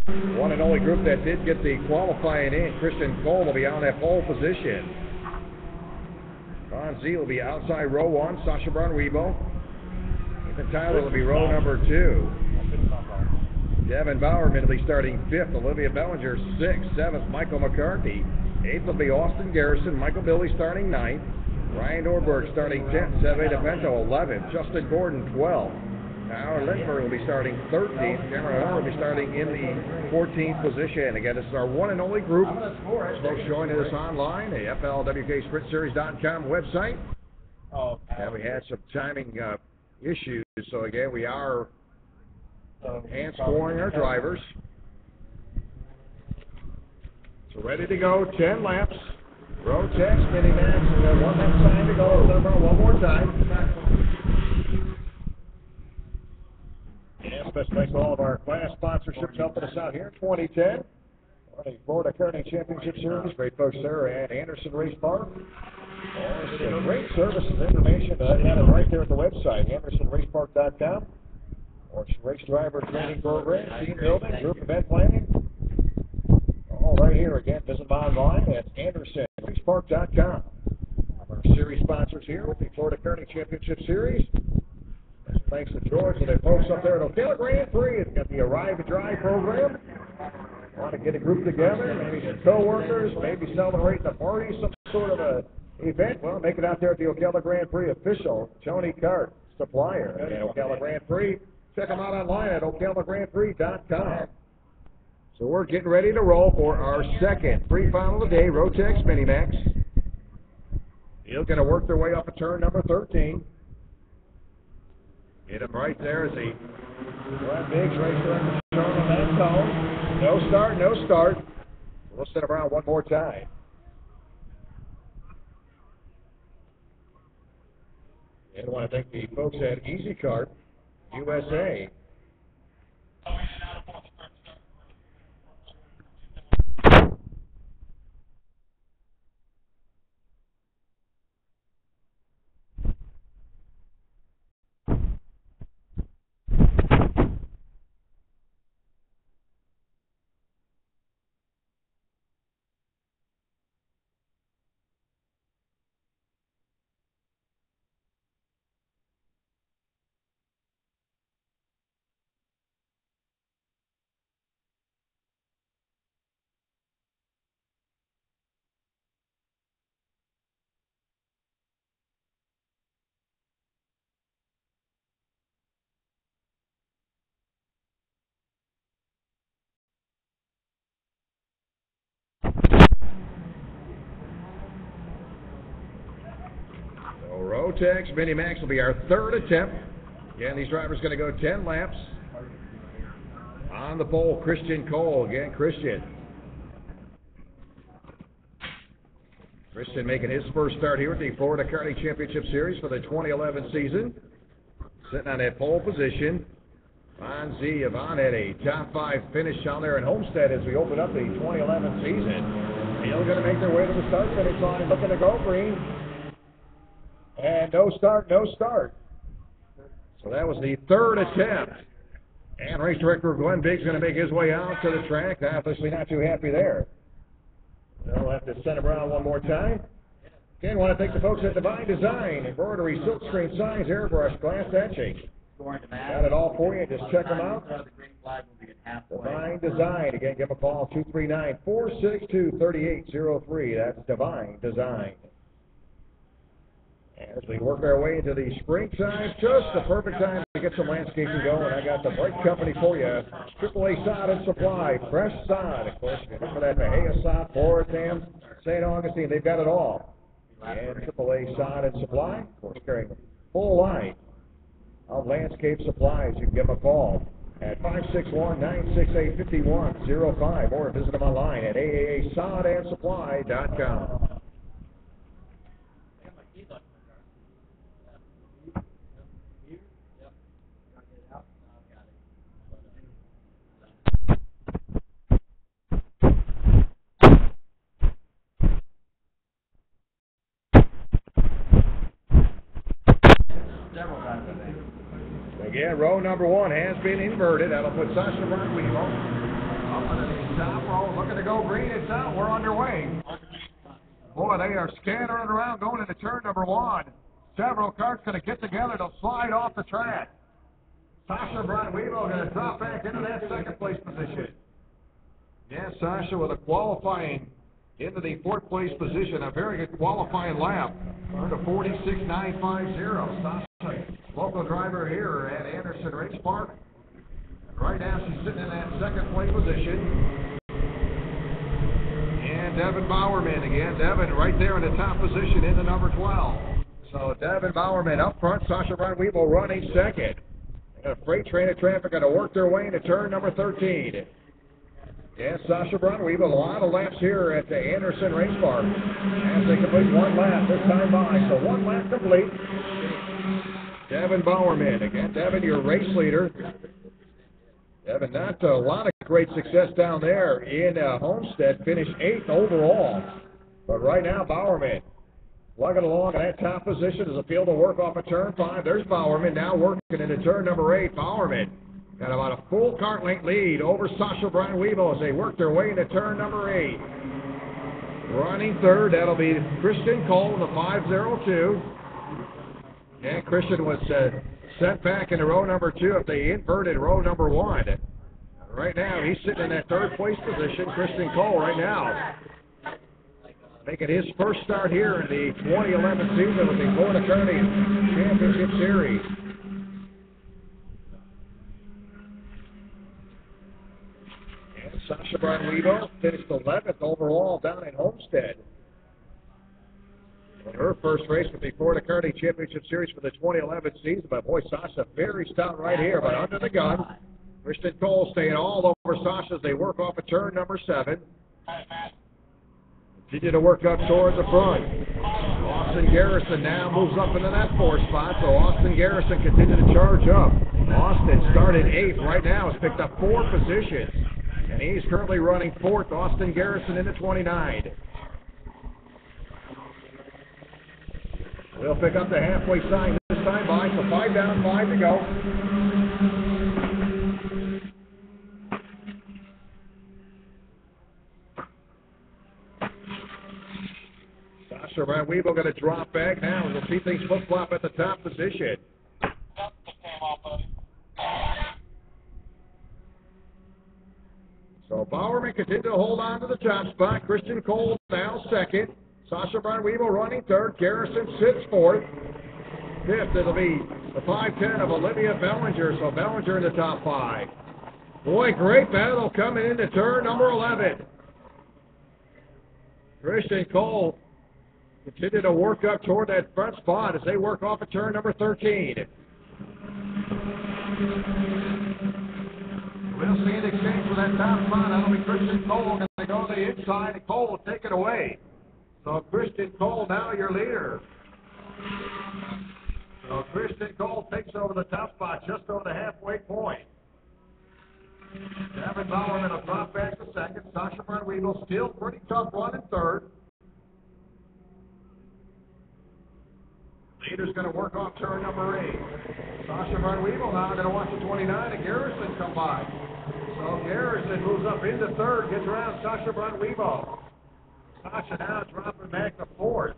One and only group that did get the qualifying in. Christian Cole will be on that pole position. Von Z will be outside row 1. Sasha Braun-Weibo. Ethan Tyler will be row number 2. Devin Bowerman will be starting 5th. Olivia Bellinger 6th. 7th, Michael McCarthy. 8th will be Austin Garrison. Michael Billy starting 9th. Ryan Norberg starting 10th. Seve DeVento 11th. Justin Gordon 12th. Now Lindbergh will be starting 13th. Cameron Hunter will be starting in the 14th position. Again, this is our one and only group. Folks joining us online, the FLWKSprintSeries.com website. And we had some timing issues, so again, we are hand scoring our drivers. So ready to go, 10 laps. Road test, mini max, and then 1 lap sign to go. Number one more time. And special thanks to all of our class sponsorships helping us out here in 2010. On the Florida Karting Championship Series. Great folks there at Anderson Race Park. Some great service and information had it right there at the website, AndersonRacePark.com. Or race driver training program, team building, group event planning. All right here again, visit them online at AndersonRacePark.com. Our series sponsors here with the Florida Karting Championship Series. Thanks to George and the folks up there at Ocala Grand Prix. They've got the Arrive and Drive program. Want to get a group together, maybe some co-workers, maybe celebrating a party, some sort of a event. Well, make it out there at the Ocala Grand Prix official Tony Cart supplier at Ocala Grand Prix. Check them out online at OcalaGrandPrix.com. So we're getting ready to roll for our second pre-final of the day, Rotex Minimax. They're going to work their way up a turn number 13. Hit him right there as he Glenn Biggs racer on the turn on that cone. No start, no start. We'll set him around one more time. And I want to thank the folks at Easy Kart USA. Rotex Minimax will be our third attempt. Again, these drivers going to go 10 laps. On the pole, Christian Cole. Again, Christian making his first start here at the Florida Karting Championship Series for the 2011 season. Sitting on that pole position. Von Z Yvonne had a top 5 finish down there in Homestead as we open up the 2011 season. They're going to make their way to the start-finish line, looking to go green. And no start, no start. So that was the third attempt. And race director Glenn Biggs going to make his way out to the track. Obviously not too happy there. We'll have to send him around one more time. Again, want to thank the folks at Divine Design, embroidery, silkscreen signs, airbrush, glass etching. Got it all for you. Just check them out. Divine Design. Again, give them a call, 239-462-3803. That's Divine Design. As we work our way into the springtime, just the perfect time to get some landscaping going. I got the right company for you. AAA Sod and Supply, fresh sod. Of course, you look for that Bahia Sod, Floridan, St. Augustine. They've got it all. And AAA Sod and Supply, of course, carrying a full line of landscape supplies. You can give them a call at 561-968-5105 or visit them online at aaaSodandSupply.com. Again, row number 1 has been inverted. That'll put Sasha Braun-Weibo up Coming to the top row, looking to go green. It's out. We're underway. Boy, they are scattering around going into turn number one. Several cars going to get together to slide off the track. Sasha Weaver going to drop back into that second place position. Yeah, Sasha with a qualifying into the fourth place position. A very good qualifying lap. Earned a 46.950. Sasha, local driver here at Anderson Race Park. Right now she's sitting in that second place position. And Devin Bowerman again. Devin right there in the top position in the number 12. So Devin Bowerman up front. Sasha Weaver running second. And a freight train of traffic going to work their way into turn number 13. Yeah, Sasha Weaver, a lot of laps here at the Anderson Race Park as they complete one lap this time by. So one lap complete. Devin Bowerman again. Devin, your race leader. Devin, not a lot of great success down there in Homestead. Finished 8th overall. But right now, Bowerman lugging along in that top position as the field will work off of turn 5. There's Bowerman now working into turn number 8. Bowerman got about a full kart length lead over Sasha Weaver as they work their way into turn number 8. Running third, that'll be Christian Cole in the 502. And Christian was sent back into row number 2 if they inverted row number 1. Right now, he's sitting in that third place position. Christian Cole right now making his first start here in the 2011 season with the Florida Kearney Championship Series. And Sasha Weaver finished 11th overall down in Homestead. In her first race with the Florida Kearney Championship Series for the 2011 season. But boy, Sasha very stout right here, but under the gun. Christian Cole staying all over Sasha as they work off of turn number 7. Continue to work up toward the front. Austin Garrison now moves up into that 4th spot, so Austin Garrison continues to charge up. Austin started 8th, right now has picked up 4 positions, and he's currently running 4th. Austin Garrison into 29. We'll pick up the halfway sign this time by, so 5 down, 5 to go. Sasha Weaver going to drop back now. We'll see things flip-flop at the top position. So Bowerman continues to hold on to the top spot. Christian Cole now second. Sasha Weaver running third. Garrison sits 4th. 5th, it'll be the 5'10" of Olivia Bellinger. So Bellinger in the top 5. Boy, great battle coming into turn number 11. Christian Cole continue to work up toward that front spot as they work off of turn number 13. We'll see an exchange for that top spot. That'll be Christian Cole going to go to the inside, and Cole will take it away. So Christian Cole now your leader. So Christian Cole takes over the top spot just over the halfway point. Devin Bowerman will drop back to second. Sasha Weaver still pretty tough run in third. Leader's going to work off turn number 8. Sasha Weaver now going to watch the 29 and Garrison come by. So Garrison moves up into third, gets around Sasha Weaver. Sasha now dropping back to 4th.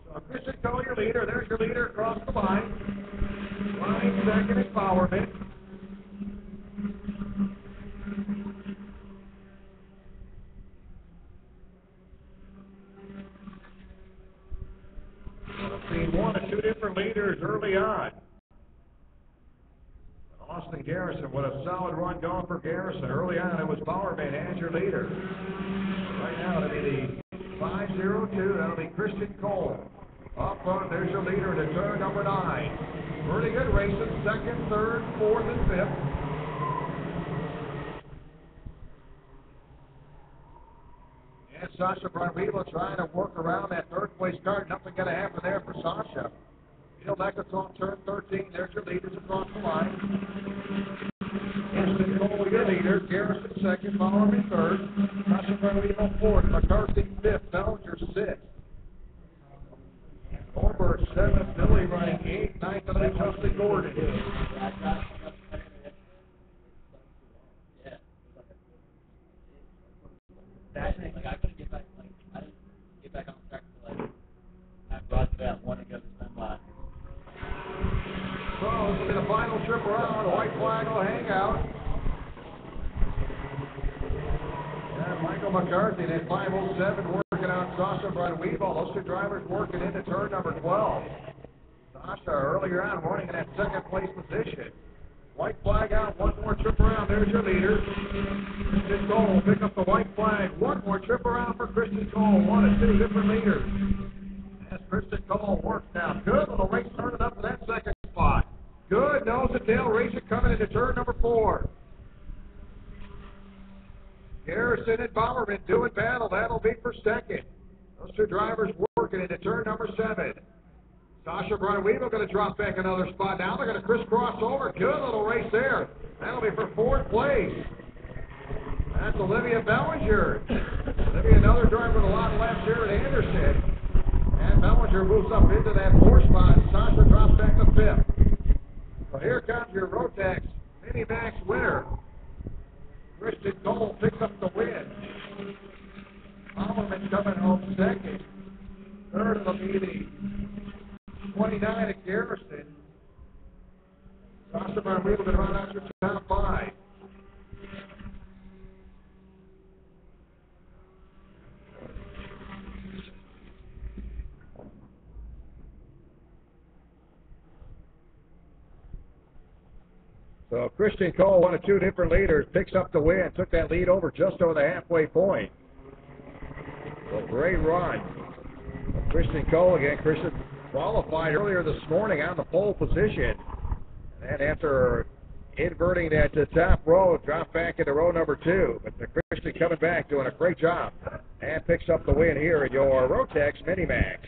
So Christian Cole, your leader. There's your leader across the line. Line second is Bowerman. I've seen 1 or 2 different leaders early on. Austin Garrison with a solid run going for Garrison. Early on, it was Bowerman as your leader. Right now, it'll be the 502. That'll be Christian Cole. Up front, there's your leader into turn number 9. Pretty good racing. 2nd, 3rd, 4th, and 5th. And Sasha Weaver trying to work around that 3rd place card. Nothing going to happen there for Sasha. Field exits on turn 13. There's your leaders across the line. Christian Cole, your leader. Garrison 2nd, Bowerman 3rd. Sasha Weaver 4th. McCarthy 5th. Bellinger 6th. Over 7, Billy running 8, 9th of that Justin Gordon. Like I couldn't get back, I didn't get back on track until I brought that one to go to spend by. So this will be the final trip around. White flag will hang out. And Michael McCarthy at 5:07 working out Sasha Brunweevil. Those two drivers working into turn number 12. Sasha earlier on running in that second place position. White flag out, one more trip around. There's your leader. Christian Cole pick up the white flag. One more trip around for Christian Cole. 1 and 2 different leaders. As Christian Cole works now. Good little race turning up to that second spot. Good nose and tail racing coming into turn number 4. Garrison and Bomberman doing battle. That'll be for second. Those two drivers working into turn number 7. Sasha Brunweevil going to drop back another spot. Now they're going to crisscross over. Good little race there. That'll be for 4th place. That's Olivia Bellinger. Olivia, another driver with a lot left here at Anderson. And Bellinger moves up into that 4th spot. Sasha drops back to 5th. So here comes your Rotex Mini Max winner. Christian Cole picks up the win. Bomberman coming home second. Third will be the 29 at Garrison. Sasha Brunweevil going to run out your top 5. So Christian Cole, one of 2 different leaders, picks up the win, took that lead over just over the halfway point. So great run. Christian Cole again. Christian qualified earlier this morning on the pole position. And after inverting that to top row, dropped back into row number 2. But the Christian coming back, doing a great job. And picks up the win here in your Rotex Mini Max.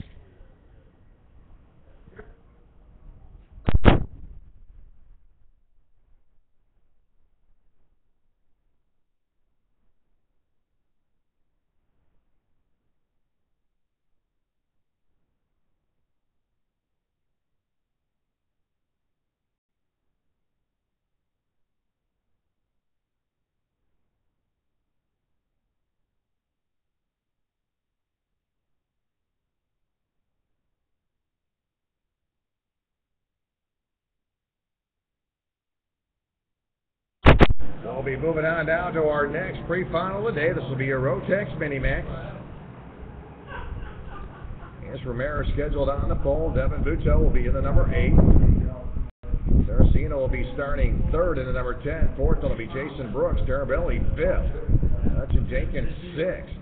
We'll be moving on down to our next pre-final of the day. This will be your Rotex Mini Max. As Ramirez scheduled on the pole, Devin Buto will be in the number 8. Saraceno will be starting 3rd in the number 10. 4th will be Jason Brooks. Darabelli 5th. Hudson Jenkins 6th.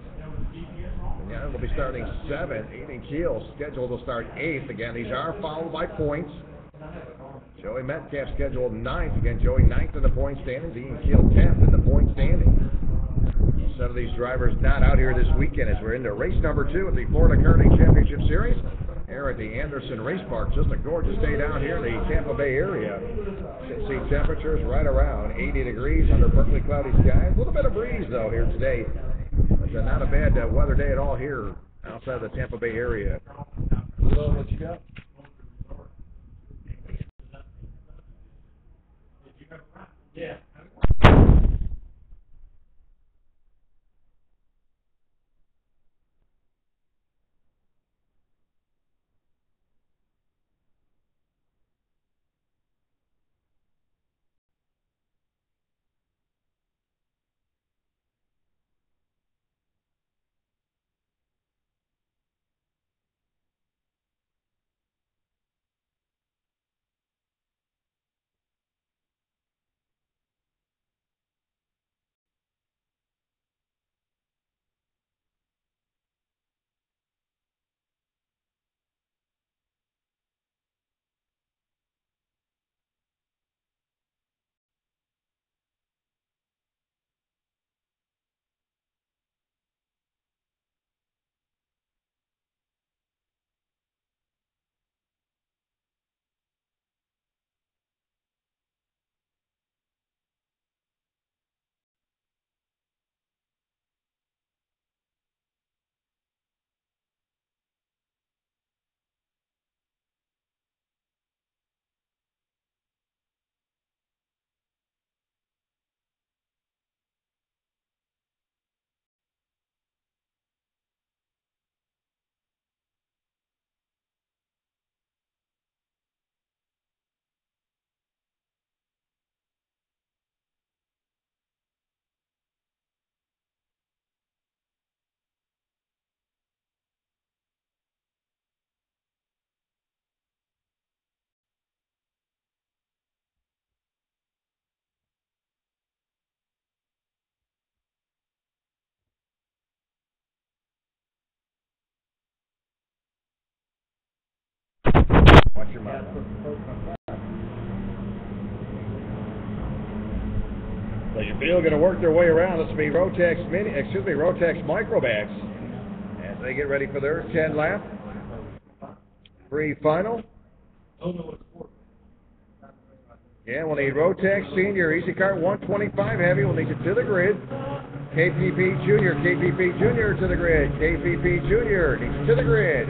Young will be starting 7th. Aiden Keel scheduled to start 8th. Again, these are followed by points. Joey Metcalf scheduled 9th. Again, Joey 9th in the point standings. Ian Keel 10th in the point standings. Some of these drivers not out here this weekend as we're into race number 2 of the Florida Karting Championship Series. Here at the Anderson Race Park. Just a gorgeous day down here in the Tampa Bay area. You can see temperatures right around 80 degrees under partly cloudy skies. A little bit of breeze though here today. But not a bad weather day at all here outside the Tampa Bay area. So what you got? Yeah. Watch your mouth. So your field going to work their way around. This will be Rotex Micromax as they get ready for their 10 lap pre-final. Yeah, we'll need Rotex Senior Easy Kart 125 Heavy. We'll need you to the grid. KPP Junior to the grid. KPP Junior needs you to the grid.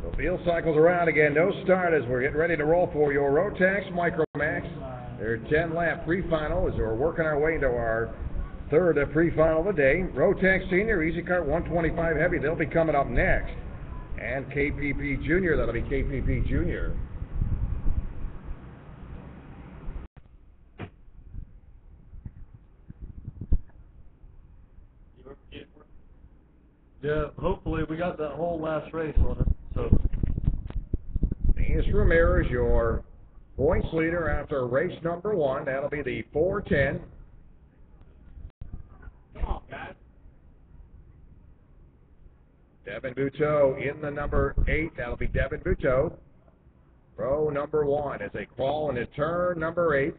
The field cycles around again. No start as we're getting ready to roll for your Rotex Micromax. Their 10-lap pre-final as we're working our way into our third pre-final of the day. Rotex Senior, Easy Kart 125 Heavy, they'll be coming up next. And KPP Junior, that'll be KPP Junior. Yeah, hopefully we got that whole last race on it. So Dennis Ramirez, your points leader after race number 1. That'll be the 410. Come on, guys. Devin Buteau in the number 8. That'll be Devin Buteau. Row number 1 as they crawl into turn number 8.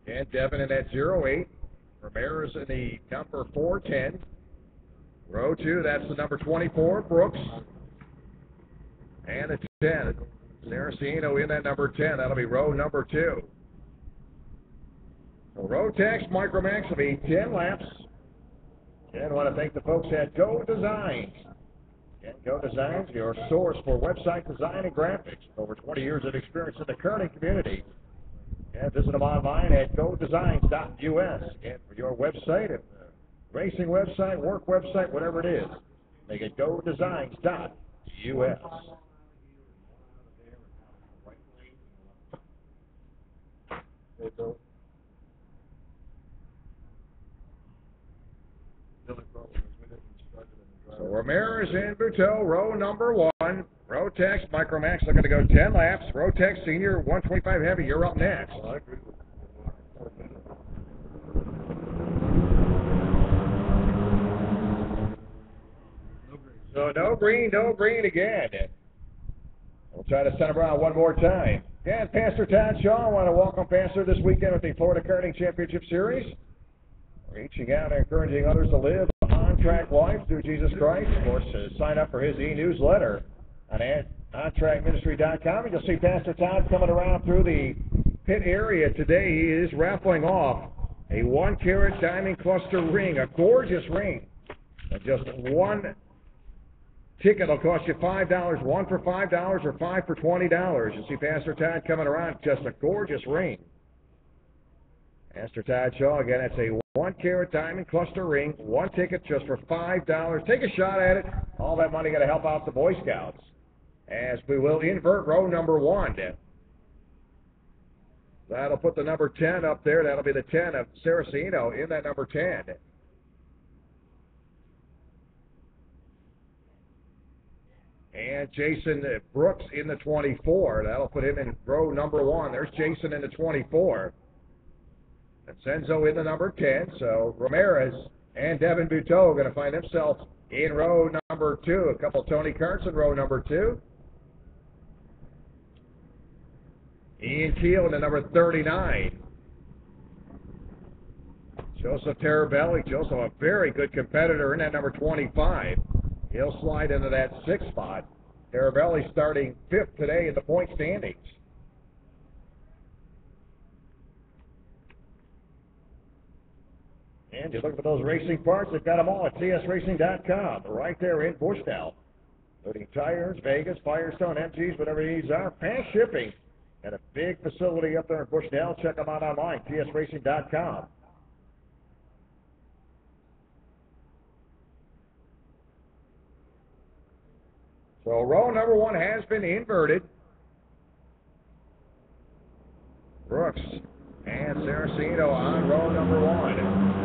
And Devin in that 08. Ramirez in the number 410. Row 2, that's the number 24, Brooks. And the 10, Saraceno in that number 10. That'll be row number 2. So Rotex Micromax will be 10 laps. And I want to thank the folks at Go Designs. And Go Designs, your source for website design and graphics. Over 20 years of experience in the Kearney community. And visit them online at godesigns.us. And for your website, racing website, work website, whatever it is, make it godesigns.us. So Ramirez and Buteau, row number 1. Rotex Micromax looking to go 10 laps. Rotex Senior 125 Heavy, you're up next. So no green again. We'll try to send him around one more time. And Pastor Todd Shaw, I want to welcome Pastor this weekend with the Florida Karting Championship Series. Reaching out and encouraging others to live a on-track life through Jesus Christ. Of course, sign up for his e-newsletter on ontrackministry.com. And you'll see Pastor Todd coming around through the pit area today. He is raffling off a 1-carat diamond cluster ring, a gorgeous ring. And just one ticket will cost you $5, 1 for $5 or 5 for $20. You see Pastor Todd coming around, just a gorgeous ring. Master Todd Shaw, again, that's a 1-carat diamond cluster ring, 1 ticket just for $5. Take a shot at it. All that money going to help out the Boy Scouts. As we will invert row number 1. That'll put the number 10 up there. That'll be the 10 of Saraceno in that number 10. And Jason Brooks in the 24. That'll put him in row number 1. There's Jason in the 24. And Senzo in the number 10. So Ramirez and Devin Buteau going to find themselves in row number 2. A couple Tony Karts in row number 2. Ian Keel in the number 39. Joseph Terabelli. Joseph, a very good competitor in that number 25. He'll slide into that 6th spot. Terabelli starting 5th today in the point standings. And you look for those racing parts, they've got them all at csracing.com. Right there in Bushnell. Including tires, Vegas, Firestone, MGs, whatever these are. Fast shipping. And a big facility up there in Bushnell. Check them out online, tsracing.com. So row number 1 has been inverted. Brooks and Saraceno on row number 1.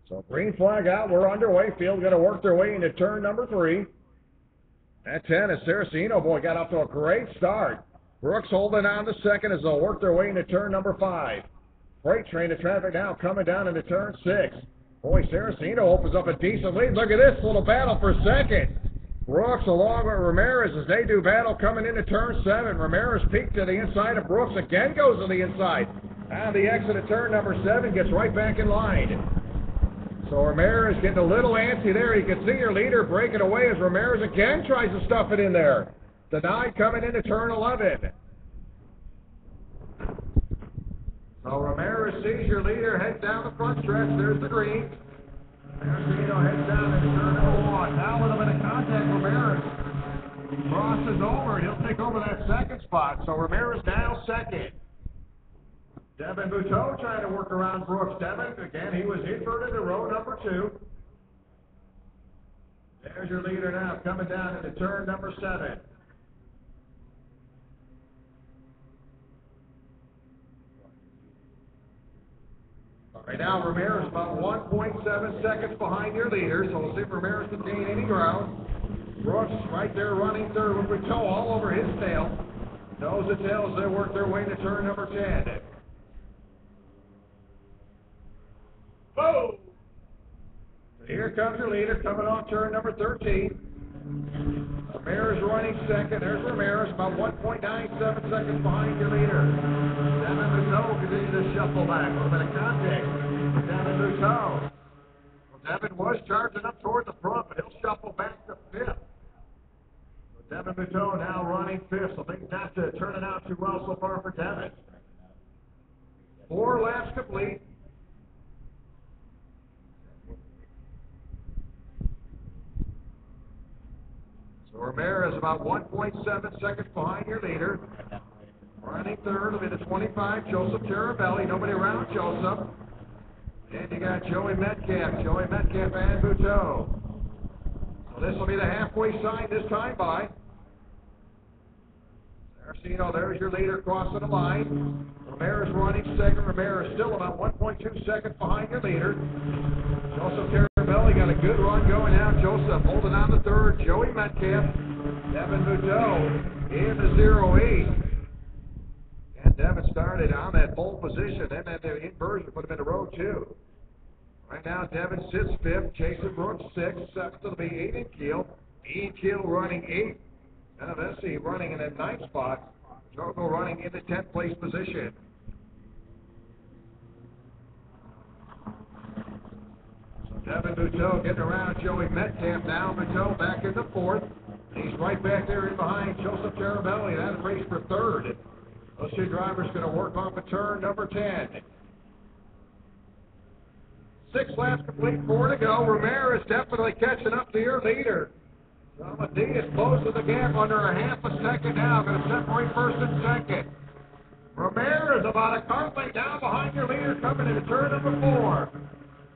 So green flag out, we're underway. Field going to work their way into turn number 3. That 10 is Saraceno. Boy, got off to a great start. Brooks holding on to second as they'll work their way into turn number 5. Freight train of traffic now coming down into turn 6. Boy, Saraceno opens up a decent lead. Look at this little battle for second. Brooks along with Ramirez as they do battle coming into turn 7. Ramirez peeked to the inside of Brooks. Again goes to the inside. And the exit of turn number 7 gets right back in line. So Ramirez getting a little antsy there. You can see your leader breaking away as Ramirez again tries to stuff it in there. Denied coming into turn 11. So Ramirez sees your leader head down the front stretch. There's the green. Saraceno heads down into turn number 1. Now with a bit of contact, Ramirez crosses over. He'll take over that second spot. So Ramirez now second. Devin Buteau trying to work around Brooks. Devin, again, he was inverted to row number 2. There's your leader now coming down into turn number 7. All right, now Ramirez about 1.7 seconds behind your leader, so we'll see if Ramirez can gain any ground. Brooks right there running third with Buteau all over his tail. Nose to tail as they work their way to turn number 10. Whoa! Here comes your leader coming on turn number 13. Ramirez running second. There's Ramirez about 1.97 seconds behind your leader. Devin Buteau continues to shuffle back. A little bit of contact with Devin Buteau. Well, Devin was charging up toward the front, but he'll shuffle back to 5th. So Devin Buteau now running 5th, so things not turning out too well so far for Devin. 4 laps complete. So Ramirez about 1.7 seconds behind your leader. Running third will be the 25, Joseph Terabelli. Nobody around Joseph. And you got Joey Metcalf and Buteau. So this will be the halfway sign this time by. Saraceno, there's your leader crossing the line. Ramirez running second. Ramirez still about 1.2 seconds behind your leader. Joseph Terabelli got a good run going out. Joseph holding on to third. Joey Metcalf. Devin Buteau in the 0-8. And Devin started on that pole position. Then at the inversion put him into row 2. Right now Devin sits 5th. Jason Brooks 6th. 7th will be Ian Keel. Ian Keel running 8th. Now Vesey running in that 9th spot. Jogo running in the 10th place position. So Devin Buteau getting around Joey Metcalf now. Buteau back in the 4th. He's right back there in behind Joseph Terabelli. That race for 3rd. Those 2 drivers going to work off a turn number 10. 6 laps complete, 4 to go. Ramirez definitely catching up to your leader. Matias closes the gap under a half a second now. Going to separate first and second. Ramirez about a car length down behind your leader coming into turn number 4.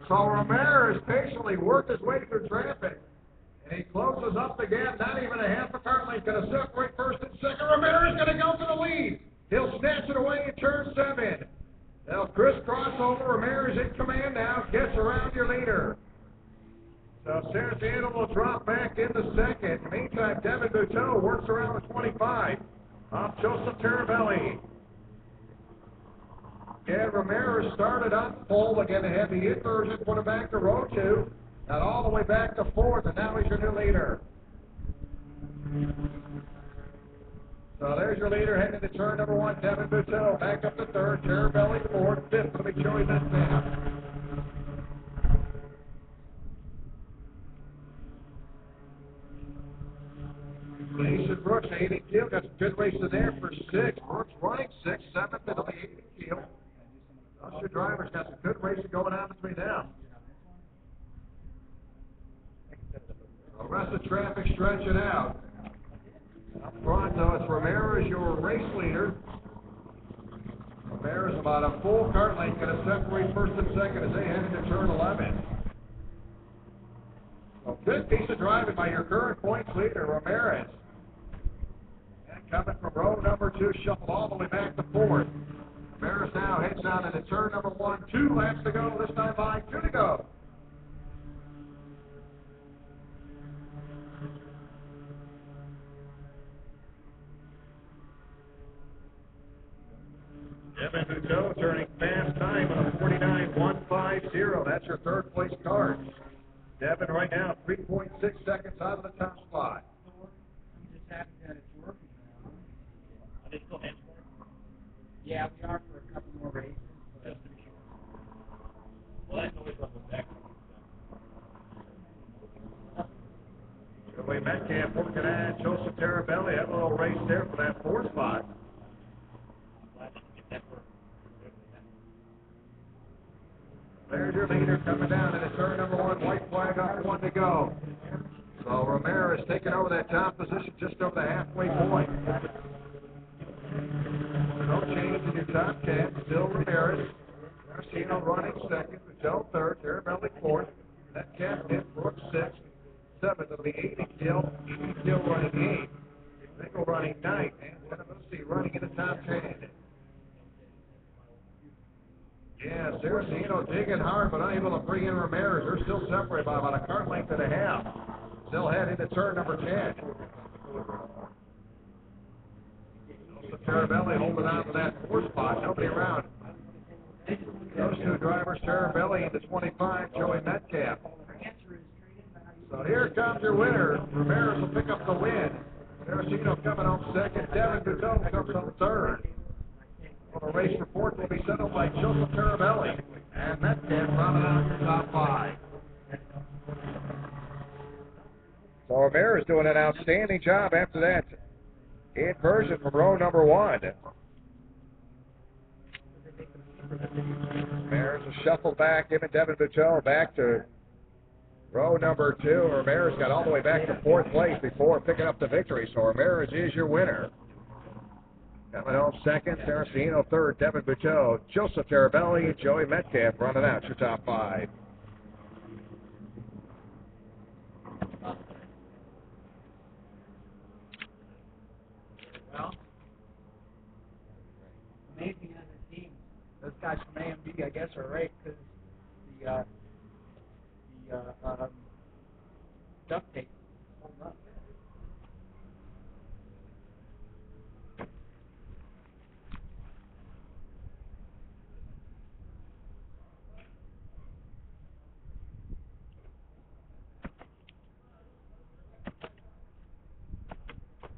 So Ramirez patiently worked his way through traffic. And he closes up the gap, not even a half a car length. Going to separate first and second. Ramirez going to go for the lead. He'll snatch it away in turn 7. They'll crisscross over. Ramirez in command now. Gets around your leader. So Saraceno will drop back into second. Meantime, Devin Buteau works around the 25. Off Joseph Terabelli. Yeah, Ramirez started on pole. Again, they had the inversion, put him back to row 2. Got all the way back to 4th, and now he's your new leader. So there's your leader heading to turn number 1, Devin Buteau. Back up to 3rd, Terabelli 4th, 5th will be Joey Metcalf. Mason Brooks, 80 Keel, got some good races there for 6. Brooks running 6, 7th, it'll be 80 Keel. Those two drivers got some good racing going on between them. The rest of the traffic stretching out. Up front, though, it's Ramirez, your race leader. Ramirez about a full cart length, going to separate first and second as they head into turn 11. So good piece of driving by your current points leader, Ramirez. And coming from row number 2, shuffled all the way back to 4th. Ramirez now heads down into turn number 1. 2 laps to go, this time by 2 to go. Devin Buteau turning fast time on a 49.150. That's your third place card. Devin right now 3.6 seconds out of the top spot. I'm just happy that it's working now. Are they still benchmarking? Yeah, we are for a couple more races. Just to be sure. Well, that's always up with that. Joey Metcalf working at Joseph Terabelli. Have a little race there for that 4th spot. There's your leader coming down into turn number 1. White flag up, 1 to go. So Ramirez taking over that top position just over the halfway point. No change in your top 10. Still Ramirez. Garcino running 2nd. Patel 3rd. Terabelli 4th. Metcalf 5th. Brooks 6th. 7th. It'll be 80 Kill. 80 Kill running 8th. Nickel running 9th. And Tennessee running in the top 10. Yeah, Saraceno digging hard, but unable to bring in Ramirez. They're still separated by about a car length and a half. Still head into turn number 10. Joseph Terabelli holding on to that 4th spot. Nobody around. Those two drivers, Terabelli into 25, Joey Metcalf. So here comes your winner. Ramirez will pick up the win. Saraceno coming home 2nd. Devin Buteau comes home 3rd. The race report will be settled by Joseph Terabelli and Metcalf rounding out your top 5. So Ramirez doing an outstanding job after that inversion from row number 1. Ramirez will shuffle back, him and Devin Buteau back to row number 2. Ramirez got all the way back to 4th place before picking up the victory. So Ramirez is your winner. Coming home 2nd, Saraceno 3rd, Devin Buteau, Joseph Terabelli, and Joey Metcalf running out your top 5. Well, amazing as a team. Those guys from AMD, I guess, are right because the duct tape holds up.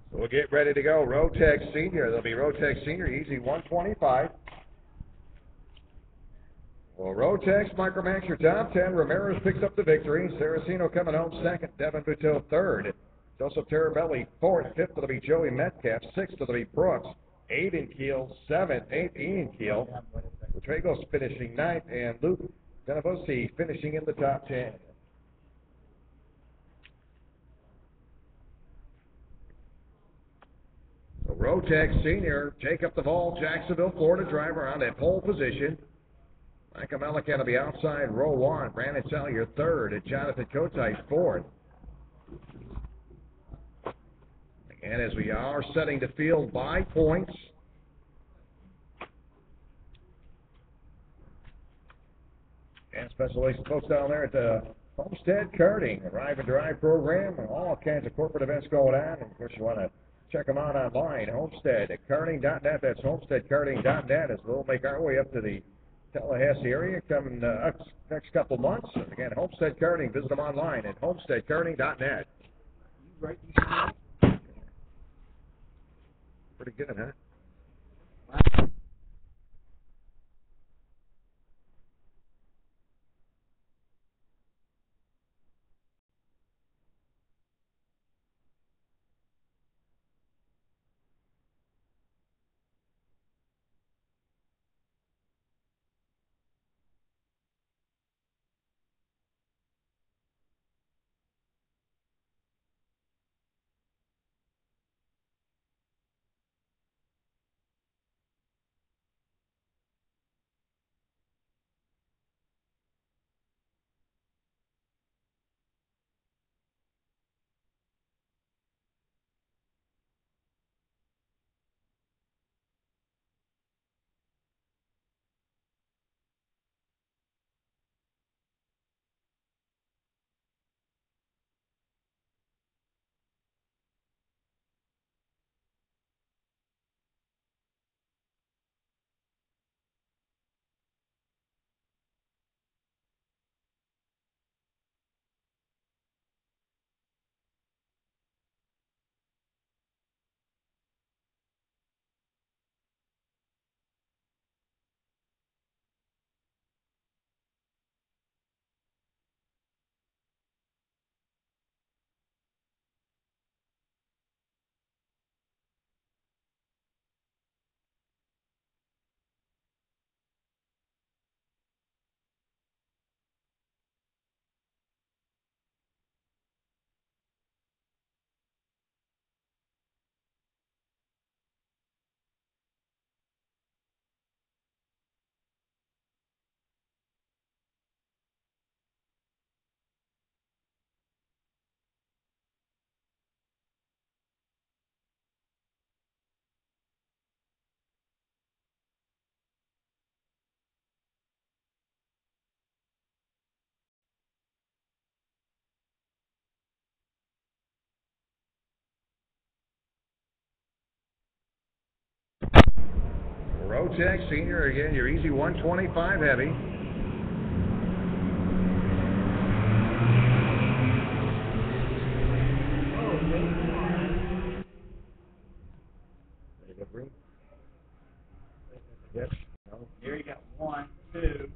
We'll get ready to go. Rotec Senior. There'll be Rotec Senior, easy 125. Well, Rotex, Micromax, your top 10. Ramirez picks up the victory. Saraceno coming home 2nd. Devin Buteau 3rd. Joseph Terabelli 4th. 5th, it'll be Joey Metcalf. 6th, it'll be Brooks. 8 in Keel. 7th, 8 Ian Keel. Rodrigo's finishing 9th. And Luke Denavosi finishing in the top 10. Rotech Senior, Jacob Duvall, Jacksonville, Florida driver on that pole position. Michael Melican will be outside row 1. Brandon Salyer third, and Jonathan Kotite fourth. And as we are setting the field by points, and special thanks to folks down there at the Homestead Karting Arrive and Drive program, and all kinds of corporate events going on. And of course, you want to check them out online, homesteadkarting.net. That's homesteadkarting.net, as we'll make our way up to the Tallahassee area coming next couple months. And again, Homestead Karting, visit them online at homesteadkarting.net. Pretty good, huh? Rotech Senior, again, your easy 125 heavy. Yes. Here you got 1, 2,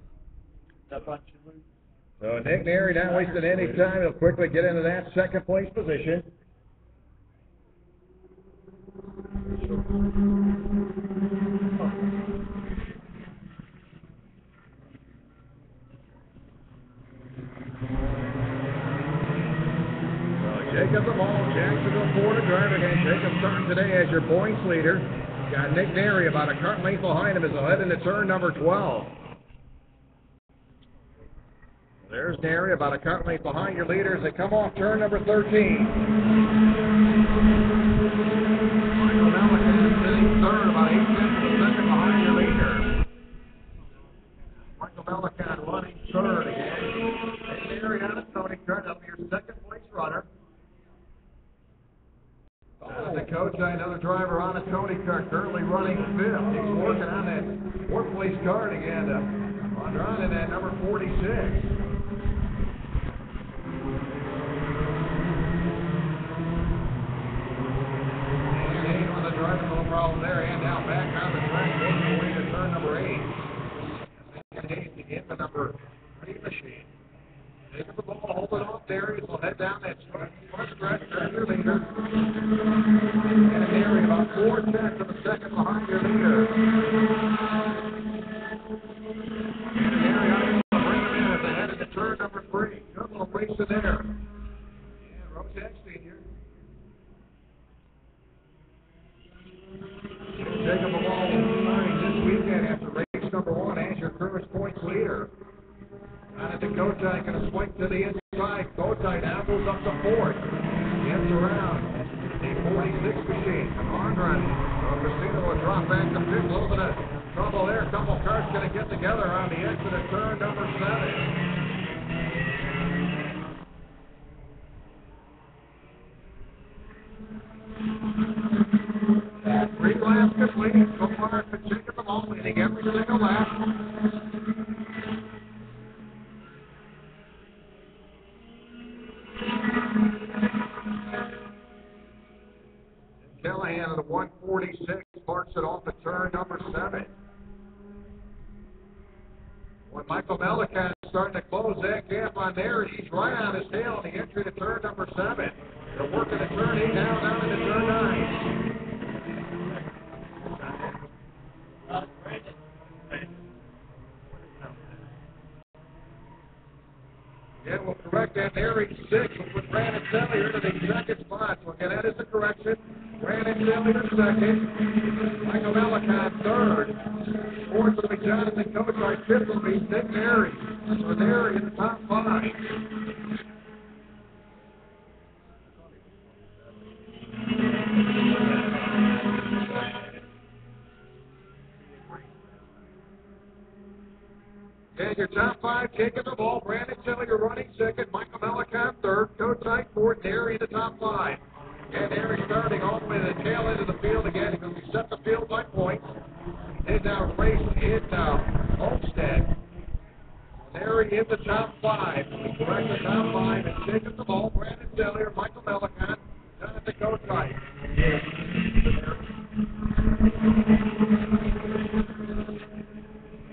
a bunch of loose. So Nick Neary not wasting any time. He'll quickly get into that second place position. Jacob Duvall, Jacksonville, Florida driver. Again, Jacob starting today as your points leader. Got Nick Neary about a cart length behind him as he'll head into turn number 12. There's Neary about a cart length behind your leader as they come off turn number 13. Michael Melican sitting third, about 8 tenths of a second behind your leader. Michael Melican running third again. Nick Neary out of Tony Kurt, that'll be your second place runner. The coach, another driver on a Tony car, currently running fifth. He's working on that fourth place card again. Andrade in that number 46. And on the driver, no problem there. And now back on the track, making away to turn number 8. And to get the number 3 machine. Taking the ball, holding off Darius. Will head down that front stretch, turn your leader. And Neary about 4 tenths of a second behind your leader. And Neary able to bring him in as they head into turn number 3. Good little race in there. Yeah, Rotech Senior. up to fourth. Gets around the 46 machine. Hard running. So Casino will drop back to fifth. A little bit of trouble there. A couple cars going to get together on the exit of turn number 7. Three laps completed. So far, it's been checking them all, leading every single lap. Callahan at the 146 parks it off at turn number 7. When Michael Melican is starting to close that gap on there, he's right on his tail on the entry to turn number 7. They're working at turn 8 now, down into turn 9. Yeah, we'll correct that there. He's 6. We'll put Brandon Sellier to the second spot. So again, that is the correction. Brandon Sellier second. Michael Melican third. Fourth will be Jonathan Kochar. Fifth will be Nick Airy. So they're in the top 5. And your top 5 taking the ball. Brandon Sellier running second. Michael Melican third. Coach Knight fourth. Airy in the top 5. And Airy starting all the way to the tail end of the field again. He's going to set the field by points. He's now racing in Homestead. Airy in the top 5. We correct the top 5 and taking the ball. Brandon Sellier, Michael Melican, Jonathan Coach Knight.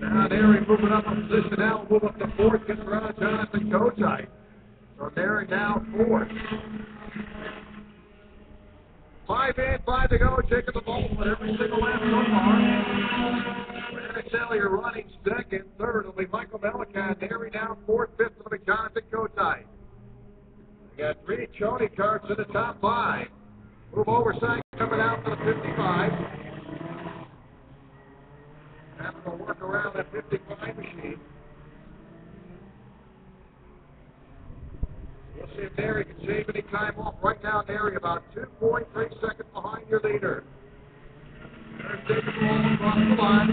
Now Airy moving up a position now, move up to 4th, gets around Jonathan Kochai. So Airy now 4th. 5 in, 5 to go, taking the ball for every single lap so far. Brandon Sellier running second, third will be Michael Melican. Airy now 4th, 5th will be Jonathan Kochai. We got 3 Choney carts in the top 5. Move oversight coming out to the 55. Having to work around that 55 machine. We'll see if Airy can shave any time off. Right now, Airy about 2.3 seconds behind your leader. Airy taking the ball across the line.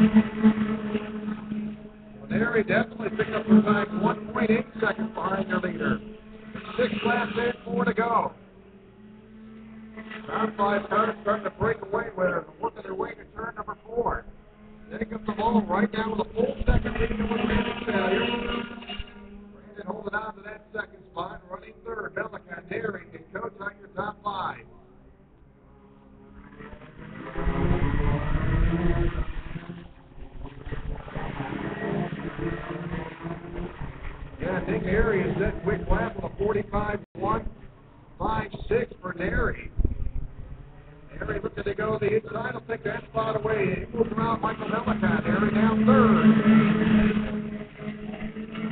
Well, Airy definitely picked up some time, 1.8 seconds behind your leader. 6 laps in, 4 to go. Top 5 cars starting to break away with her, working their way to turn number 4. Take up the ball right now with a full second lead with Brandon Sellier. Brandon holding on to that second spot, running third. Melican, Airy, and Coach on your top 5. Yeah, Nick Airy is that quick lap with a 45.156 for Airy. Airy looking to go to the inside. He'll take that spot away. He moves around Michael Melican. Airy now 3rd.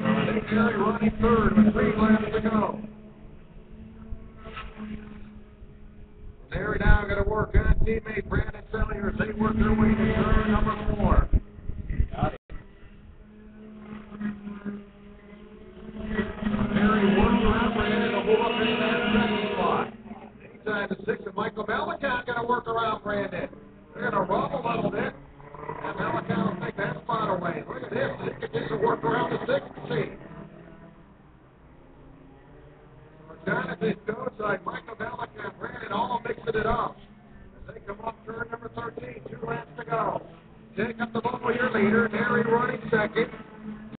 So I think Airy running 3rd with 3 laps to go. Airy now going to work on teammate Brandon Sellier as they work their way to turn number 4. Got it. Airy works around Brandon to move up into that second spot. Inside the 6, and Michael Melican going to work around Brandon. They're going to rumble a little bit, and Melican will take that spot away. Look at this. This continues to work around the 6th seat. Jonathan goes like Michael Melican, Brandon all mixing it up. As they come off turn number 13, 2 laps to go. Take up the ball with your leader, Airy running second.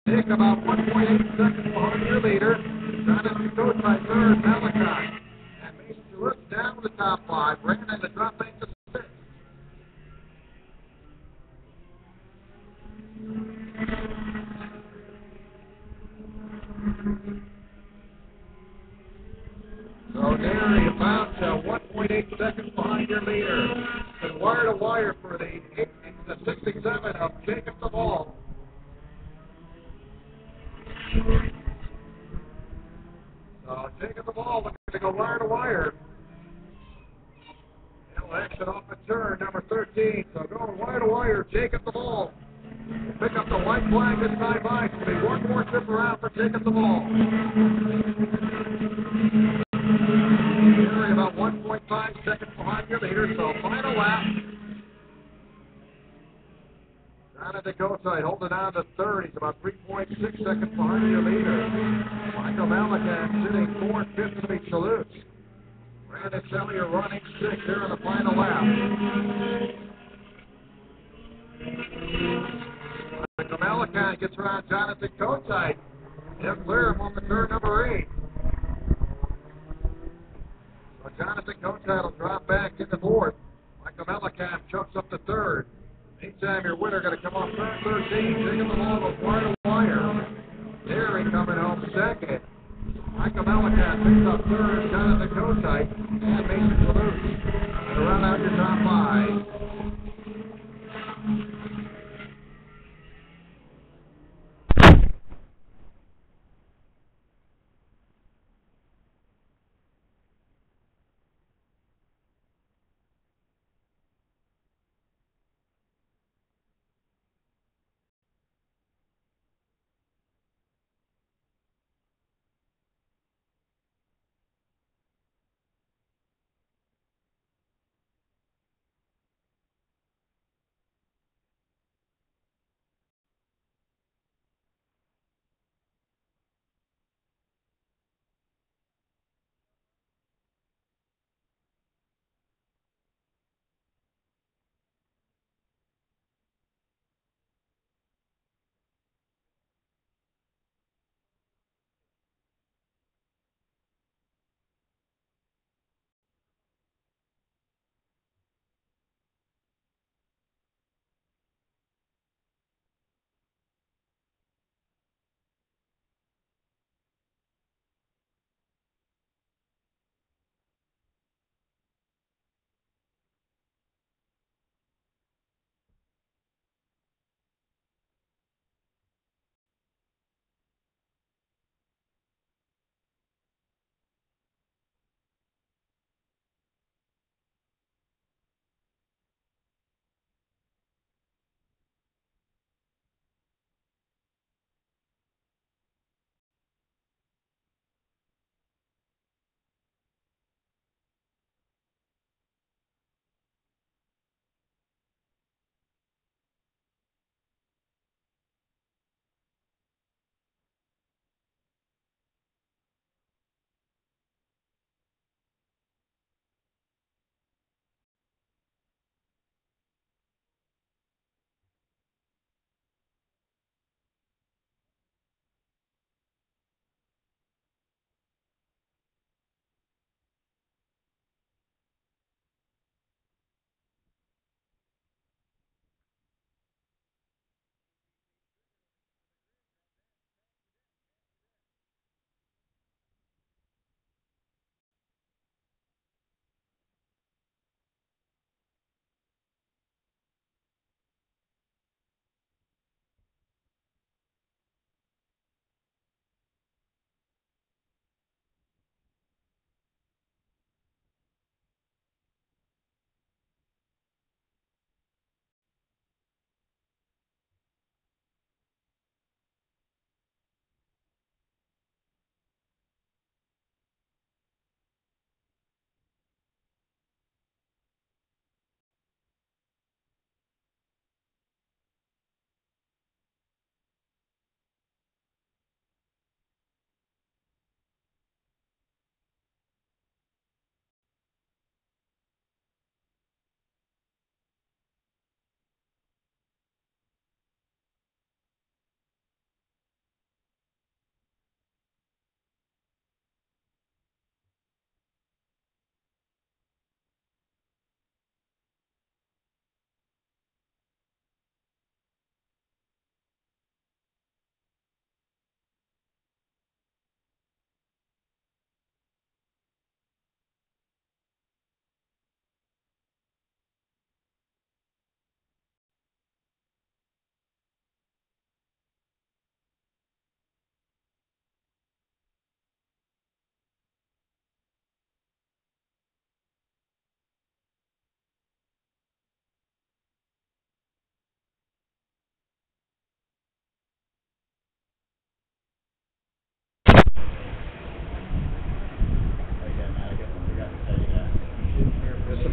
Nick about 1.8 seconds behind your leader. Jonathan goes by 3rd, Melican. Looks down to the top 5. Brandon to drop into 6th. So Airy about 1.8 seconds behind your leader. And wire to wire for the 67 of Jacob the Ball. So Jacob the Ball looking to go wire to wire. He'll exit off the turn number 13. So going wire to wire, Jacob the Ball. Pick up the white flag this time by. It's going to be one more trip around for Jacob the Ball. here, so final lap. Jonathan Gotide holding on to third. He's about 3.6 seconds behind your leader. Michael Malacan sitting fourth, fifth to be Toulouse. Brandon Sellier running sixth here in the final lap. Michael Malacan gets around Jonathan Gotide. He'll clear him on the turn number 8. So Jonathan Gotide will drop back into fourth. Michael Malacan jumps up to third. Meantime, your winner going to come off turn 13, taking the long of wire to wire. Terry coming home second. Michael Malacan picks up third, Jonathan Gotide, and Mason Toulouse. And round out your top 5.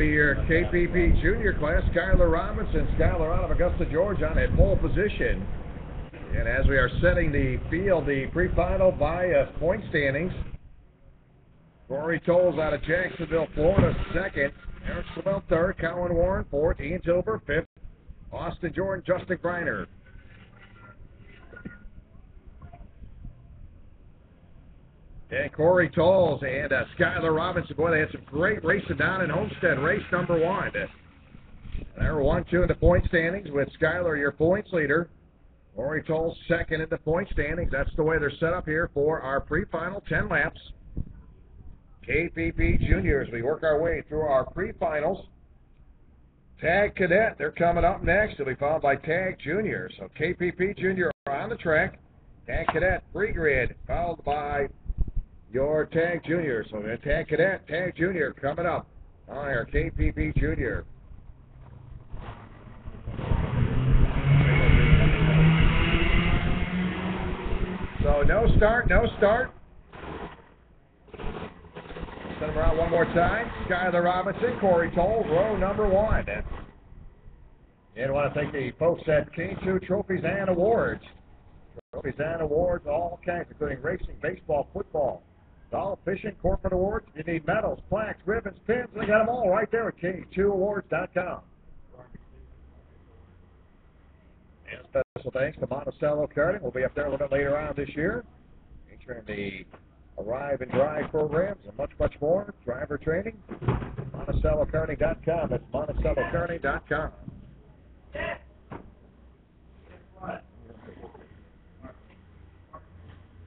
be your KPP junior class. Skylar Robinson, Skylar out of Augusta, Georgia, on at pole position. And as we are setting the field, the pre-final by point standings, Corey Tolles out of Jacksonville, Florida, second. Eric Swell, third. Colin Warren, fourth. Ian Tilber, fifth. Austin Jordan, Justin Greiner. And Corey Tolles and Skylar Robinson. Boy, they had some great racing down in Homestead. Race number one. They're 1-2 in the point standings with Skylar, your points leader. Corey Tolles second in the point standings. That's the way they're set up here for our pre-final 10 laps. KPP Juniors, we work our way through our pre-finals. Tag Cadet, they're coming up next. They'll be followed by Tag Junior. So KPP Junior are on the track. Tag Cadet, pre-grid, followed by your Tag Junior. So the Tag Cadet, Tag Junior coming up on our KPP Junior. So no start, no start. Send them around one more time. Skylar Robinson, Corey Tolles, row number one. And I want to thank the folks at K2 Trophies and Awards. Trophies and awards, all kinds, including racing, baseball, football, golf, fishing, corporate awards. If you need medals, plaques, ribbons, pins, they got them all right there at K2Awards.com. And special thanks to Monticello Karting. We'll be up there a little bit later on this year, featuring the Arrive and Drive programs and much, much more. Driver training, MonticelloKarting.com. That's MonticelloKarting.com.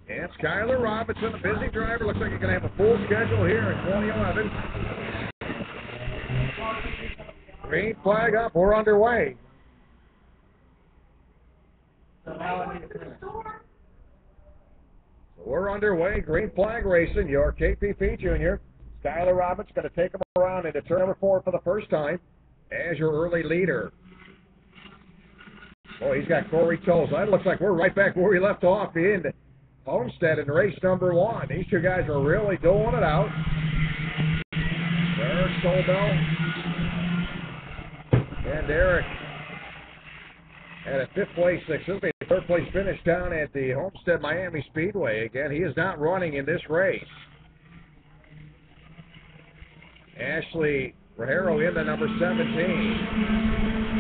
And Skylar Robinson, a busy driver. Looks like he's going to have a full schedule here in 2011. Green flag up. We're underway. We're underway. Green flag racing. Your KPP Junior. Skylar Robinson's going to take him around into turn number 4 for the first time as your early leader. Boy, he's got Corey Tolles. That looks like we're right back where we left off in Homestead in race number 1. These two guys are really doing it out. Eric Solbell and Eric at a 5th place, this will be a 3rd place finish down at the Homestead Miami Speedway. Again, he is not running in this race. Ashley Rajero in the number 17.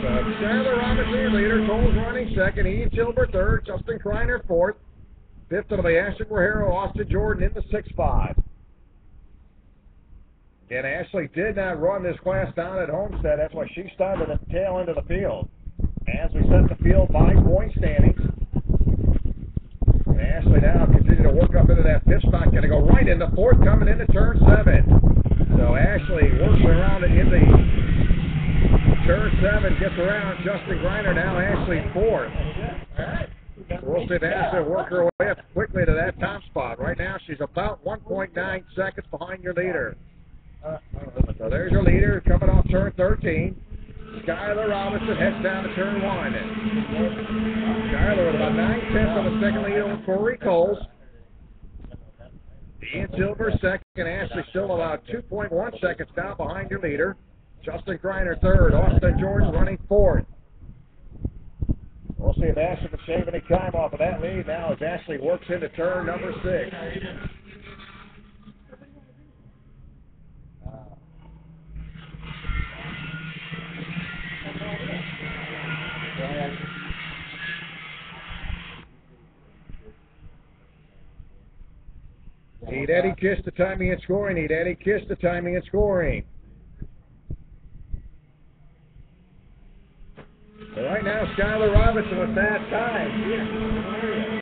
So Skylar Robinson, your leader. Tolles running second. Ian Tilber third. Justin Kreiner fourth. Fifth, it'll be Ashley Rajero, Austin Jordan in the 6-5. Again, Ashley did not run this class down at Homestead. That's why she started at the tail end of the field. As we set the field by point standings, and Ashley now continue to work up into that 5th spot. Going to go right into 4th, coming into turn 7. So Ashley works around in the turn 7, gets around Justin Greiner now. Ashley 4th. So we'll see if Ashley work her way up quickly to that top spot. Right now she's about 1.9 seconds behind your leader. So there's your leader coming off turn 13. Skylar Robinson heads down to turn 1. Skylar with about 9/10 of a second lead over Corey Tolles. Ian Silver second. Ashley still about 2.1 seconds down behind your leader. Justin Greiner third. Austin Jordan running 4th. We'll see if Ashley can shave any time off of that lead now as Ashley works into turn number 6. Need Eddie Kiss the timing and scoring. Need Eddie Kiss the timing and scoring. So right now, Skylar Robinson with that time.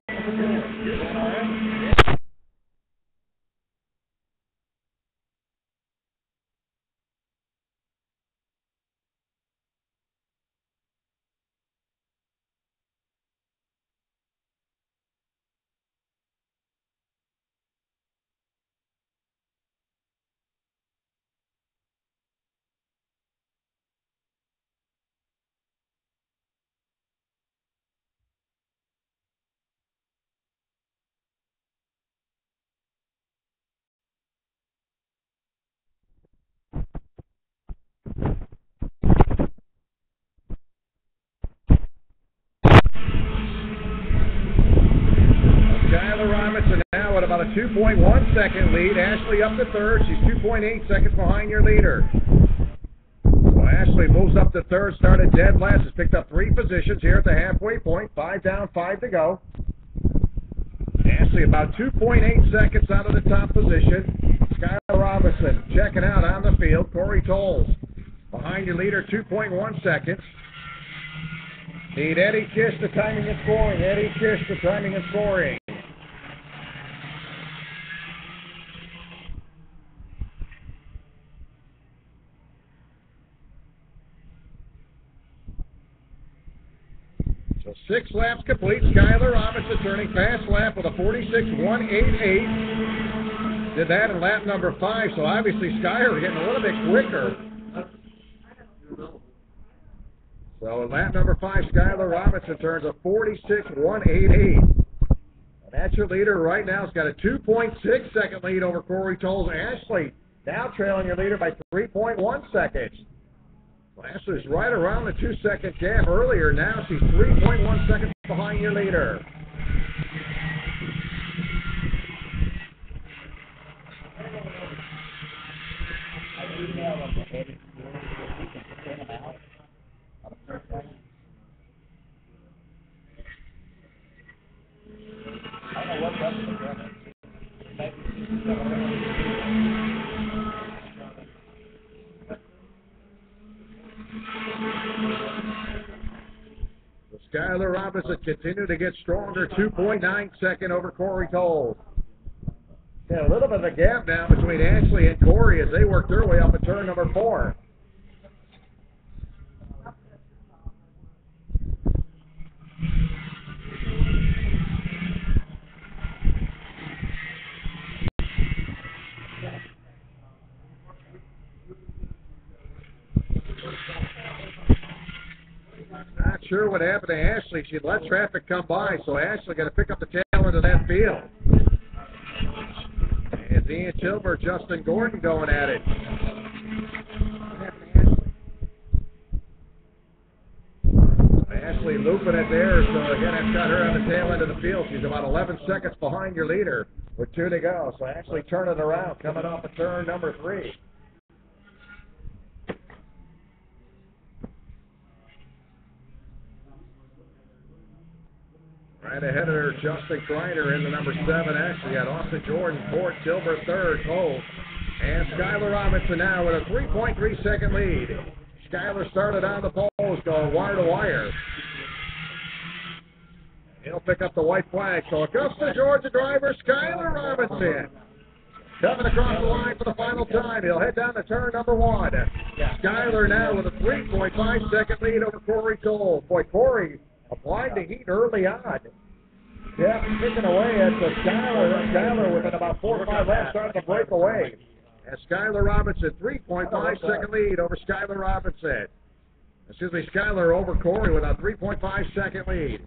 2.1 second lead. Ashley up to third. She's 2.8 seconds behind your leader. So Ashley moves up to third, started dead last, has picked up 3 positions here at the halfway point. 5 down, 5 to go. Ashley about 2.8 seconds out of the top position. Skylar Robinson checking out on the field. Corey Tolles behind your leader, 2.1 seconds. Need Eddie Kish the timing and scoring. Eddie Kish the timing and scoring. So 6 laps complete. Skylar Robinson turning fast lap with a 46.188. Did that in lap number 5, so obviously Skylar getting a little bit quicker. So in lap number 5, Skylar Robinson turns a 46.188. And that's your leader right now. He's got a 2.6 second lead over Corey Tolles. Ashley now trailing your leader by 3.1 seconds. Ashley's right around the 2-second gap earlier. Now she's 3.1 seconds behind your leader. I don't know what's up with the Skylar Robinson continued to get stronger, 2.9 second over Corey Tolles. Yeah, a little bit of a gap now between Ashley and Corey as they work their way up at turn number 4. Not sure what happened to Ashley. She let traffic come by, so Ashley got to pick up the tail end of that field. And Ian Chilbert, Justin Gordon going at it. Ashley looping it there, so again, I've got her on the tail end of the field. She's about 11 seconds behind your leader with 2 to go. So Ashley turning around, coming off of turn number 3. Right ahead of her, Justin Kreiner in the number 7. Ashley got Austin Jordan, 4th, Chilbert 3rd, Cole. And Skylar Robinson now with a 3.3 second lead. Skylar started on the poles going wire to wire. He'll pick up the white flag. So Augusta, Georgia driver Skylar Robinson coming across the line for the final time. He'll head down to turn number 1. Skylar now with a 3.5 second lead over Corey Tolles. Boy, Corey applied the heat early on. Yeah, picking away at the Skylar within about 4 or 5 laps starting to break away. And Skylar Robinson, 3.5 second lead over Skylar Robinson. Skylar over Corey with a 3.5 second lead.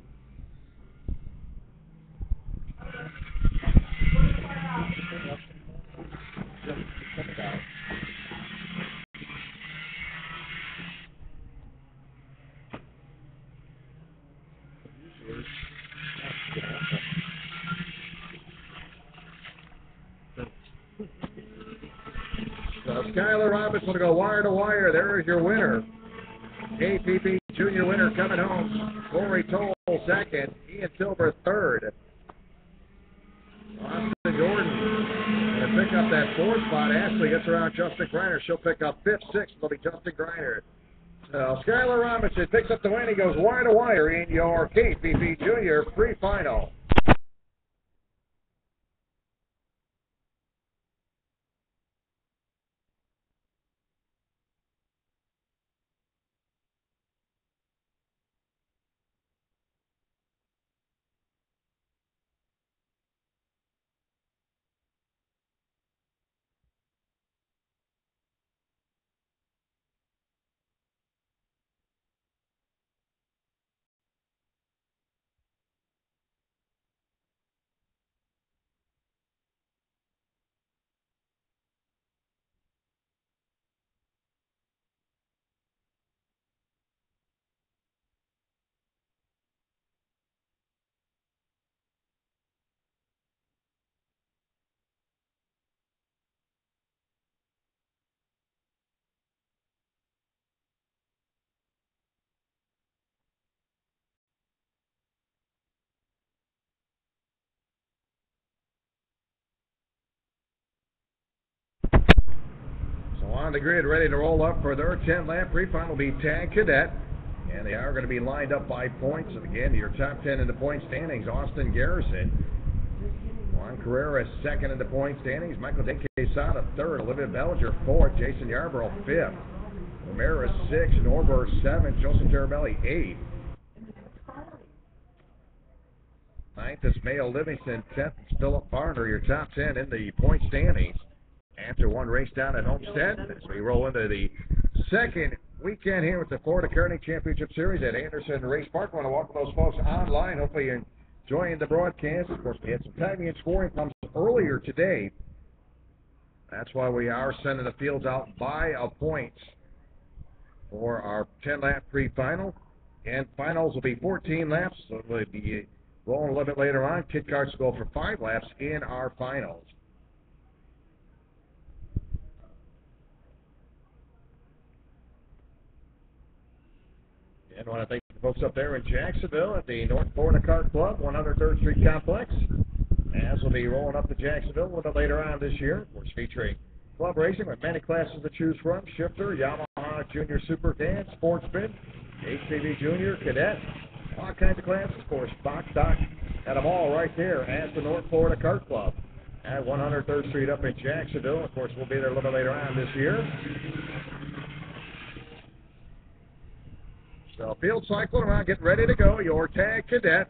So Skylar Robinson will go wire to wire. There is your winner. KPP Junior winner coming home. Corey Tolles 2nd. Ian Silver 3rd. Austin Jordan going to pick up that 4th spot. Ashley gets around Justin Greiner. She'll pick up 5th, 6th. It'll be Justin Greiner. So Skylar Robinson picks up the win. He goes wire to wire in your KPP Junior pre-final. the grid, ready to roll up for their 10-lap pre-final will be Tag Cadet. And they are going to be lined up by points. And again, your top 10 in the point standings, Austin Garrison. Juan Carrera second in the point standings. Michael De Quesada third. Olivia Bellinger fourth. Jason Yarborough fifth. Ramirez sixth. Norberg seventh. Joseph Terabelli eighth. Ninth is Mayo Livingston. 10th is Philip Barner. Your top 10 in the point standings. After one race down at Homestead, as we roll into the second weekend here with the Florida Karting Championship Series at Anderson Race Park. I want to welcome those folks online. Hopefully you're enjoying the broadcast. Of course, we had some timing and scoring problems earlier today. That's why we are sending the fields out by a point for our 10-lap pre-final. And finals will be 14 laps, so we'll be rolling a little bit later on. Kit carts go for 5 laps in our finals. And I want to thank the folks up there in Jacksonville at the North Florida Kart Club, 103rd Street Complex. As we'll be rolling up to Jacksonville a little bit later on this year. Of course, featuring club racing with many classes to choose from. Shifter, Yamaha Junior Super Dan, Sportsman, HCV Junior, Cadet, all kinds of classes. Of course, box stock, had them all right there at the North Florida Kart Club at 103rd Street up in Jacksonville. Of course, we'll be there a little bit later on this year. So field cycling around, getting ready to go. Your Tag Cadet.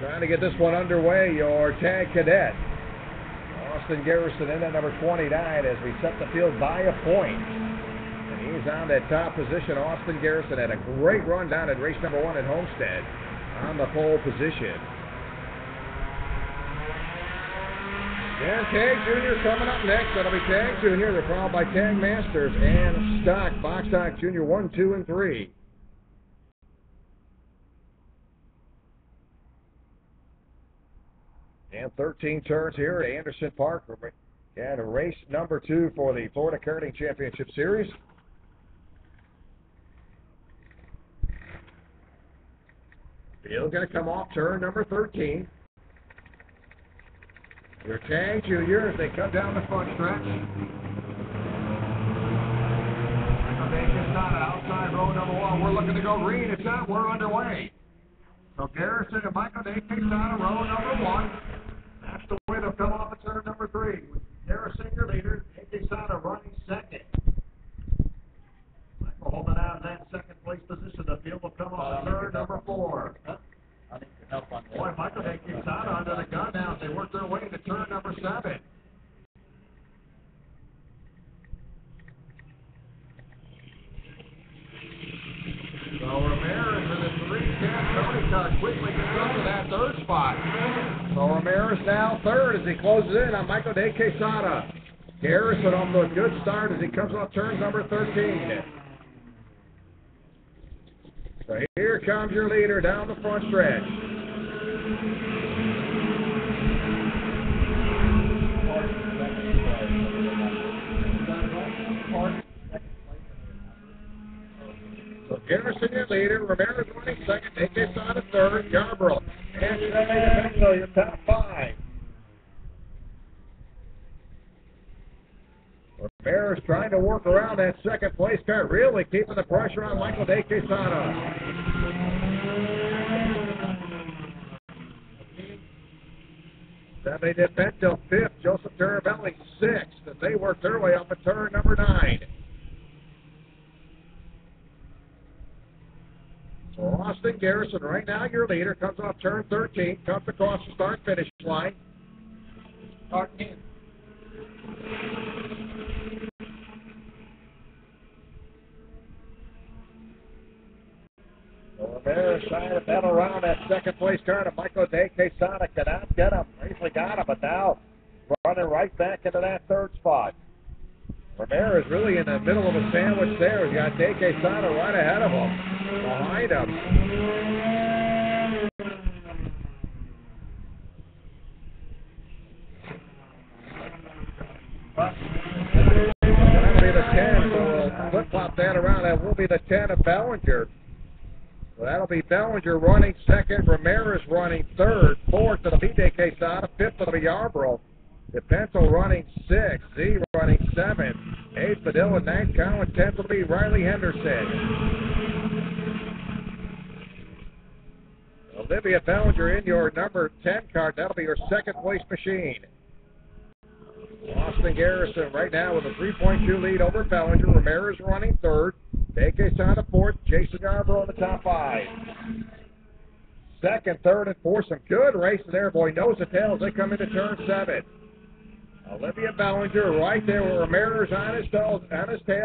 Trying to get this one underway, your Tag Cadet. Austin Garrison in at number 29 as we set the field by a point. And he's on that top position. Austin Garrison had a great run down at race number 1 at Homestead on the pole position. And Tag Junior coming up next. That'll be Tag Junior. They're followed by Tag Masters and Stock, Box Stock Junior 1, 2, and 3. And 13 turns here at Anderson Park. And race number 2 for the Florida Karting Championship Series. Field going to come off turn number 13. Your Tag Junior as they come down the front stretch. Recommendation on outside row number 1. We're looking to go green. It's out. We're underway. So So Garrison and Michael Quesada, row number 1. That's the way they'll come off of turn number 3. With Garrison, your leader, Quesada running second. Michael holding out of that second place position. The field will come off of turn number 4. I think you can help on that. Boy, Michael Quesada under the gun now as they work their way into turn number 7. So Ramirez in the 3-10 Tony car quickly gets up to that third spot. So Ramirez now third as he closes in on Michael Quesada. Garrison off to a good start as he comes off turn number 13. So here comes your leader down the front stretch. So Garrison, your leader, Ramirez running second, Quesada third, Yarborough, and Chevy your top 5. Ramirez trying to work around that second place car, really keeping the pressure on Michael Quesada. Chevy DePinto 5th, Joseph Terabelli 6th, as they work their way up at turn number 9. So Austin Garrison, right now your leader, comes off turn 13, comes across the start-finish line. Start 10. So Ramirez trying to battle around that second place car to Michael Quesada. Cannot get him. Briefly got him, but now running right back into that third spot. Ramirez really in the middle of a sandwich there. He's got Quesada right ahead of him, behind him. That'll be the 10, so we'll flip-flop that around. That will be the 10 of Bellinger. So that'll be Bellinger running second, Ramirez running third, fourth it'll be Quesada, fifth it'll be Yarborough. DePinto running 6, Z running 7, 8 Padilla, 9 Cowan, 10th will be Riley Henderson. Olivia Bellinger in your number 10 card, that'll be your second place machine. Austin Garrison right now with a 3.2 lead over Bellinger. Ramirez running third, Quesada fourth, Jason Yarborough in the top 5. Second, third, and fourth, some good racing there, boy, nose to tail as they come into turn 7. Olivia Bellinger right there with Ramirez on his tail.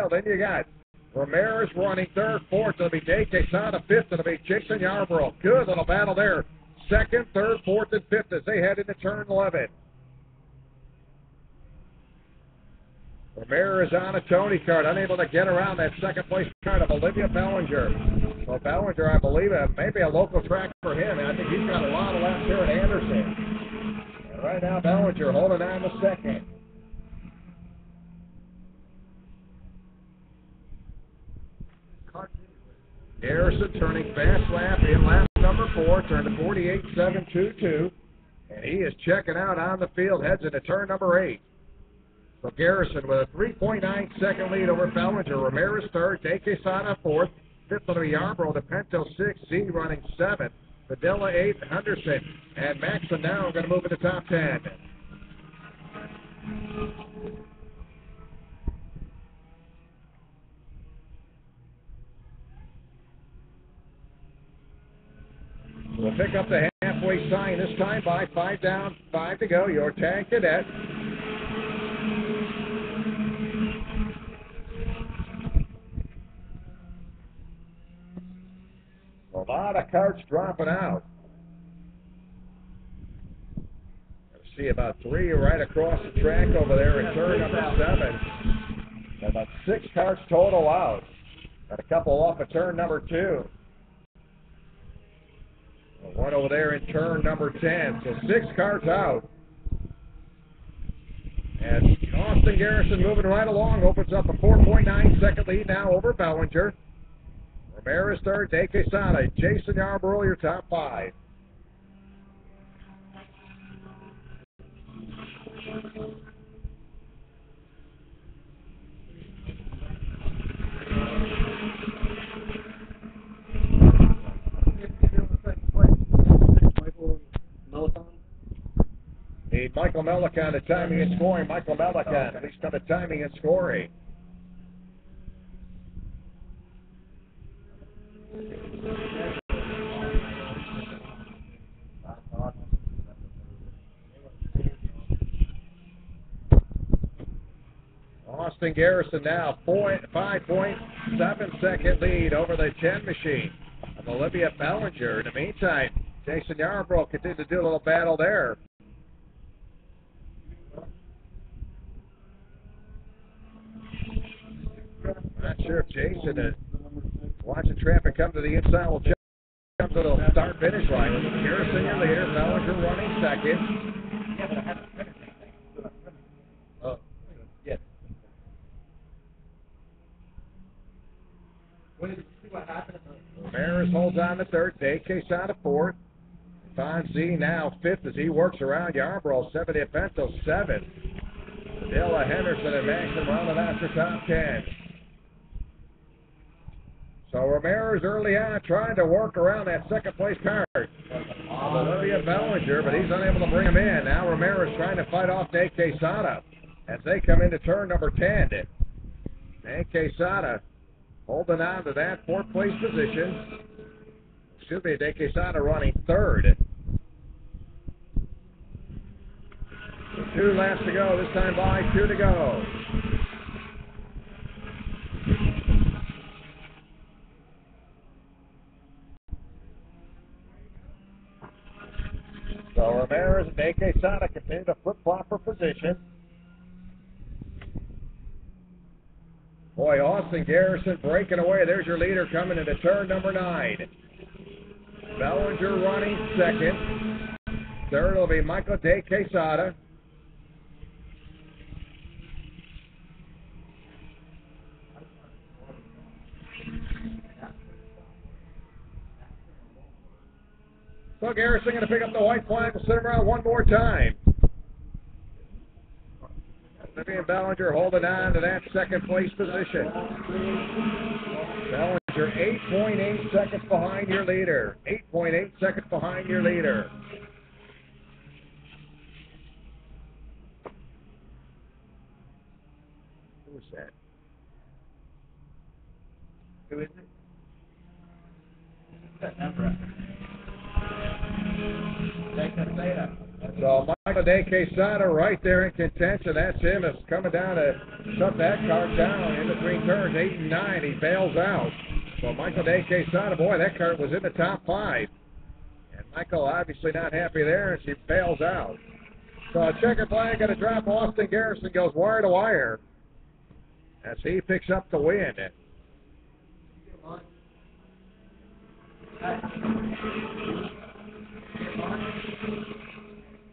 Then you got Ramirez running third, fourth. It'll be Quesada fifth. It'll be Jason Yarborough. Good little battle there. Second, third, fourth, and fifth as they head into turn 11. Ramirez on a Tony card, unable to get around that second place card of Olivia Bellinger. So Bellinger, I believe, maybe a local track for him. I think he's got a lot of laps here at Anderson. Right now, Bellinger holding on to second. Garrison turning fast lap in lap number 4, turn to 48.722. And he is checking out on the field, heads into turn number 8. So Garrison with a 3.9 second lead over Bellinger. Ramirez third, Quesada fourth, fifth will be Yarborough, DePinto 6, Z running 7th. Padilla 8, Henderson, and Maxson now going to move in the top 10. We'll pick up the halfway sign this time by 5 down, 5 to go. Your tag cadet. A lot of carts dropping out. See about 3 right across the track over there in turn number 7. About 6 carts total out. Got a couple off of turn number 2. One over there in turn number 10. So 6 carts out. And Austin Garrison moving right along. Opens up a 4.9 second lead now over Bellinger. Ramirez third, Quesada, Jason Yarborough, your top 5. Michael Melican to timing and scoring. Michael Melican, at least on the timing and scoring. Austin Garrison now 5.7-second lead over the 10 machine of Olivia Bellinger. In the meantime, Jason Yarbrough continued to do a little battle there. Not sure if Jason watching traffic come to the inside will jump to the start-finish line. Garrison your leader, Bellinger running second. Yes. What happened? Ramirez holds on to third. Dave Quesada fourth. Fonzie now fifth as he works around Yarbrough. 70 Bento seventh. Dilla Henderson and Maxon rounded out your top 10. So Ramirez early on trying to work around that second place car of Olivia Bellinger, but he's unable to bring him in. Now Ramirez trying to fight off Dave Quesada as they come into turn number 10. Dave Quesada holding on to that fourth place position. Excuse me, Dave Quesada running third. 2 laps to go, this time by 2 to go. So Ramirez and Dave Quesada continue to flip-flop for position. Boy, Austin Garrison breaking away. There's your leader coming into turn number 9. Bellinger running second. Third will be Michael De Quesada. So Garrison going to pick up the white flag. We'll send him around one more time. Vivian Bellinger holding on to that second place position. Bellinger 8.8 seconds behind your leader. 8.8 seconds behind your leader. Who is that? Who is it? That number. So Michael De Quesada right there in contention. That's him. It's coming down to shut that car down in between turns 8 and 9. He bails out. So Michael De Quesada, boy, that car was in the top 5. And Michael obviously not happy there, and she bails out. So a checkered flag going to drop. Austin Garrison goes wire to wire as he picks up the win.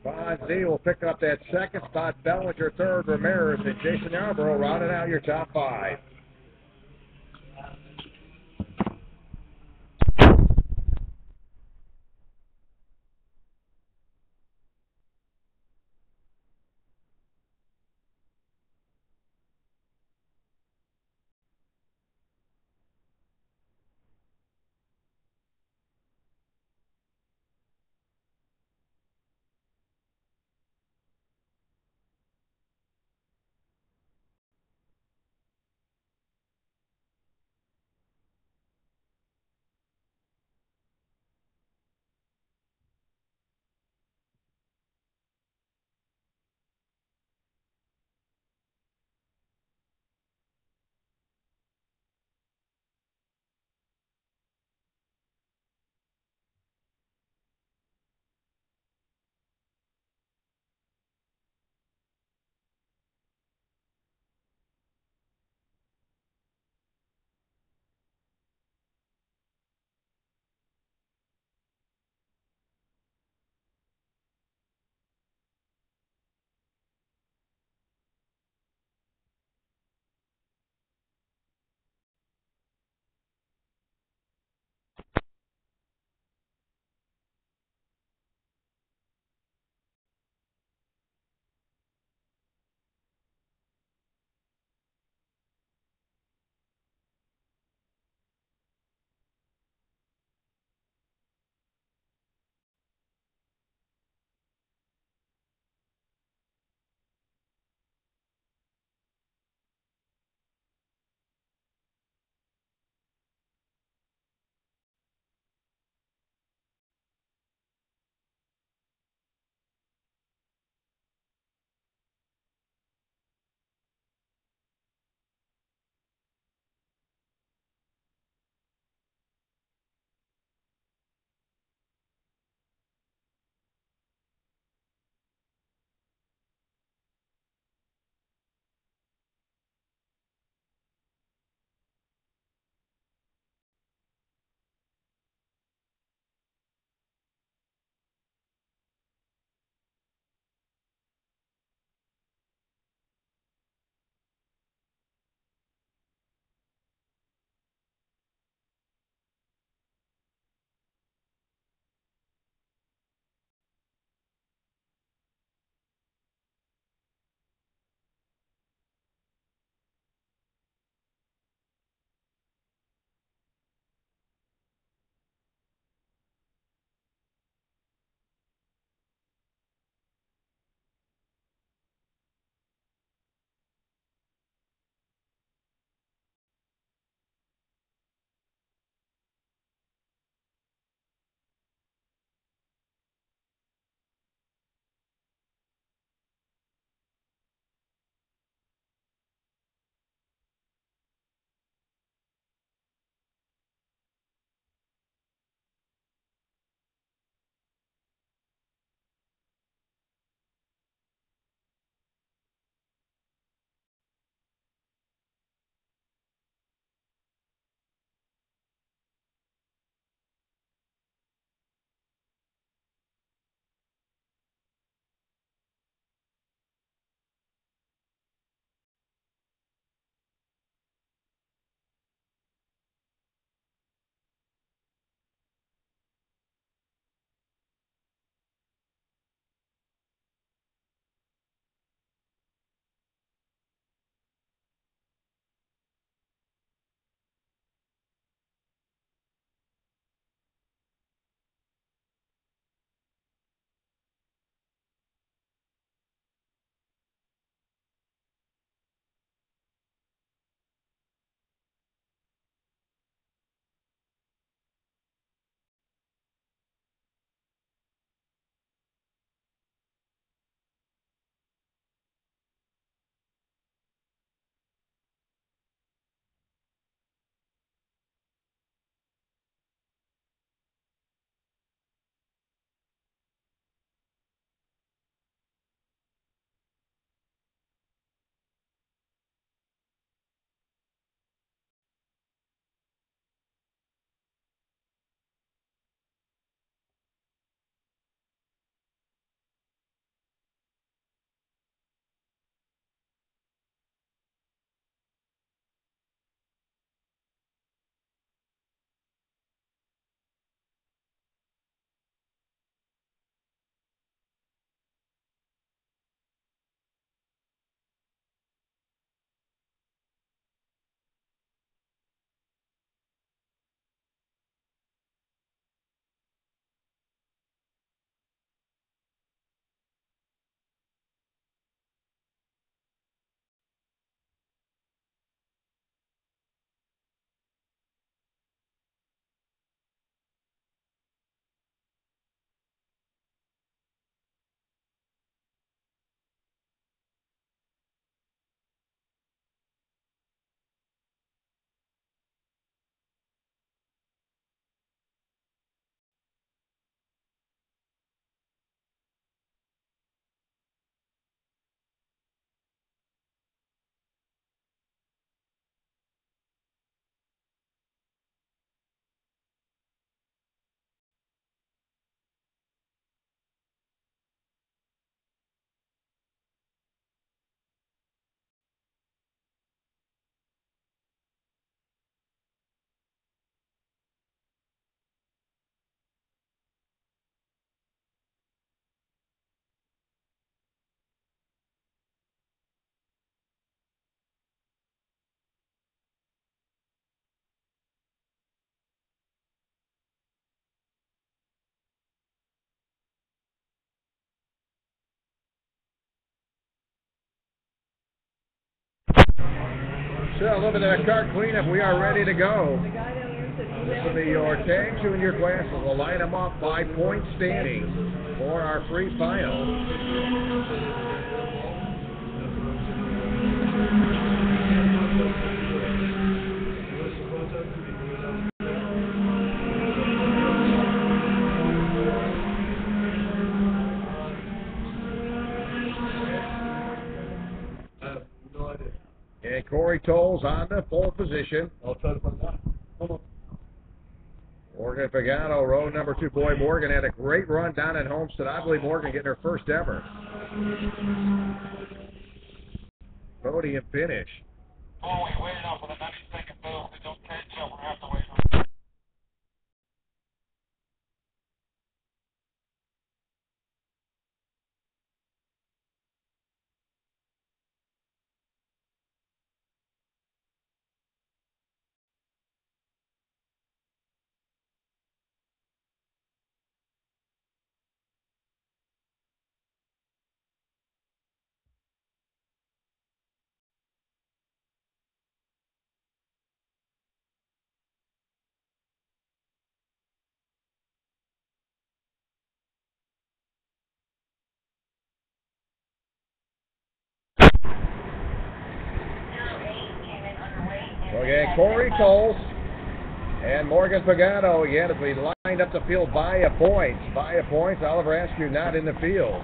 Fonzie will pick up that second spot. Bellinger third. Ramirez and Jason Yarbrough rounding out your top 5. So a little bit of a cart cleanup. We are ready to go. This will be your tag junior classes. We'll line them up by point standing for our free final. And Corey Tolles on the pole position. Morgan Pagano, row number 2. Boy, Morgan had a great run down at Homestead. I believe Morgan getting her first ever podium finish. Oh, we waited on for the 90-second bell. They don't catch up. We're going to have to wait on. So again, Corey Tolles and Morgan Pagano again as we lined up the field via points. Via points, Oliver Askew not in the field.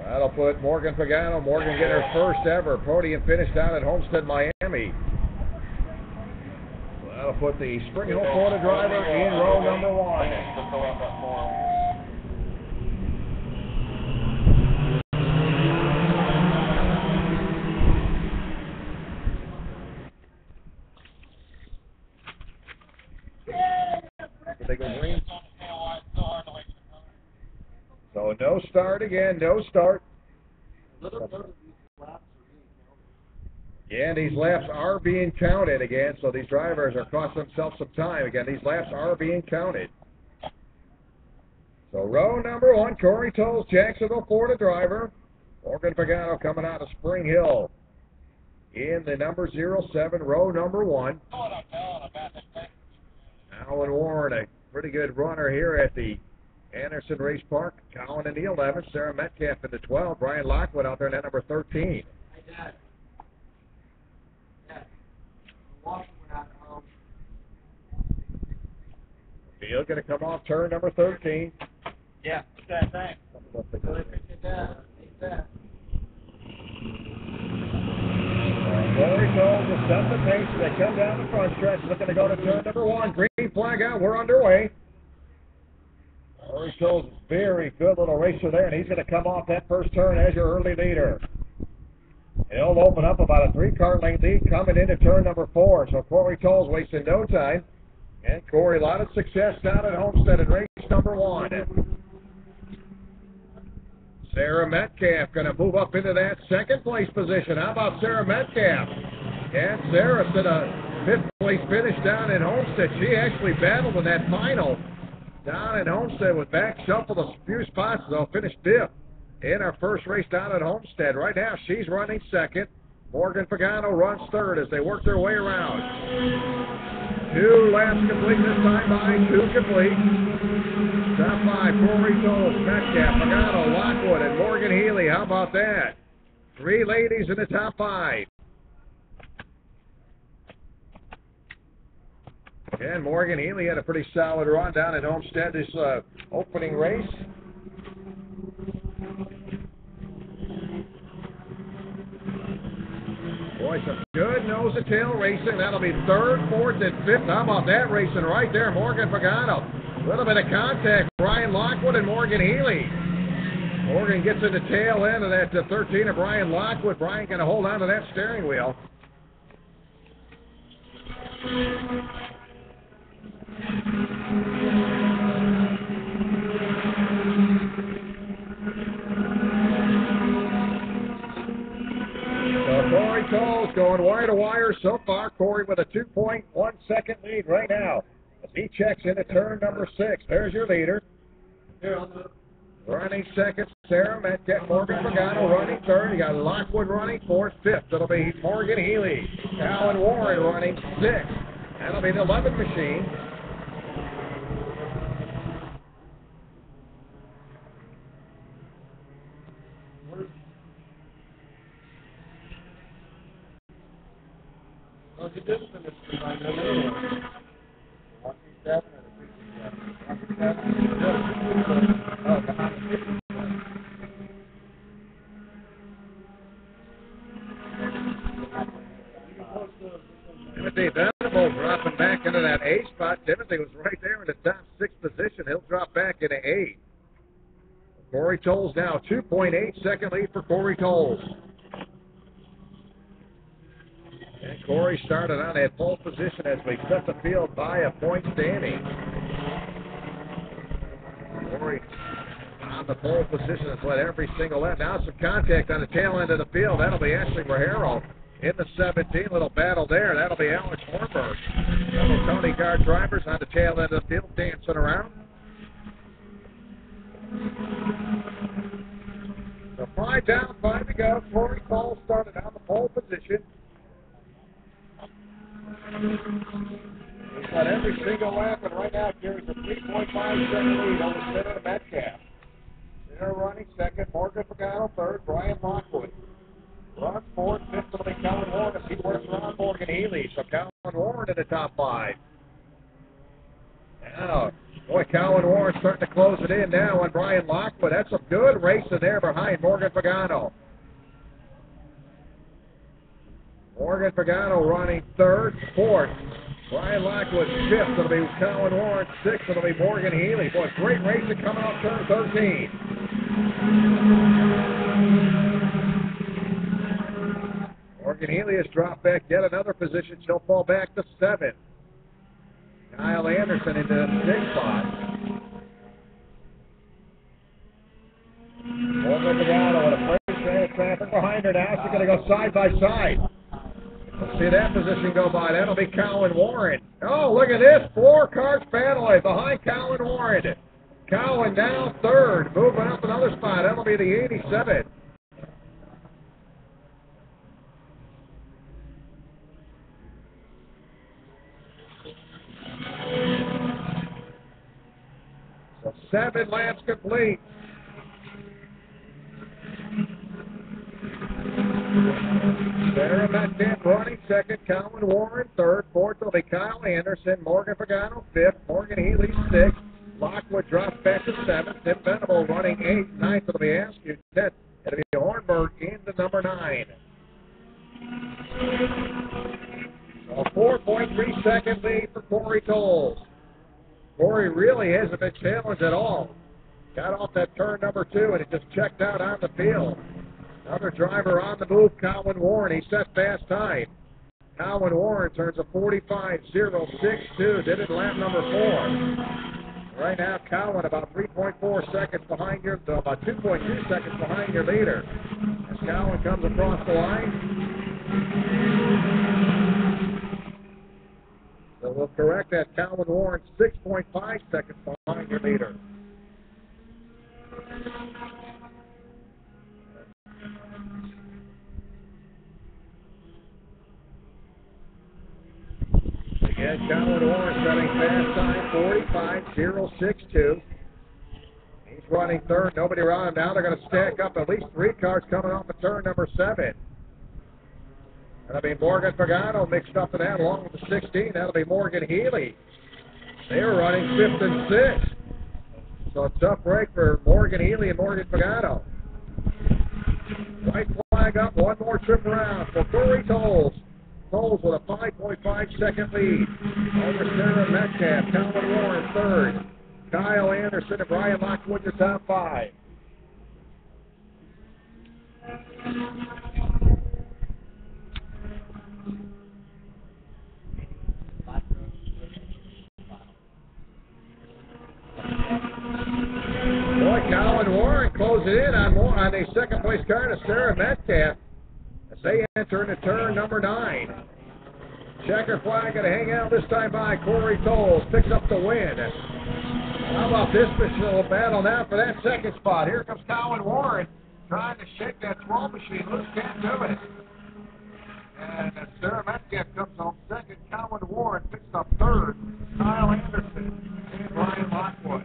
That'll put Morgan Pagano. Morgan get her first ever podium finish down at Homestead, Miami. That'll put the Spring Hill, Florida driver in row number 1. They go green. So no start again, no start. Yeah, these laps are being counted again, so these drivers are costing themselves some time. Again, these laps are being counted. So row number 1, Corey Tolles, Jacksonville, Florida driver. Morgan Pagano coming out of Spring Hill in the number 07, row number 1. Alan Warren, a pretty good runner here at the Anderson Race Park. Cowan in the 11, Sarah Metcalf in the 12, Brian Lockwood out there in that number 13. Field going to come off turn number 13. Yeah, that thing. Corey Tolles will set the pace as they come down the front stretch, looking to go to turn number 1. Green flag out, we're underway. Corey Tolles is very good little racer there, and he's going to come off that first turn as your early leader. He'll open up about a 3-car lane lead coming into turn number 4. So Corey Tolles wasting no time. And Corey, a lot of success down at Homestead in race number 1. Sarah Metcalf going to move up into that second place position. How about Sarah Metcalf? And Sarah set a 5th place finish down in Homestead. She actually battled in that final down in Homestead with back shuffle a few spots, though finished 5th in our first race down at Homestead. Right now she's running 2nd. Morgan Pagano runs 3rd as they work their way around. 2 laps complete this time by 2 complete. Top 5, Corey Tolles, Metcalf, Pagano, Lockwood, and Morgan Healy. How about that? 3 ladies in the top 5. And Morgan Healy had a pretty solid run down at Homestead this opening race. Boy, some good nose-to-tail racing. That'll be 3rd, 4th, and 5th. How about that racing right there? Morgan Pagano. A little bit of contact. Brian Lockwood and Morgan Healy. Morgan gets in the tail end of that 13 of Brian Lockwood. Brian going to hold on to that steering wheel. So Corey Tolles going wire to wire so far. Corey with a 2.1 second lead right now as he checks into turn number 6. There's your leader. Running second. Sarah Metcalf, Morgan Pagano running third. You got Lockwood running fourth. Fifth, it'll be Morgan Healy. Alan Warren running sixth. That'll be the 11 machine. Well, the distance is I know the one. 157 and a 57. Oh, behind the 57. Timothy Venable dropping back into that A spot. Timothy was right there in the top 6 position. He'll drop back into 8. Corey Tolles now 2.8 second lead for Corey Tolles. And Corey started on that pole position as we set the field by a point standing. Corey on the pole position has led every single lap. Now some contact on the tail end of the field. That'll be Ashley Rajero in the 17. Little battle there. That'll be Alex Hornberg. Fellow Tony Guard drivers on the tail end of the field dancing around. So 5 down, 5 to go. Corey Tolles started on the pole position. He's got every single lap, and right now carries a 3.5 second lead over Senator Metcalf. They're running second, Morgan Pagano third, Brian Lockwood. Runs fourth, fifth will be Colin Warren as he works around Morgan Healy. So Colin Warren in the top 5. Now, boy, Colin Warren starting to close it in now on Brian Lockwood. That's a good race in there behind Morgan Pagano. Morgan Pagano running third, fourth. Brian Lockwood fifth. It'll be Colin Warren sixth. It'll be Morgan Healy. Boy, great racing coming off turn 13. Morgan Healy has dropped back yet another position. She'll fall back to 7. Kyle Anderson into the 6th spot. Morgan Pagano with a freight traffic behind her now. She's going to go side by side. Let's see that position go by. That'll be Colin Warren. Oh, look at this. 4 cars battling behind Colin Warren. Colin now third. Moving up another spot. That'll be the 87. So 7 laps complete. Sarah Metcalf running second, Colin Warren third, fourth will be Kyle Anderson, Morgan Pagano fifth, Morgan Healy sixth, Lockwood drops back to 7th, Tim Venable running 8th, 9th will be Askew 10th, it'll be Hornberg into number 9. So 4.3 second lead for Corey Tolles. Corey really hasn't been challenged at all. Got off that turn number 2 and he just checked out on the field. Another driver on the move, Colin Warren. He set fast time. Colin Warren turns a 45.062. Did it lap number 4. Right now, Colin about 3.4 seconds behind your, about 2.2 seconds behind your leader. As Colin comes across the line. So we'll correct that. Colin Warren 6.5 seconds behind your leader. Again, Colin Warren setting fast time 45.062. He's running third, nobody around him now. They're going to stack up at least 3 cars coming off of turn number 7. That'll be Morgan Pagano mixed up in that along with the 16. That'll be Morgan Healy. They're running 5th and 6th. So a tough break for Morgan Healy and Morgan Pagano. White flag up, one more trip around for Corey Tolles. Tolles with a 5.5 second lead over Sarah Metcalf, Colin Warren third, Kyle Anderson and Brian Lockwood the top 5. Boy, Colin Warren closing in on the second place car to Sarah Metcalf as they enter into turn number 9. Checker flag going to hang out this time by Corey Tolles. Picks up the win. How off this little battle now for that second spot. Here comes Colin Warren trying to shake that 12 machine loose, can't do it. And Sarah Metcalf comes home second. Colin Warren picks up third. Kyle Anderson and Ryan Lockwood.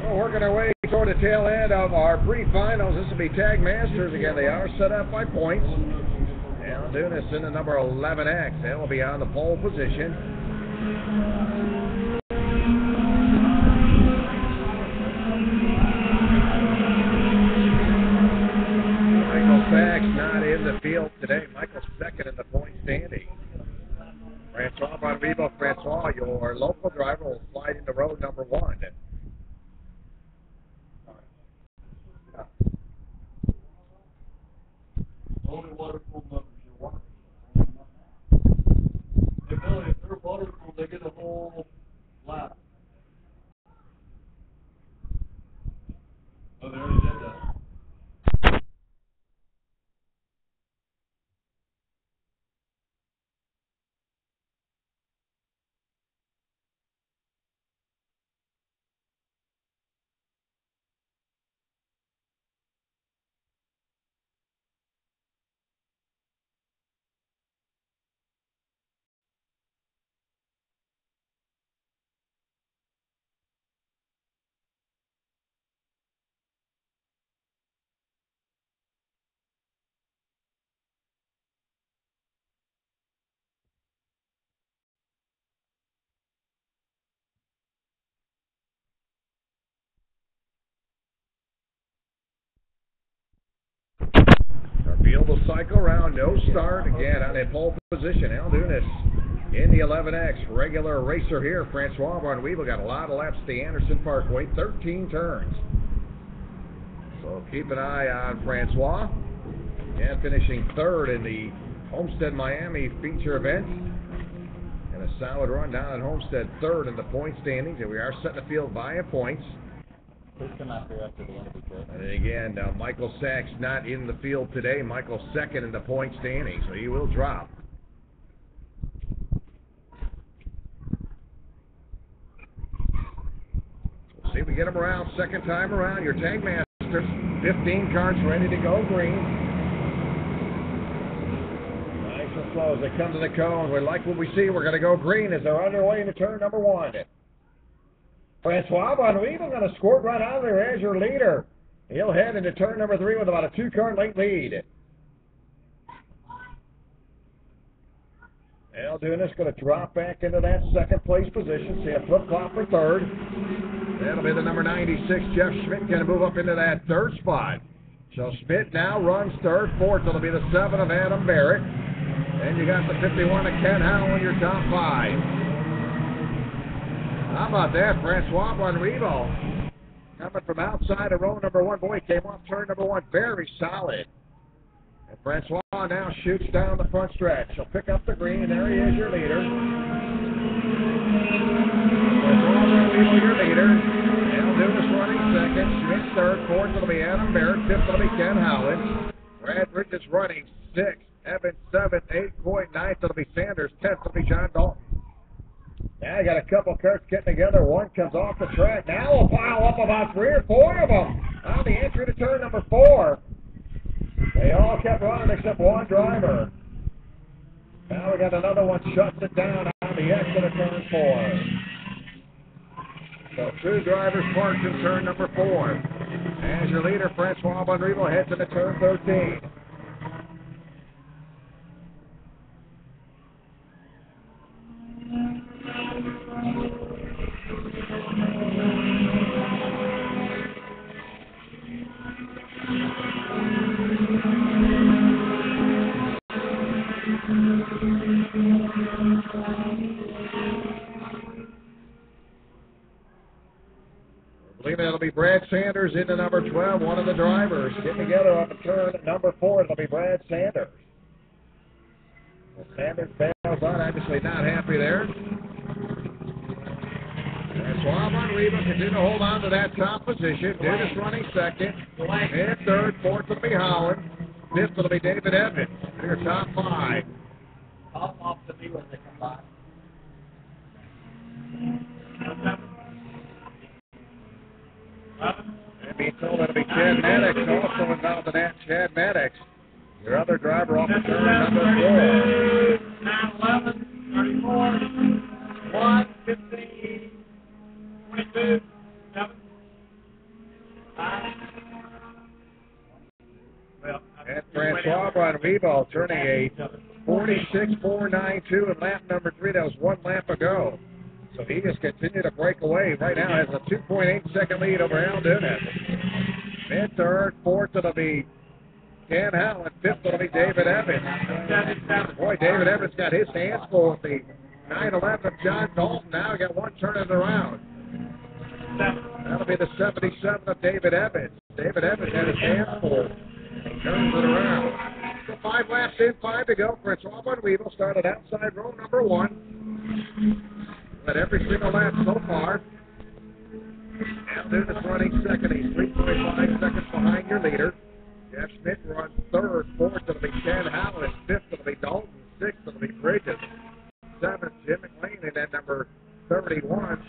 Well, working our way toward the tail end of our pre-finals. This will be Tag Masters. Again, they are set up by points. Now doing this in the number 11X. They will be on the pole position. Michael Sachs not in the field today. Michael's second in the point standing. Francois Bonvivo, Francois, your local driver, will slide into row number 1. Only waterful mothers. Your cycle round, no start. Again, on in pole position, Al Dunas in the 11X. Regular racer here, Francois Von Weevil. Got a lot of laps at the Anderson Parkway, 13 turns. So keep an eye on Francois. And finishing third in the Homestead Miami feature event. And a solid run down at Homestead, third in the point standings. And we are setting the field via points. Please come out here after the winner, good. And then again, Michael Sachs not in the field today. Michael's second in the point standings, so he will drop. See if we get him around second time around. Your tag masters, 15 carts ready to go green. Nice and slow as they come to the cone. We like what we see. We're going to go green as they're underway into turn number 1. Francois Von Weevil going to squirt right out of there as your leader. He'll head into turn number 3 with about a 2-car late lead. Al Dunas going to drop back into that second place position. See a flip-flop for third. That'll be the number 96, Jeff Schmidt, going to move up into that third spot. So Schmidt now runs third. Fourth, it'll be the 7 of Adam Barrett. And you got the 51 of Ken Howell in your top 5. How about that, Francois Von Weevil? Coming from outside of row number 1. Boy, came off turn number 1. Very solid. And Francois now shoots down the front stretch. He'll pick up the green, and there he is, your leader. Francois Von Weevil, your leader. Al Dunas running second. Schmidt third. Fourth, it'll be Adam Barrett. Fifth, it'll be Ken Howland. Brad Bridges running 6th. Evans 7th. 8th, Coy 9th, it'll be Sanders. 10th, it'll be John Dalton. Now you got a couple carts getting together. One comes off the track. Now we'll pile up about 3 or 4 of them on the entry to turn number 4. They all kept running except one driver. Now we got another one shuts it down on the exit of turn 4. So 2 drivers parked in turn number 4. As your leader, Francois Von Weevil, heads into turn 13. I believe that'll be Brad Sanders into number 12, one of the drivers. Getting together up in turn number 4, it'll be Brad Sanders. Well, Sanders bails out, obviously not happy there. Francois Von Weevil continue to hold on to that top position. Dunas running second. And third. Fourth will be Howard. Fifth will be David Evans. Their top 5. Off the field as they come by. And being told that'll be Chad Maddox also involved in that. Chad Maddox, your other driver off the turn number 4. 9, 11, 34, 1, 15, 22, 7, 5. Well, And Francois Von Weevil turning a 46.492 in lap number 3. That was 1 lap ago. So he just continued to break away. Right now has a 2.8 second lead over Al Dunas. Mid third, fourth it'll be Ken Howland. Fifth it'll be David Evans. Boy, David Evans got his hands full with the 9-11 of John Dalton. Now he got one turn in the round. That'll be the 77 of David Evans. David Evans had his hands full. Turns it around. So 5 laps in, 5 to go. Francois Von Weevil started outside row number 1. But every single lap so far. Al Dunas running second. He's 3.5 seconds behind your leader. Jeff Schmidt runs third. Fourth, it'll be Ken Howland. Fifth, it'll be Dalton. Sixth, it'll be Bridges. Seventh, Jim McLean. And then number 31,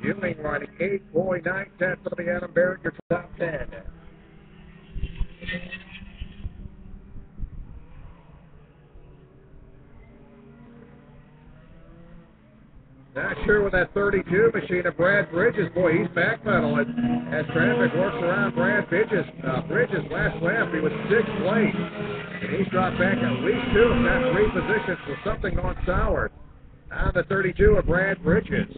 Ewing running 8. Boy, 9, 10th, it'll be Adam Barrett, your top 10. Not sure with that 32 machine of Brad Bridges. Boy, he's backpedaling as traffic works around Brad Bridges. Bridges last lap, he was 6th late. And he's dropped back at least 2, if not 3 positions, with something gone sour on the 32 of Brad Bridges.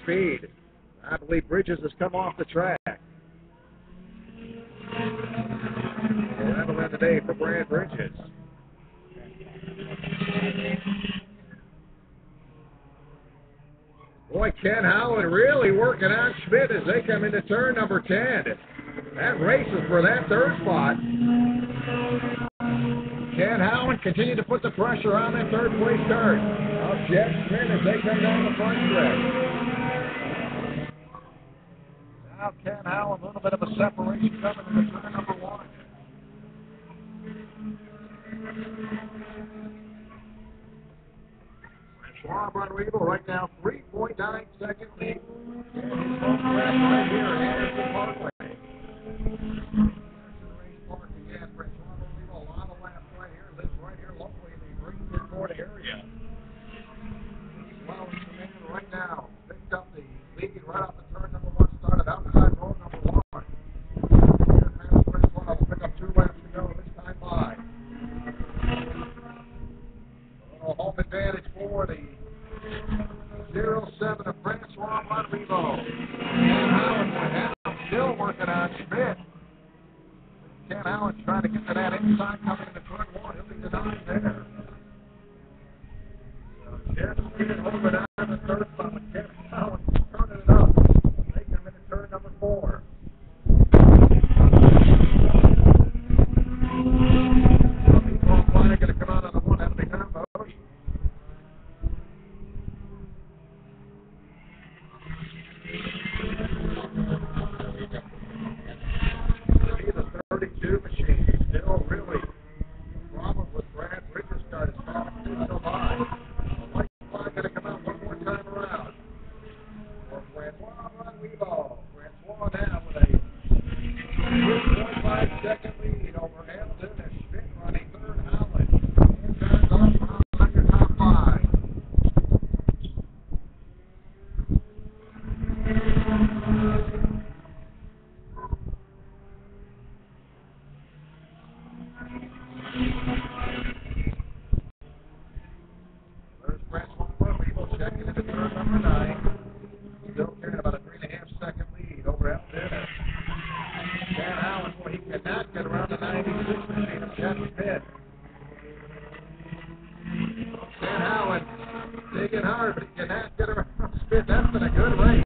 speed. I believe Bridges has come off the track. That'll end the day for Brad Bridges. Boy, Ken Howland really working on Schmidt as they come into turn number 10. That races for that third spot. Ken Howland continued to put the pressure on that third place start of Jeff Schmidt as they come down the front stretch. Now Ken Howland, a little bit of a separation coming into turn number 1. Schwab on Regal right now, 3.9 second lead. And his home track right here at Anderson Parkway. Race Park again for Schwab on Regal. A lot of laps right here. Lives right here locally in the Greenwood, Florida area. Well, he's in right now. Picked up the lead right off the turn number 1. Started outside row number 1. Here, Schwab will pick up 2 laps to go this time by. A home advantage for the 07 of Francois Monrevo. Ken Howland still working on Schmidt. Ken Howland trying to get to that inside coming into turn 1. He'll be denied there. So Jeff Schmidt holding on in the third spot with Ken Howland turning it up. They come into turn number 4. Meatball Flying going to come out on the one out of the combo. The 32 machine still really a problem with Brad Bridges' car. His car is so high. White flag going to come out one more time around. For Francois Monrevo. Francois now with a 2.5 second lead over Hamilton and Schmidt running third. Howland. And turns on your top 5. There's Francois Monrevo checking into turn number 9. Still carrying about a 3.5 second lead over Alden. Ken Howland, boy, he cannot get around the 96 machine of Jeff Schmidt. Ken Howland digging hard, but he cannot get around Schmidt. That's been a good race.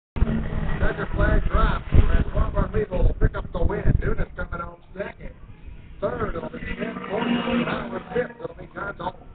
Checker flag drops. Francois Monrevo will pick up the win. Dunas coming home second. Third, it'll be Schmidt. Fourth, it'll be Howland. Fifth, it'll be John Dalton.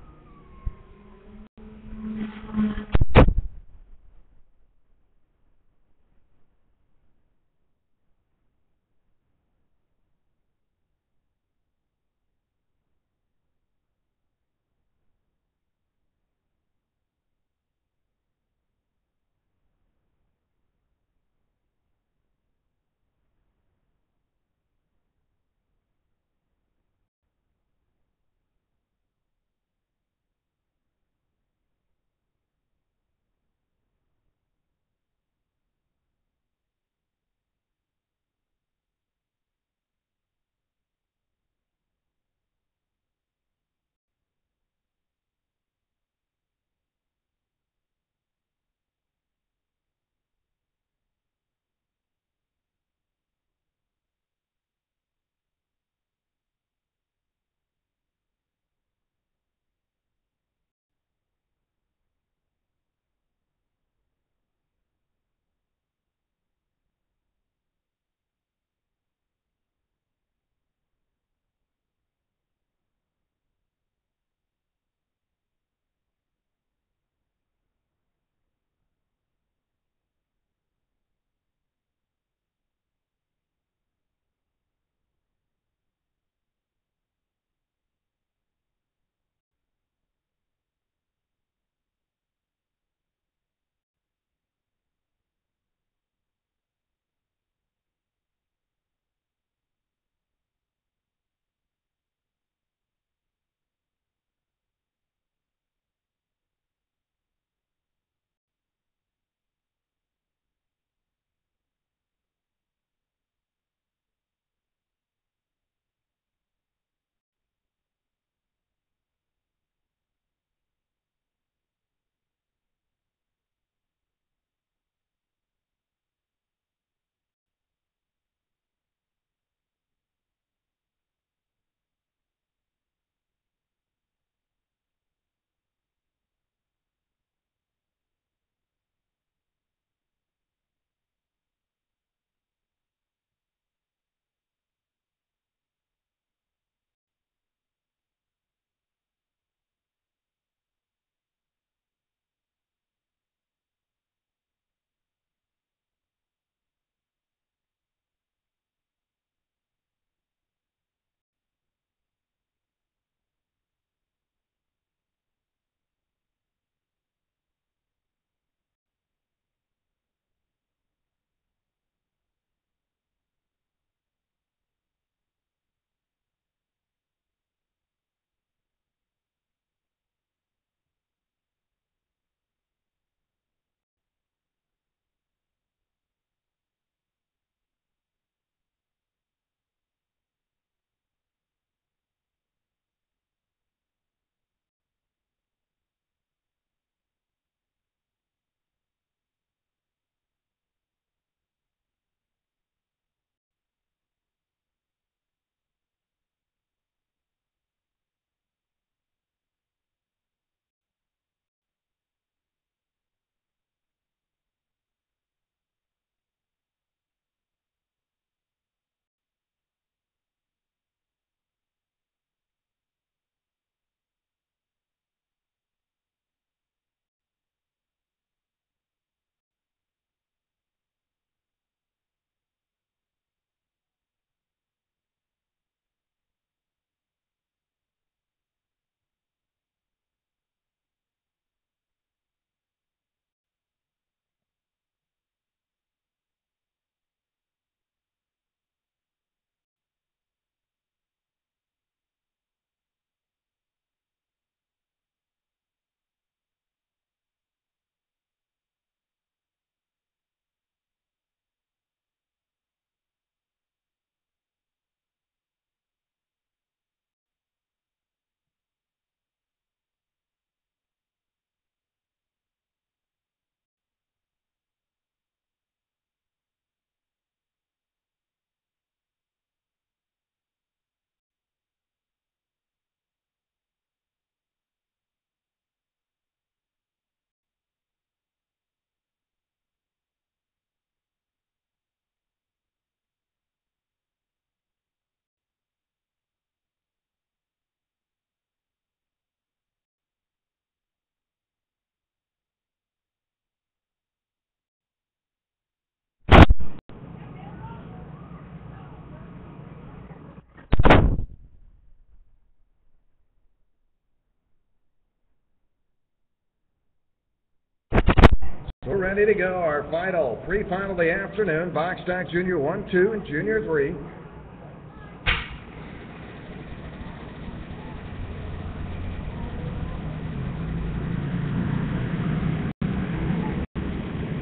We're ready to go. Our final, pre-final of the afternoon. Box stock Junior 1, 2, and Junior 3.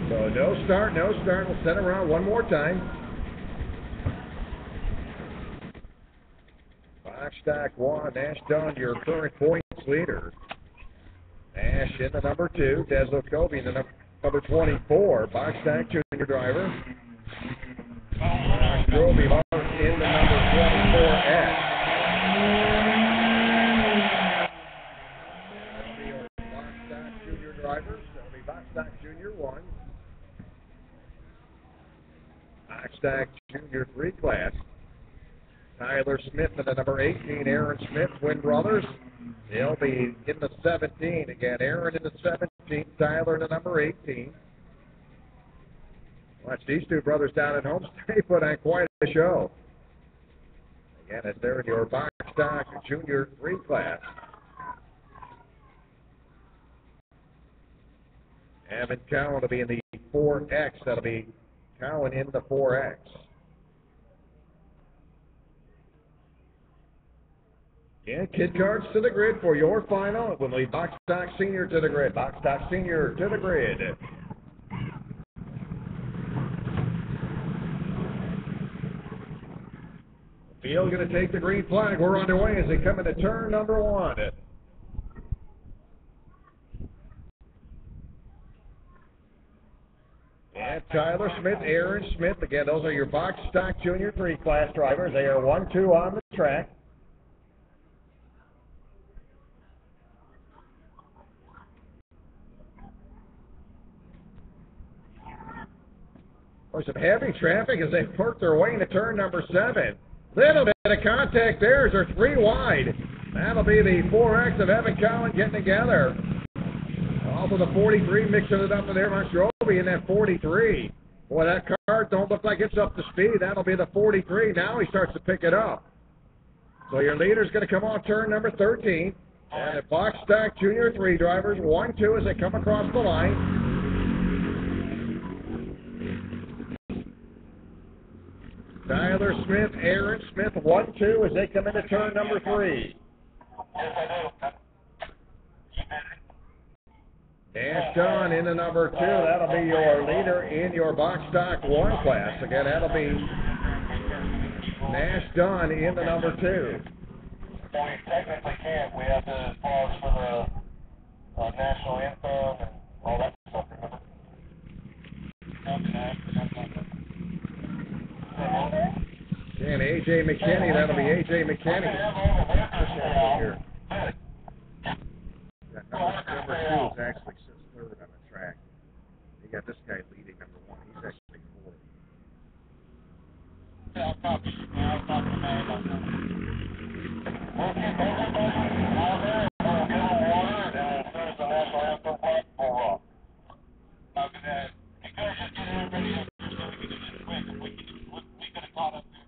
So no start, no start. We'll set around one more time. Box stock 1, Nash Dunn, your current points leader. Nash in the number 2, Deslo Kobe in the number 24, box stock Junior driver. Kobe Martin in the number 24X. Box stock Junior drivers. That'll be box stock Junior 1. Box stock Junior 3 class. Tyler Smith in the number 18, Aaron Smith, twin brothers. They'll be in the 17 again. Aaron in the 17, Tyler in the number 18. Watch these two brothers down at home. They put on quite a show. Again, it's there in your box stock Junior 3 class. Evan Cowan will be in the 4X. That'll be Cowan in the 4X. And kid cards to the grid for your final. We'll lead box stock senior to the grid. Box stock senior to the grid. Field going to take the green flag. We're underway as they come into turn number 1. And Tyler Smith, Aaron Smith. Again, those are your box stock Junior 3 class drivers. They are 1-2 on the track. Or some heavy traffic as they work their way into turn number 7. Little bit of contact there as they're 3 wide. That'll be the 4X of Evan Cowan getting together. Also the 43 mixing it up with Aaron Strobe in that 43. Boy, that car don't look like it's up to speed. That'll be the 43. Now he starts to pick it up. So your leader's going to come on turn number 13. And the box stock Junior 3 drivers 1-2 as they come across the line. Tyler Smith, Aaron Smith, 1-2 as they come into turn number 3. Nash Dunn in the number 2. That'll be your leader in your box stock 1 class. Again, that'll be Nash Dunn in the number 2. We technically can't. We have to pause for the national anthem and all that stuff. And A.J. McKinney, that'll be A.J. McKinney. Here. Number 2 is actually sits 3rd on the track. You got this guy leading number 1. He's actually 4th. Yeah, I'll copy. I'll copy the man. We'll keep everybody out there. We'll get on water, and then as soon as the national anthem plays, we'll rock. You guys just get everybody up here so we can do this quick. If we could have caught up there.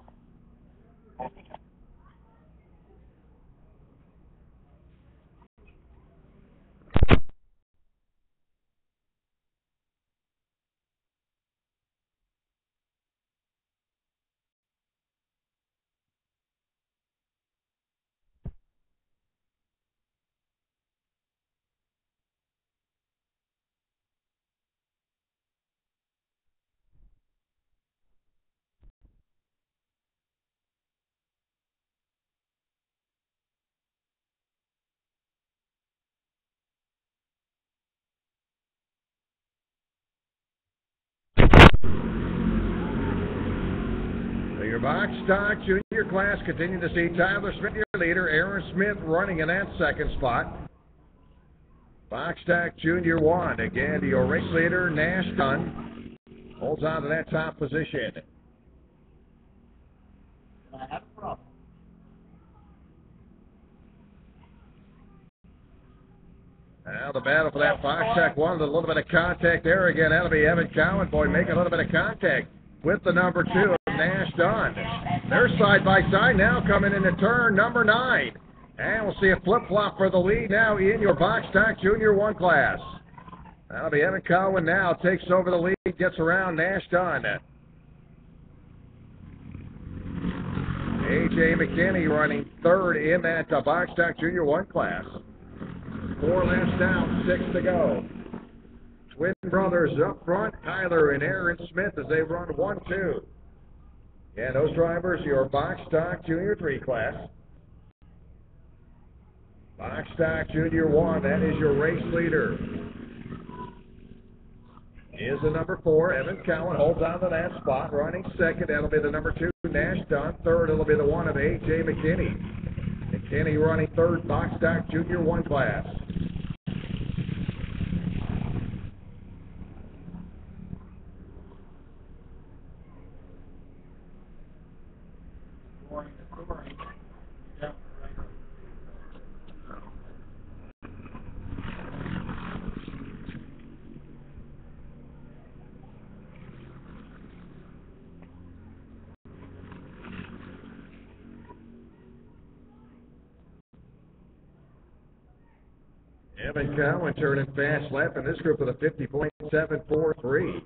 Your box stock Junior class continue to see Tyler Smith, your leader, Aaron Smith running in that 2nd spot. Box stock Junior 1, again to your race leader, Nash Dunn, holds on to that top position. I have a problem. Now the battle for that box stock 1, a little bit of contact there again. That'll be Evan Cowan, boy, making a little bit of contact with the number 2 of Nash Dunn. They're side by side now coming into turn number 9. And we'll see a flip-flop for the lead now in your box stock Junior 1 class. That'll be Evan Cowan now. Takes over the lead, gets around Nash Dunn. A.J. McKinney running third in that box stock Junior 1 class. 4 laps down, 6 to go. Twin brothers up front, Tyler and Aaron Smith as they run 1-2. And those drivers, your box stock Junior 3 class. Box stock Junior 1, that is your race leader. Is the number 4, Evan Cowan, holds on to that spot, running second. That'll be the number 2, Nash Dunn. Third, it'll be the 1 of A.J. McKinney. McKinney running third, box stock Junior 1 class. Evan Cowan turning fast lap in this group with a 50.743.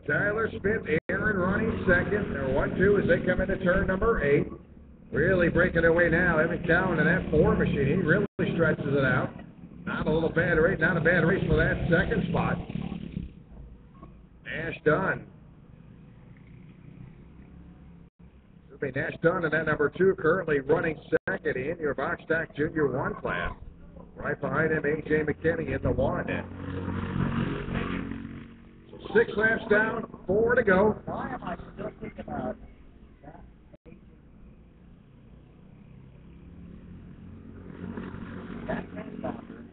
Tyler Smith, Aaron running second. They're 1-2 as they come into turn number 8. Really breaking away now. Evan Cowan in that 4 machine. He really stretches it out. Not a bad race for that second spot. Nash Dunn. Nash Dunn in that number 2, currently running second in your box stock Junior 1 class. Right behind him, A.J. McKinney in the 1. So 6 laps down, 4 to go. Why am I still thinking about that? That transponder.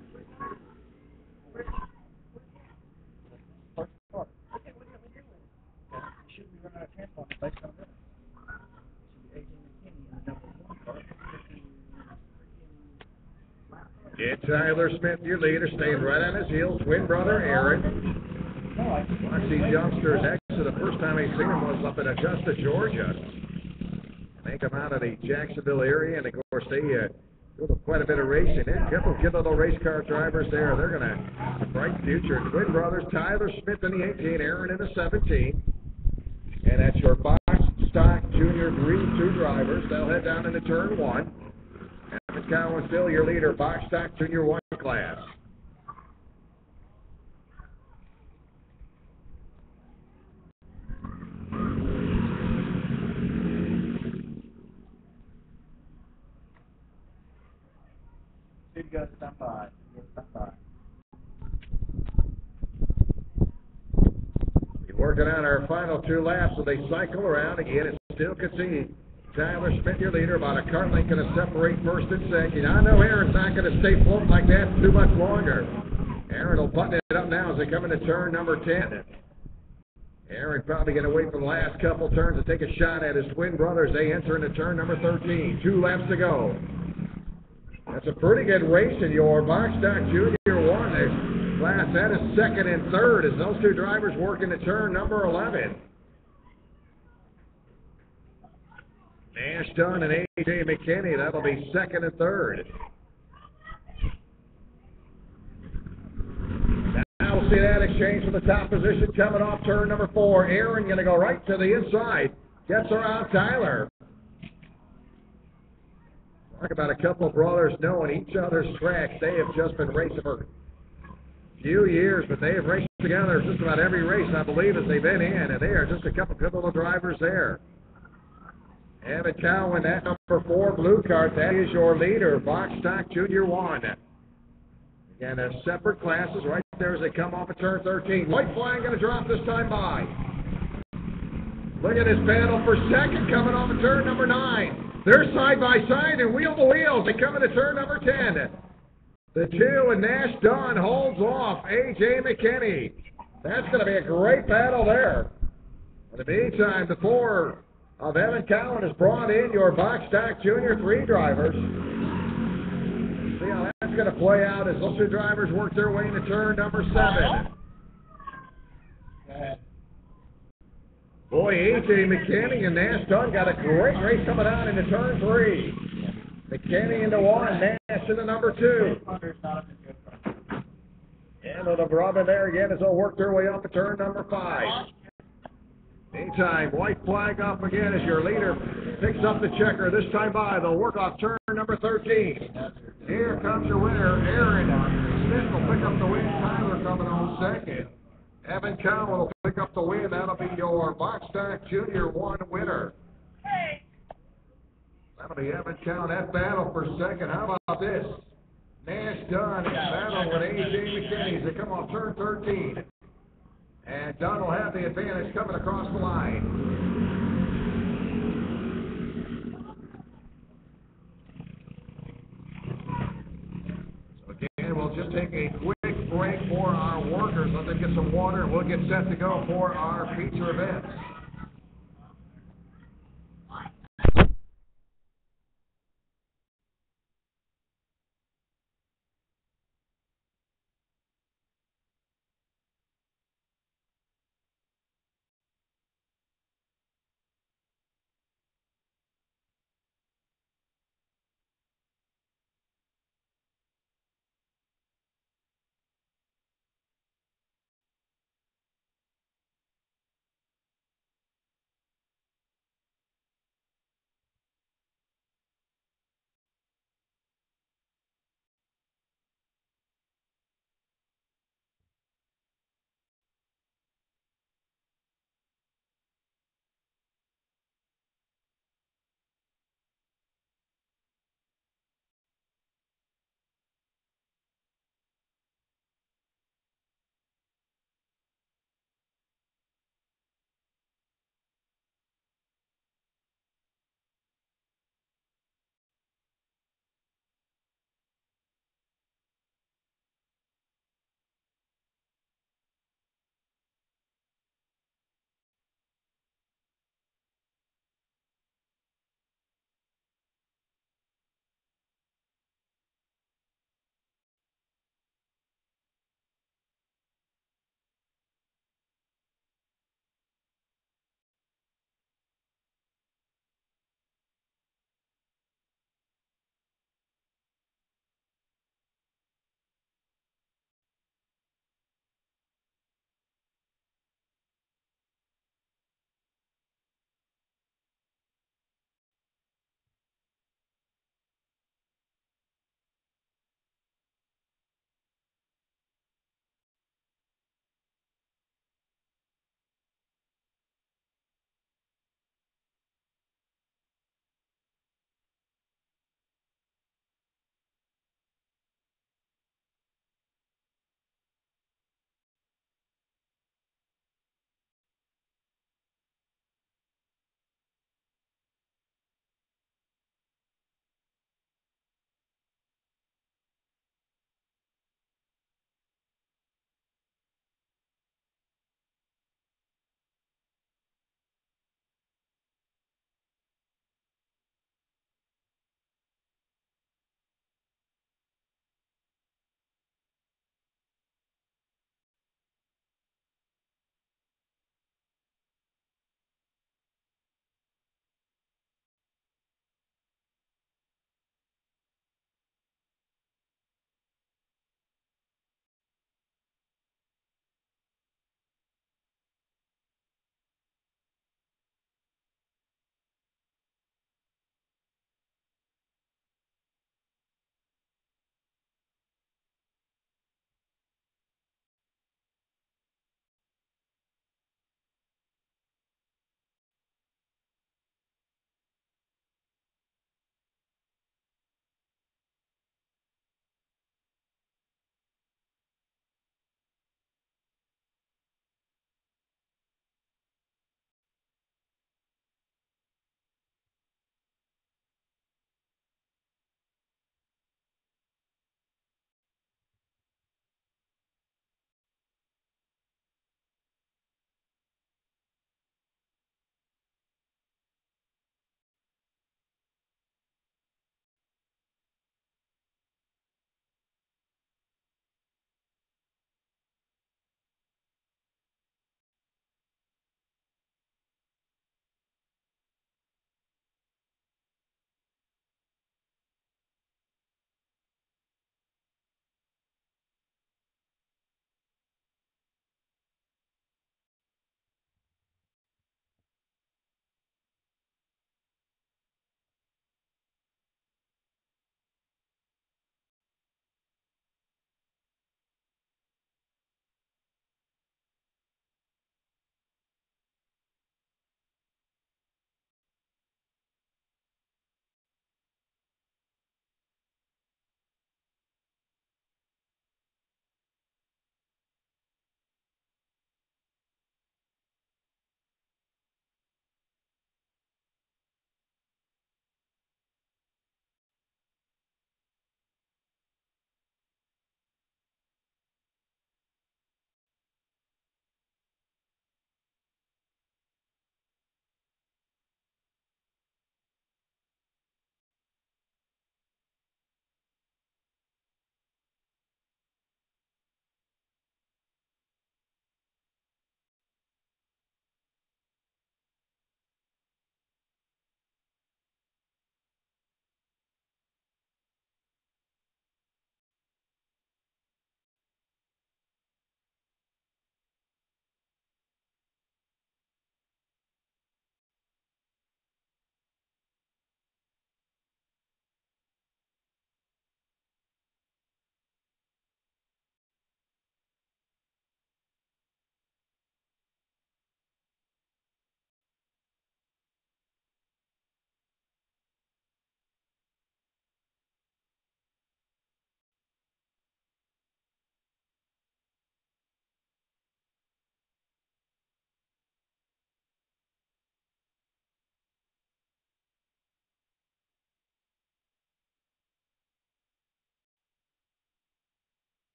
First part. Okay, what are we doing? You shouldn't be running out of transponder based on this. And Tyler Smith, your leader, staying right on his heels. Twin brother Aaron. Watch these youngsters. Actually, the first time I seen them was up in Augusta, Georgia. They come out of the Jacksonville area, and of course they do quite a bit of racing. And couple of good little race car drivers there. They're going to have a bright future. Twin brothers, Tyler Smith in the 18, Aaron in the 17. And that's your box stock Junior 3 drivers. They'll head down into turn 1. Evan Cowan still your leader, box stock Junior 1 class. Should go stand by. We're working on our final 2 laps, so they cycle around again. It's still conceded. Tyler Smith, your leader, about a car length going to separate first and second. I know Aaron's not going to stay floating like that too much longer. Aaron will button it up now as they come into turn number 10. Aaron probably going to wait for the last couple turns to take a shot at his twin brothers. They enter into turn number 13. 2 laps to go. That's a pretty good race in your box stock Junior 1 class. That is second and third as those 2 drivers work into turn number 11. Nash Dunn and A.J. McKinney, that'll be second and third. Now we'll see that exchange for the top position coming off turn number 4. Aaron going to go right to the inside. Gets around Tyler. Talk about a couple of brothers knowing each other's tracks. They have just been racing for a few years, but they have raced together just about every race, I believe, as they've been in. And they are just a couple good little drivers there. Evan Cowan, that number 4 blue card, that is your leader, box stock Junior 1. Again, separate classes right there as they come off of turn 13. White flag going to drop this time by. Look at his battle for second coming off of turn number 9. They're side by side and wheel to wheel. They come into turn number 10. The 2 and Nash Dunn holds off A.J. McKinney. That's going to be a great battle there. In the meantime, the 4 of Evan Cowan has brought in your box stock Junior 3 drivers. See how that's going to play out as those 2 drivers work their way into turn number 7. Boy, A.J. McKinney and Nash Dunn got a great race coming out into turn 3. Kenny into one, Nash into number two. And the brother there again as they'll work their way up to turn number 5. Meantime, white flag up again as your leader picks up the checker. This time by, they'll work off turn number 13. Here comes your winner, Aaron Smith will pick up the win. Tyler coming on second. Evan Cowan will pick up the win. That'll be your Box Stack Junior 1 winner. That'll be Evan Cowan. That battle for second. How about this? Nash Dunn is battling with A.J. McKinney as they come off turn 13. And Dunn will have the advantage coming across the line. So again, we'll just take a quick break for our workers. Let them get some water, and we'll get set to go for our feature events.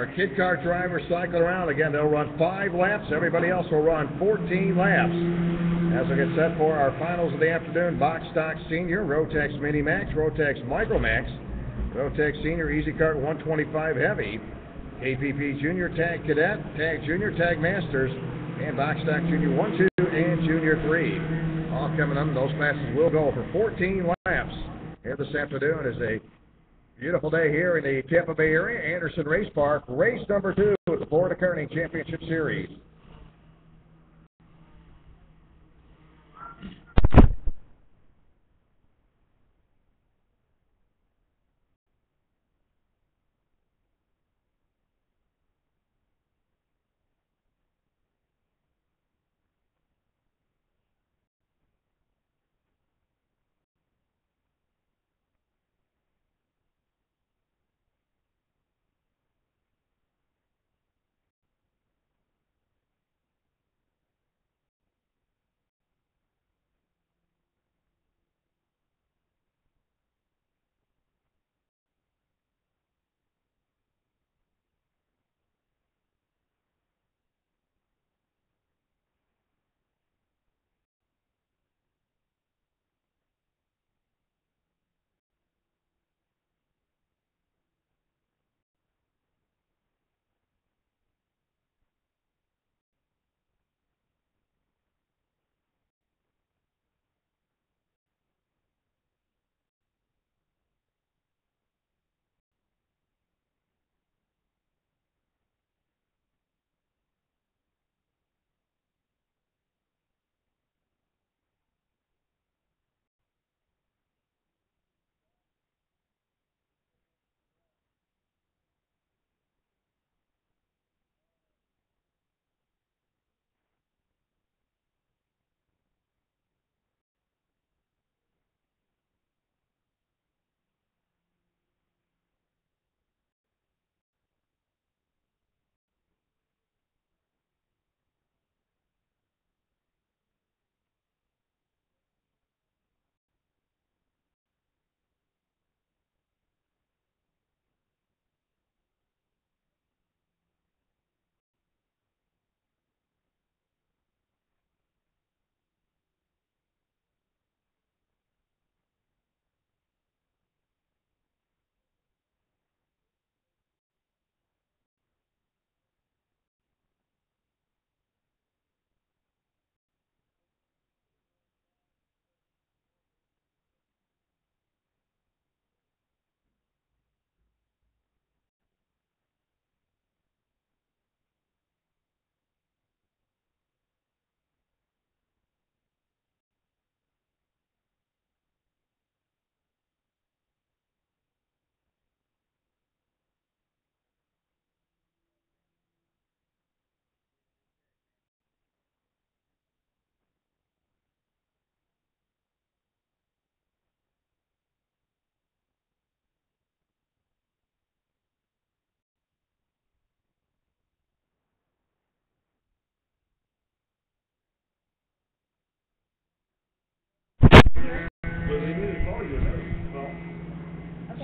our kid car drivers cycle around. Again, they'll run 5 laps. Everybody else will run 14 laps. As we get set for our finals of the afternoon, Box Stock Senior, Rotex Mini Max, Rotex Micro Max, Rotex Senior Easy Kart 125 Heavy, KPP Junior Tag Cadet, Tag Junior Tag Masters, and Box Stock Junior 1, 2, and Junior 3. All coming up. Those classes will go for 14 laps. Here this afternoon is a beautiful day here in the Tampa Bay area, Anderson Race Park, race number 2 of the Florida Karting Championship Series.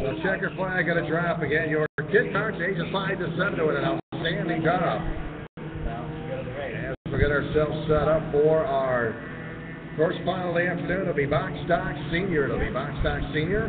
So checker flag going to drop again. Your kid carts, ages 5 to 7, doing an outstanding job. As we get ourselves set up for our first final of the afternoon, it'll be Box Stock Senior. It'll be Box Stock Senior.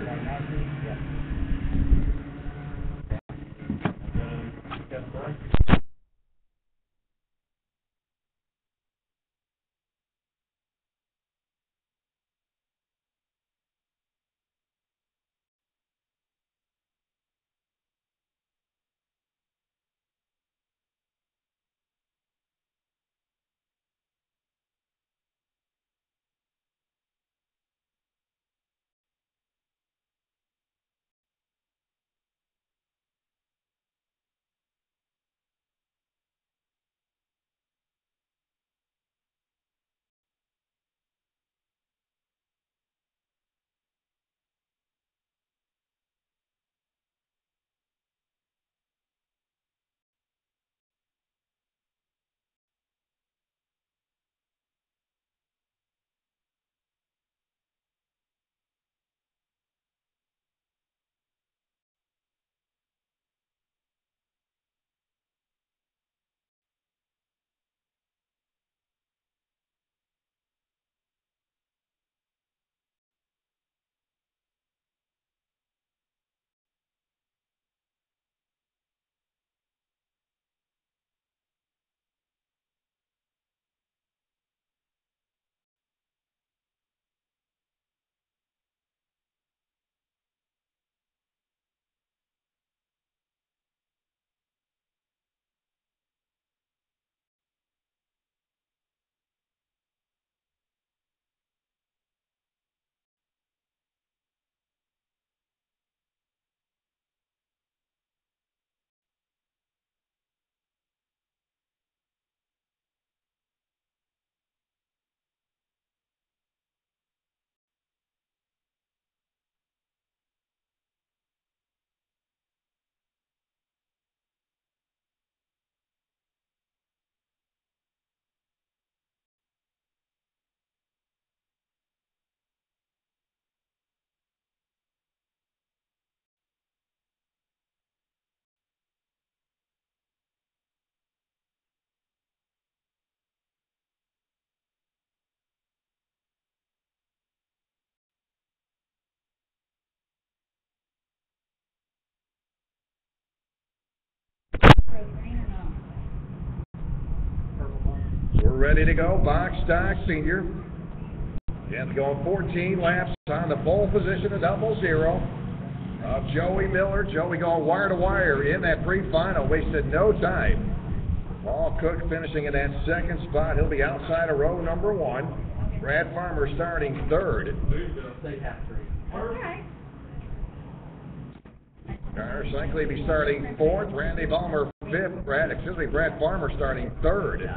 We're ready to go. Box stock senior. And going 14 laps on the pole position of 00 of Joey Miller. Joey going wire to wire in that pre-final. Wasted no time. Paul Cook finishing in that second spot. He'll be outside of row number 1. Brad Farmer starting third. Garner Slinkley be starting fourth. Randy Ballmer fifth. Brad Farmer starting third.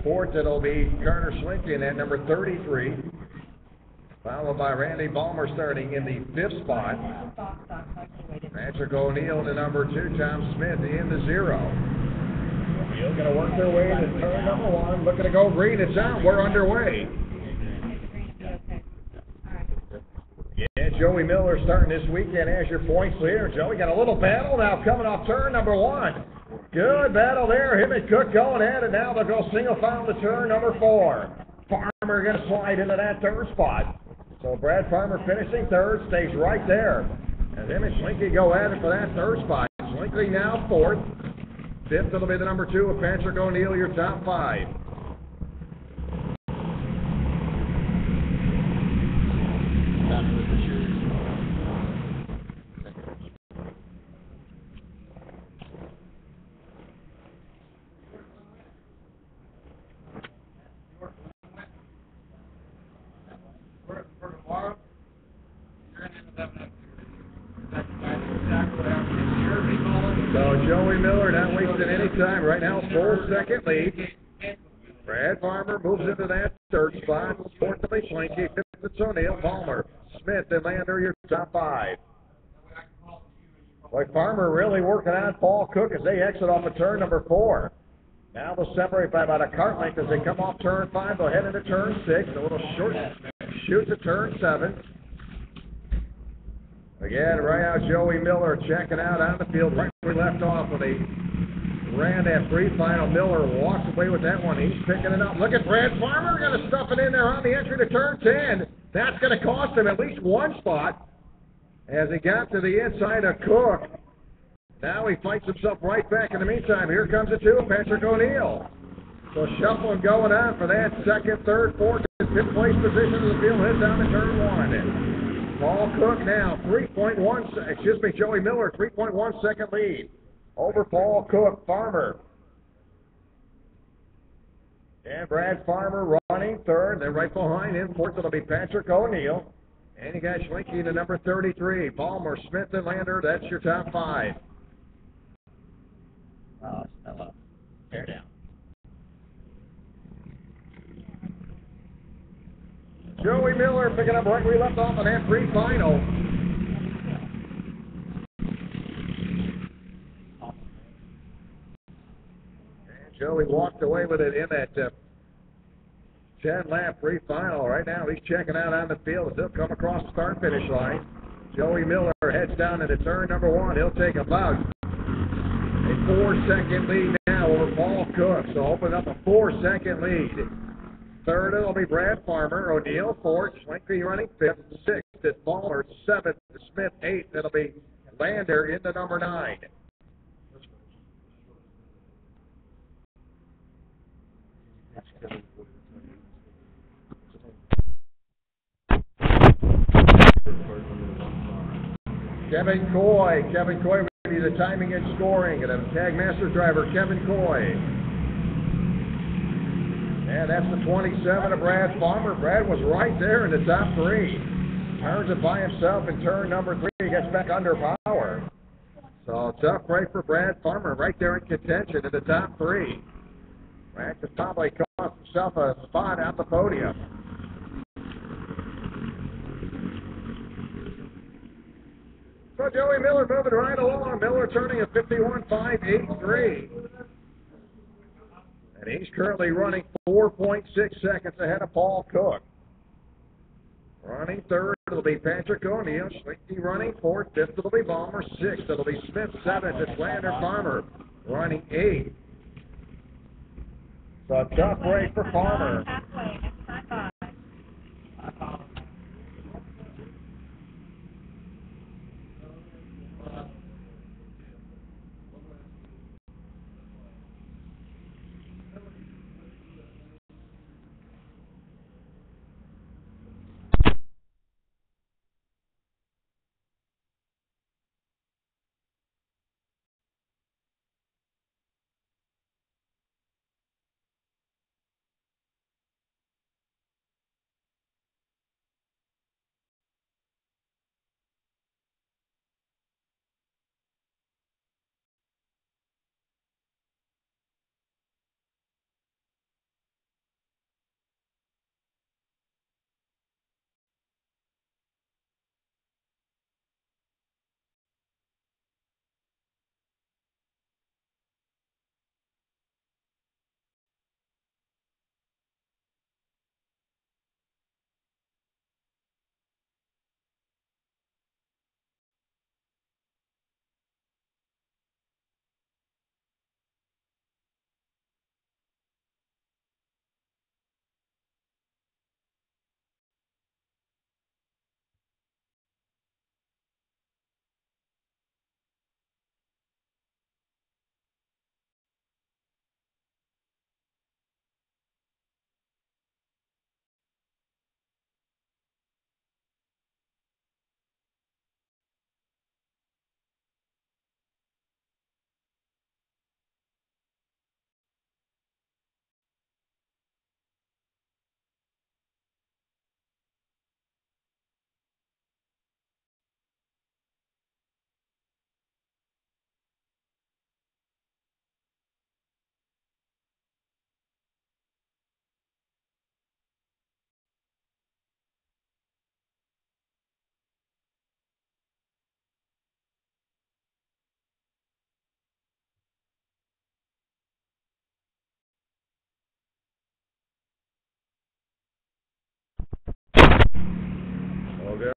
Fourth, it'll be Garner Slinkley in that number 33. Followed by Randy Ballmer starting in the fifth spot. Patrick O'Neill in the number 2. Tom Smith in the 0. O'Neill going to work their way to turn number 1. Looking to go green. It's out. We're underway. Yeah, Joey Miller starting this weekend as your points leader. Joey got a little battle now coming off turn number 1. Good battle there. Him and Cook going at it now. They'll go single file to turn number 4. Farmer going to slide into that third spot. So Brad Farmer finishing third, stays right there. And him and Slinky go at it for that third spot. Slinky now fourth. Fifth, it'll be the number 2 of Patrick O'Neill, your top 5. So Joey Miller not wasting any time. Right now, full second lead. Brad Farmer moves into that third spot. Fourth to be Slinky. Fifth it's O'Neill. Palmer, Smith, and Lander, your top 5. Boy, Farmer really working on Paul Cook as they exit off of turn number 4. Now they'll separate by about a cart length as they come off turn 5. They'll head into turn 6. A little short shoot to turn 7. Again, right out Joey Miller checking out on the field right where we left off when they ran that pre-final. Miller walks away with that one. He's picking it up. Look at Brad Farmer. Going to stuff it in there on the entry to turn 10. That's going to cost him at least one spot as he got to the inside of Cook. Now he fights himself right back. In the meantime, here comes the 2, Patrick O'Neill. So shuffling going on for that second, third, fourth, and fifth place position of the field. Head down to turn 1. Paul Cook now, Joey Miller, 3.1 second lead over Paul Cook. Farmer. And Brad Farmer running third. They're right behind him. Fourth, it'll be Patrick O'Neill. And you got Schlinky in the number 33. Ballmer, Smith, and Lander, that's your top 5. Tear down. Joey Miller picking up right where he left off on that pre-final. And Joey walked away with it in that 10-lap pre-final. Right now he's checking out on the field as he'll come across the start-finish line. Joey Miller heads down into turn number 1. He'll take about a 4-second lead now over Paul Cook. So open up a 4-second lead. Third, it'll be Brad Farmer. O'Neill, fourth. Schlinky running fifth. Sixth, it's Ballmer. Seventh, Smith. Eighth, it'll be Lander in the number 9. Kevin Coy with you the timing and scoring. And a Tag Masters driver, Kevin Coy. And that's the 27 of Brad Farmer. Brad was right there in the top 3. Turns it by himself in turn number 3. He gets back under power. So tough break for Brad Farmer right there in contention in the top 3. Brad could probably cost himself a spot at the podium. So Joey Miller moving right along. Miller turning a 51.583. And he's currently running 4.6 seconds ahead of Paul Cook. Running third, it'll be Patrick O'Neill. Schlinky running fourth. Fifth, it'll be Ballmer. Sixth, it'll be Smith. Seventh, it's Lander Farmer running 8th. So a tough break for Farmer.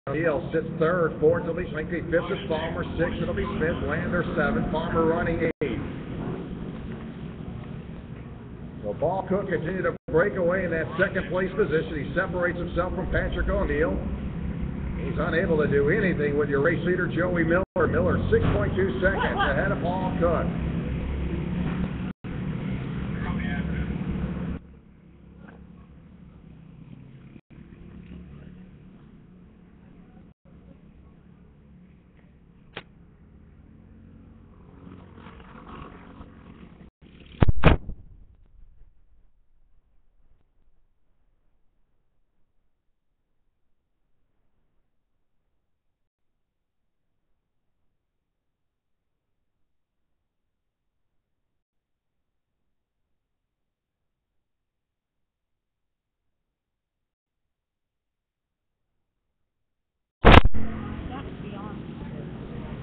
O'Neill sits third. Fourth, it'll be Schwenke. Fifth is Palmer. Sixth, it'll be Smith. Lander, 7. Palmer running 8. So Paul Cook continued to break away in that second place position. He separates himself from Patrick O'Neill. He's unable to do anything with your race leader, Joey Miller. Miller, 6.2 seconds ahead of Paul Cook.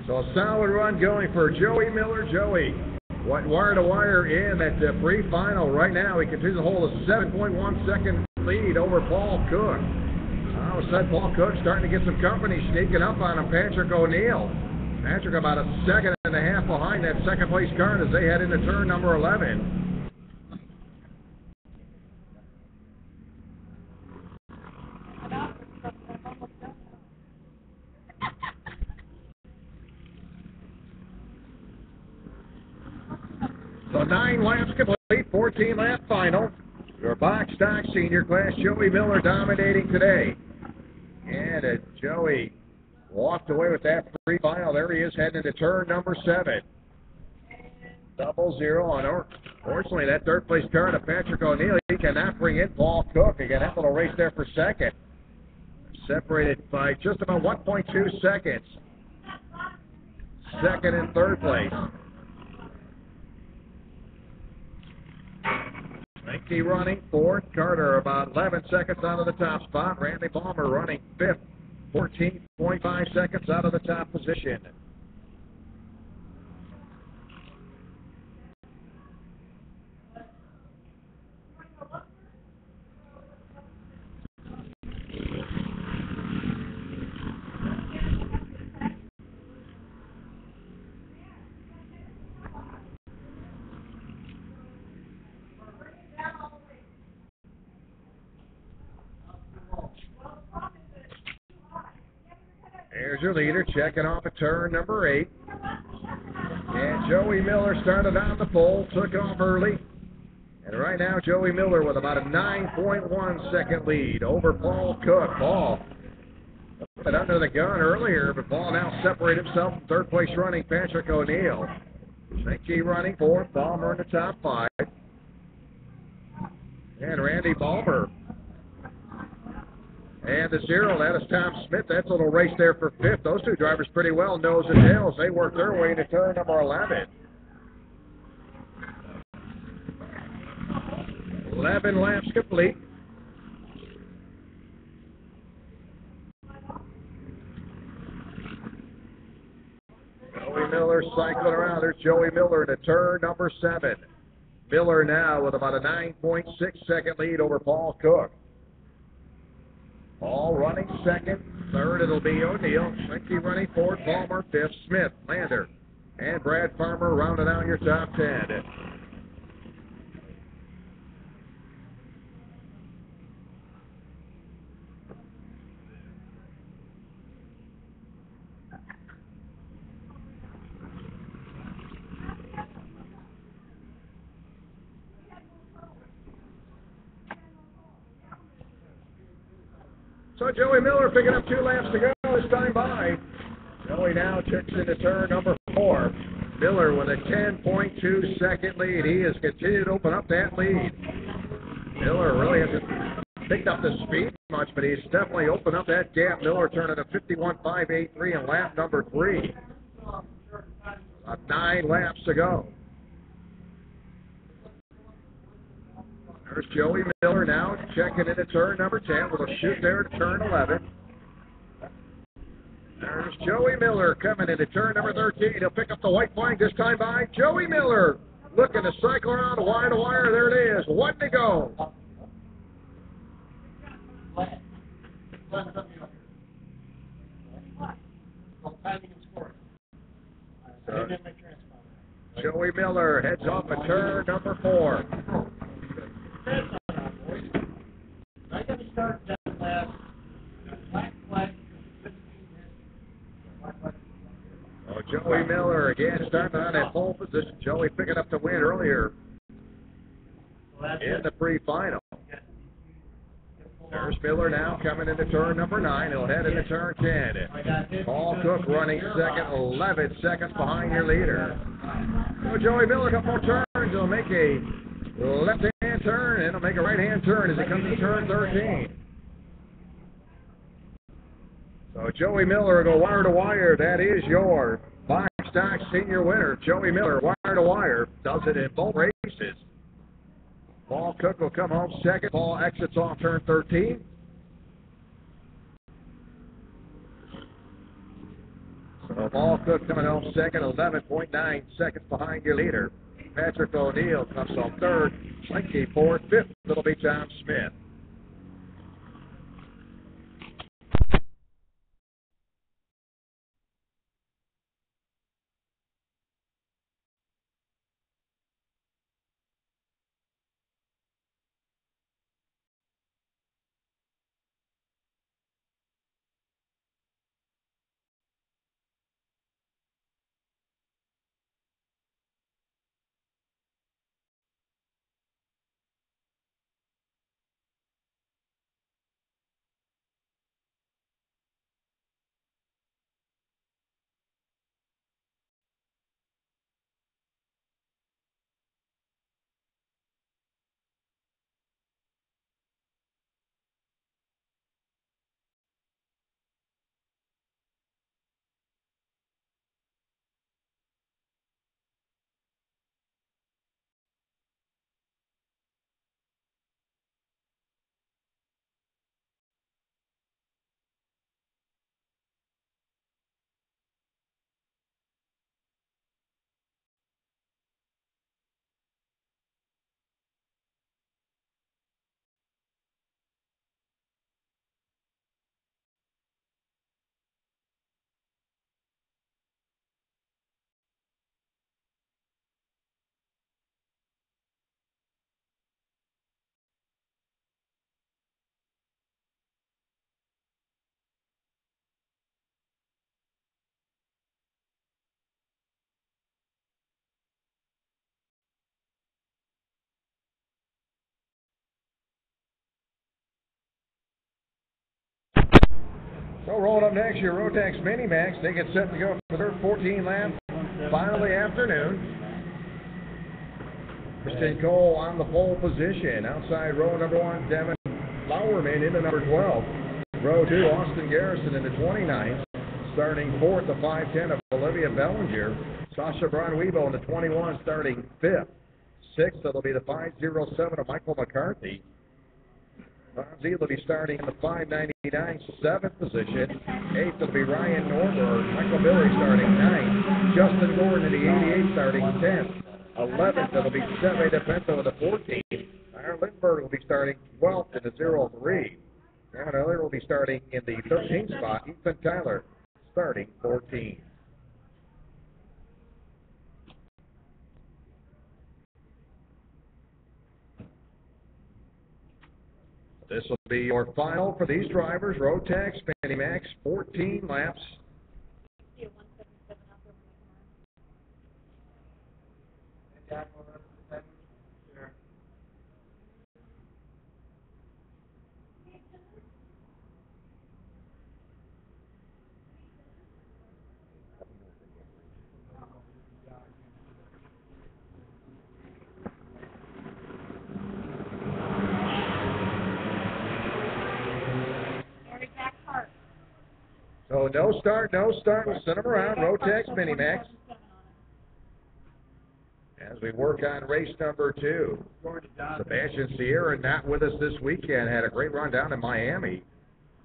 So a solid run going for Joey Miller. Joey, wire to wire in at the pre-final right now. He continues to hold a 7.1 second lead over Paul Cook. All of a sudden, Paul Cook starting to get some company sneaking up on him. Patrick O'Neill. Patrick about a second and a half behind that second place car as they head into turn number 11. So 9 laps complete, 14-lap final. Your box stock senior class, Joey Miller dominating today. And Joey walked away with that pre-final. There he is heading into turn number 7. 0-0 unfortunately, that third place car to Patrick O'Neill. He cannot bring in Paul Cook. Again, that little race there for second. Separated by just about 1.2 seconds. Second and third place. Schwenke running fourth. Carter about 11 seconds out of the top spot. Randy Palmer running fifth. 14.5 seconds out of the top position. There's your leader checking off at turn number 8. And Joey Miller started on the pole, took off early. And right now, Joey Miller with about a 9.1 second lead over Paul Cook. Paul a bit under the gun earlier, but Paul now separated himself from third place running Patrick O'Neill. Schwenke running fourth, Palmer in the top 5. And Randy Palmer. And the 0, that is Tom Smith. That's a little race there for fifth. Those two drivers pretty well nose and tails. They work their way into turn number 11. 11 laps complete. Joey Miller cycling around. There's Joey Miller into turn number 7. Miller now with about a 9.6 second lead over Paul Cook. Paul running second. Third, it'll be O'Neill. Schwenke running fourth. Palmer fifth. Smith, Lander, and Brad Farmer rounding out your top 10. So Joey Miller picking up 2 laps to go this time by. Joey now checks into turn number 4. Miller with a 10.2 second lead. He has continued to open up that lead. Miller really hasn't picked up the speed much, but he's definitely opened up that gap. Miller turning to 51.583 in lap number 3. About 9 laps to go. There's Joey Miller now checking into turn number 10 with a shoot there to turn 11. There's Joey Miller coming into turn number 13. He'll pick up the white flag this time by Joey Miller. Looking to cycle around wire to wire. There it is. 1 to go. Joey Miller heads off at turn number 4. I got to start that last black flag. Oh, Joey Miller again starting on that pole position. Joey picking up the win earlier in the pre-final. There's Miller now coming into turn number 9. He'll head into turn 10. Paul Cook running second, 11 seconds behind your leader. So Joey Miller, a couple more turns. He'll make a left-hand turn, and he'll make a right-hand turn as he comes to turn 13. So Joey Miller will go wire to wire. That is your five-stock senior winner. Joey Miller, wire to wire, does it in both races. Paul Cook will come home second. Paul exits off turn 13. So Paul Cook coming home second, 11.9 seconds behind your leader. Patrick O'Neill comes home third. Linky fourth. Fifth, it'll be Tom Smith. So rolling up next, your Rotax Mini-Max. They get set to go for their 14-lap final of the afternoon. Kristen Cole on the pole position. Outside row number 1, Devin Flowerman into number 12. Row 2, Austin Garrison in the 29th. Starting 4th, the 5'10" of Olivia Bellinger. Sasha Braun-Weibo in the 21, starting 5th. 6th, it'll be the 5'07" of Michael McCarthy. Fonzie will be starting in the 5'99", 7th position. 8th will be Ryan Norberg. Michael Billy starting 9th. Justin Gordon in the 88 starting 10th. 11th, it'll be Seve DePinto in the 14th. Aaron Lindbergh will be starting 12th in the 03. Aaron Eller will be starting in the 13th spot. Ethan Tyler starting 14th. This will be your final for these drivers. Rotax Mini-Max, 14 laps. So no start. We'll send them around. Rotax Mini-Max. As we work on race number 2. Sebastian Sierra not with us this weekend. Had a great run down in Miami.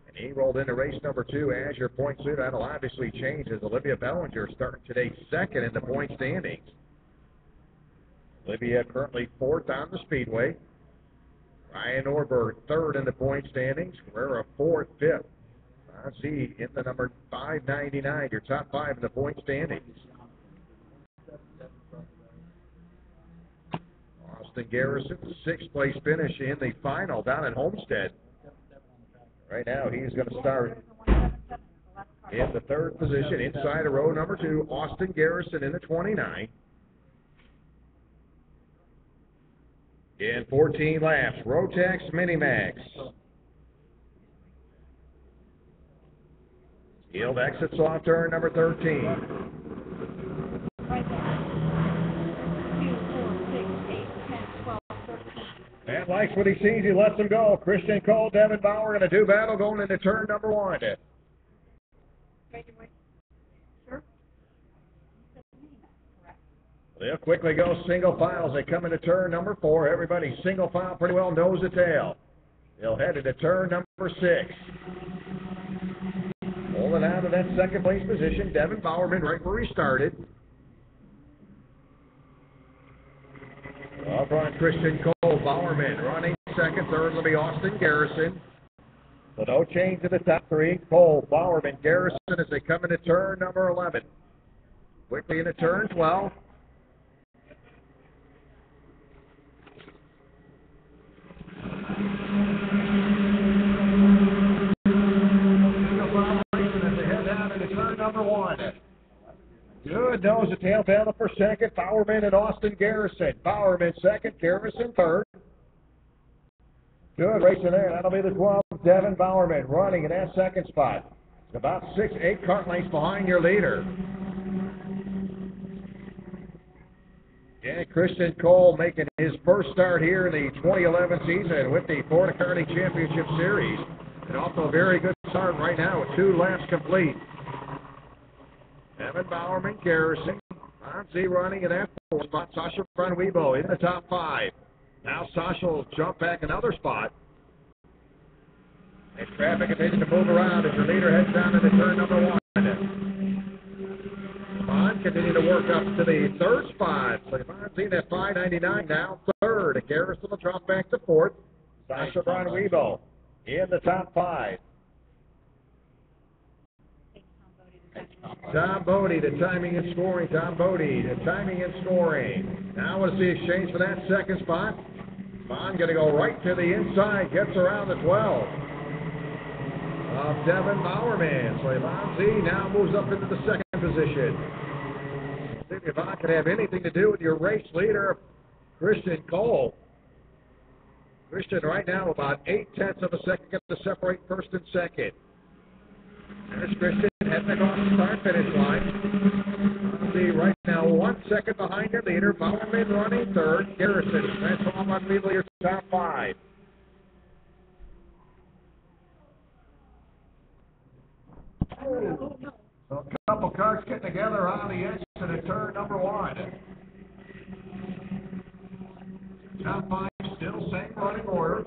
And he rolled into race number 2 as your point leader. That'll obviously change as Olivia Bellinger starting today second in the point standings. Olivia currently 4th on the speedway. Ryan Norberg 3rd in the point standings. Guerrera 4th, 5th. See in the number 599, your top 5 in the point standings. Austin Garrison, 6th place finish in the final down at Homestead. Right now, he's going to start in the 3rd position, inside of row number 2, Austin Garrison in the 29. In 14 laps, Rotex Minimax. Field exits off turn number 13. And likes what he sees, he lets him go. Christian Cole, Devin Bauer going to do battle going into turn number 1. They'll quickly go single file as they come into turn number 4. Everybody single file pretty well nose to tail. They'll head into turn number 6. Holding out to that 2nd place position, Devin Bowerman right where he started. Up front, Christian Cole, Bowerman running 2nd, 3rd will be Austin Garrison. So no change in the top 3. Cole, Bowerman, Garrison as they come into turn number 11. Quickly into turn 12. Number 1. Good nose to tail battle for 2nd. Bowerman and Austin Garrison. Bowerman 2nd, Garrison 3rd. Good racing there. That'll be the 12. Devin Bowerman running in that 2nd spot. It's about 6-8 cart lengths behind your leader. And Christian Cole making his first start here in the 2011 season with the Florida Karting Championship Series. And off to a very good start right now with 2 laps complete. Devin Bowerman, Garrison. Fonzie running in that 4th spot. Sasha Franwibo in the top 5. Now Sasha will jump back another spot. And traffic continues to move around as your leader heads down into turn number 1. Vaughn continuing to work up to the 3rd spot. So Fonzie at 599 now 3rd. And Garrison will drop back to 4th. Sasha Franwibo in the top 5. Tom Bodie, the timing and scoring. Tom Bodie, the timing and scoring. Now we'll see exchange for that 2nd spot. Vaughn going to go right to the inside, gets around the 12 of Devin Bowerman. So Fonzie now moves up into the 2nd position. See if Vaughn can have anything to do with your race leader, Christian Cole. Christian right now about 0.8 of a second to separate 1st and 2nd. There's Christian heading across the start-finish line. See right now 1 second behind your leader. Bowerman running 3rd. Garrison, Francois Montpeople, your top 5. So a couple cars getting together on the exit of turn number 1. Top 5 still same running order.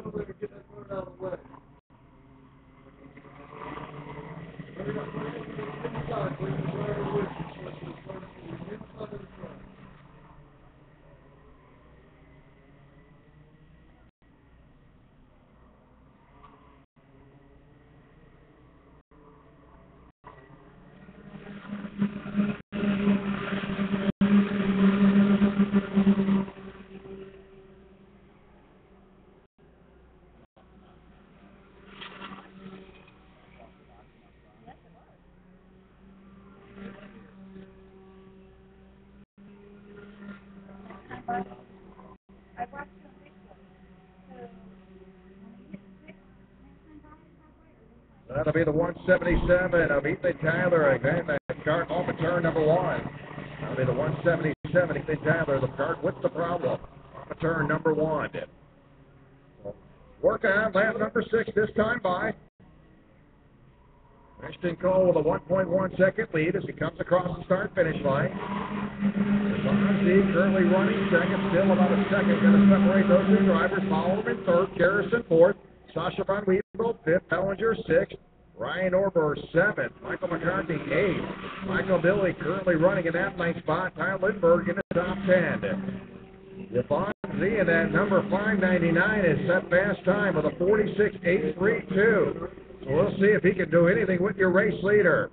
That'll be the 177 of Ethan Tyler. Again, the cart off of turn number 1. That'll be the 177, Ethan Tyler, the cart with the problem. Off of turn number 1. Working on lap number 6 this time by. Christian Cole with a 1.1 second lead as he comes across the start-finish line. Fonzie currently running 2nd, still about a second. Going to separate those 2 drivers. Bowerman 3rd, Garrison 4th, Sasha Von Weevil 5th, Bellinger 6th, Ryan Orber 7th, Michael McCarthy 8th, Michael Billy currently running in that 9th spot, Kyle Lindbergh in the top 10. Fonzie in that number 599 is set fast time with a 46.832. So we'll see if he can do anything with your race leader.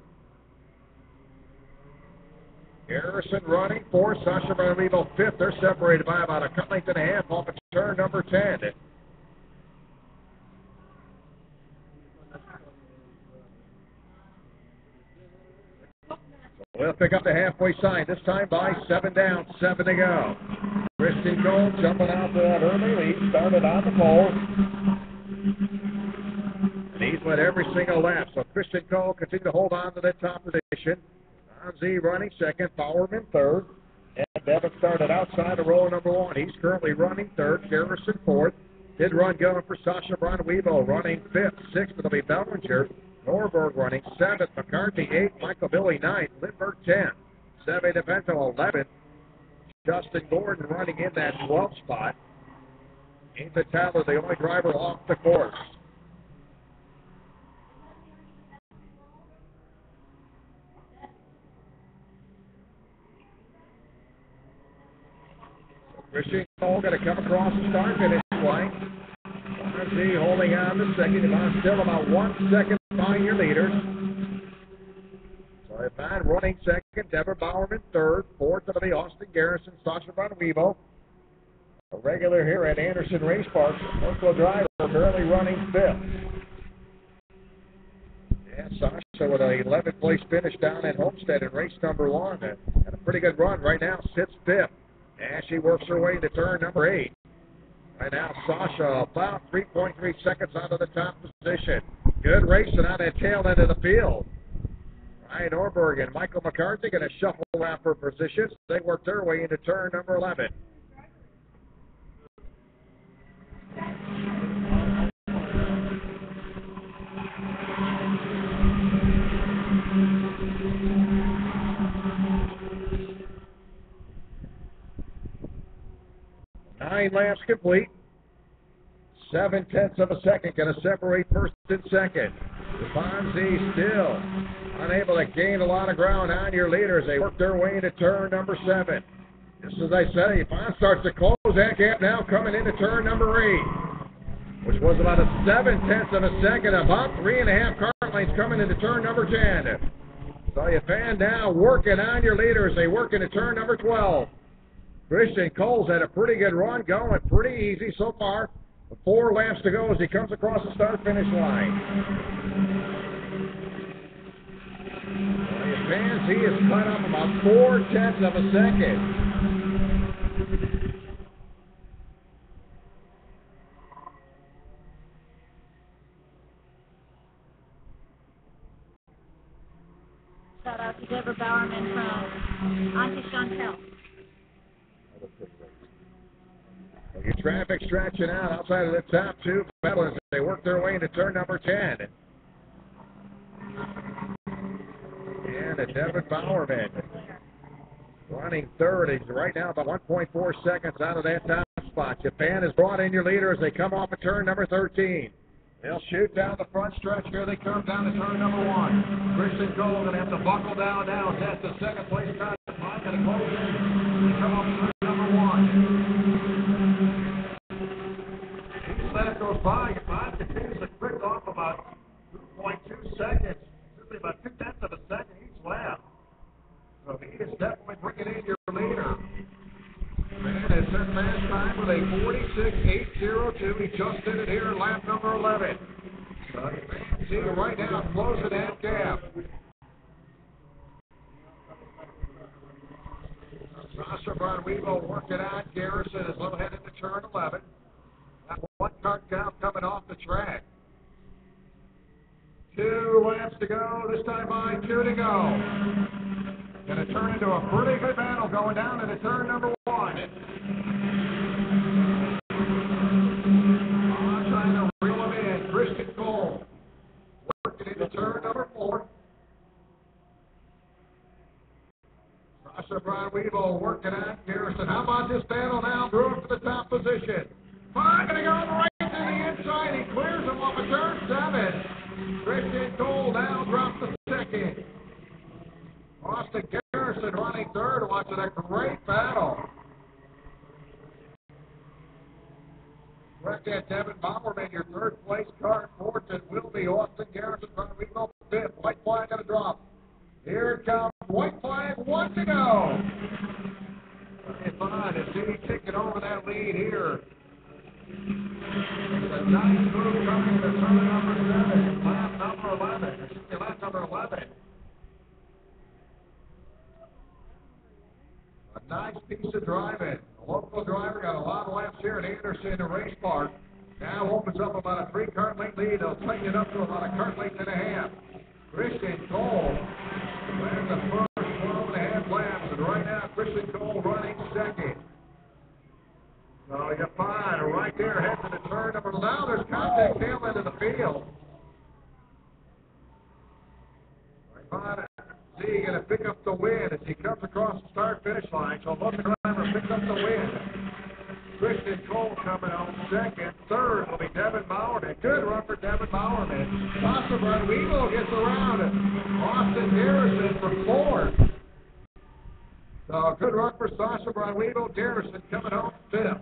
Garrison running fourth. Sasha Barlevo fifth. They're separated by about a cut length and a half off of turn number 10. We'll pick up the halfway sign, this time by 7 down, 7 to go. Christian Cole jumping out to that early lead, started on the pole. And he's went every single lap, so Christian Cole continues to hold on to that top position. Z running second, Bowerman third. And Devin started outside of row number 1. He's currently running third, Garrison fourth. Did run going for Sasha Braun-Wevo, running fifth. Sixth, it'll be Bellinger. Norberg running 7th, McCarthy 8th, Michael Billy 9th, Lindbergh 10th, Seve DeVento 11th, Justin Gordon running in that 12th spot. Ethan Tyler, the only driver off the course. So Christian Cole going to come across the start finish line. Z holding on to second. Yvonne still about 1 second behind your leaders. So Yvonne running second. Deborah Bowerman third. Fourth it'll be Austin Garrison, Sasha Braun-Wevo. A regular here at Anderson Race Park. Local driver currently running fifth. And Sasha with an 11th place finish down at Homestead in race number 1. And a pretty good run right now. Sits fifth. And she works her way to turn number 8. Right now, Sasha about 3.3 seconds out of the top position. Good racing on that tail end of the field. Ryan Norberg and Michael McCarthy going to shuffle out for positions. They work their way into turn number 11. Nine laps complete. 7/10 of a second going to separate first and second. Fonzie still unable to gain a lot of ground on your leaders. They work their way into turn number 7. Just as I said, Yvonne starts to close that gap now coming into turn number 8, which was about a 7/10 of a second, about 3.5 car lengths coming into turn number 10. So Yvonne now working on your leaders. They work into turn number 12. Christian Cole's had a pretty good run, going pretty easy so far. 4 laps to go as he comes across the start-finish line. He is cut up about 4/10 of a second. Shout out to Deborah Bowerman from Auntie Chantel. Your traffic stretching out outside of the top 2 pedals as they work their way into turn number 10. And Devin Bowerman running third. He's right now about 1.4 seconds out of that top spot. Japan has brought in your leader as they come off of turn number 13. They'll shoot down the front stretch here. They come down to turn number 1. Christian Cole going to have to buckle down now. That's the second place time. I'm going to close in. They come off turn number 1. Let it goes by. Yvonne continues to quick off about 2.2 seconds. Simply about 2/10 of a second each lap. So he is definitely bringing in your leader. Man, it's their fast time with a 46.802. He just did it here in lap number 11. So you see right now closing that gap. Sasha Braun-Wevo working on. Garrison is a little headed to turn 11. That 1 car count coming off the track. 2 laps to go. This time by 2 to go. Going to turn into a pretty good battle going down into turn number 1. Trying to reel him in. Christian Cole working into turn number 4. Sasha Braun-Wevo working on Garrison. How about this battle now? Through to the top position. Going to go right to the inside. He clears him off of turn 7. Christian Cole now drops the second. Austin Garrison running third. Watching a great battle. Right there, Devin Bowerman, your third place car. Fourth, it will be Austin Garrison. We go fifth. White flag going to drop. Here it comes. White flag 1 to go. 25 as City taking over that lead here. It's a nice move coming to turn number 7, lap number 11. Excuse me, lap number 11. A nice piece of driving. The local driver got a lot of laps here at Anderson Race Park. Now opens up about a 3-car length lead. They'll tighten it up to about a car length and a half. Christian Cole ran the first 12 and a half laps, and right now Christian Cole running second. So you find right there heading to the turn number. Now there's contact tail end of the field. Z going to pick up the win as he comes across the start-finish line. So local driver picks up the win. Christian Cole coming on second. Third will be Devin Bowerman. Good run for Devin Bowerman. Sasha Brunweevil gets around it. Austin Garrison for fourth. So good run for Sasha Brunweevil. Garrison coming home fifth.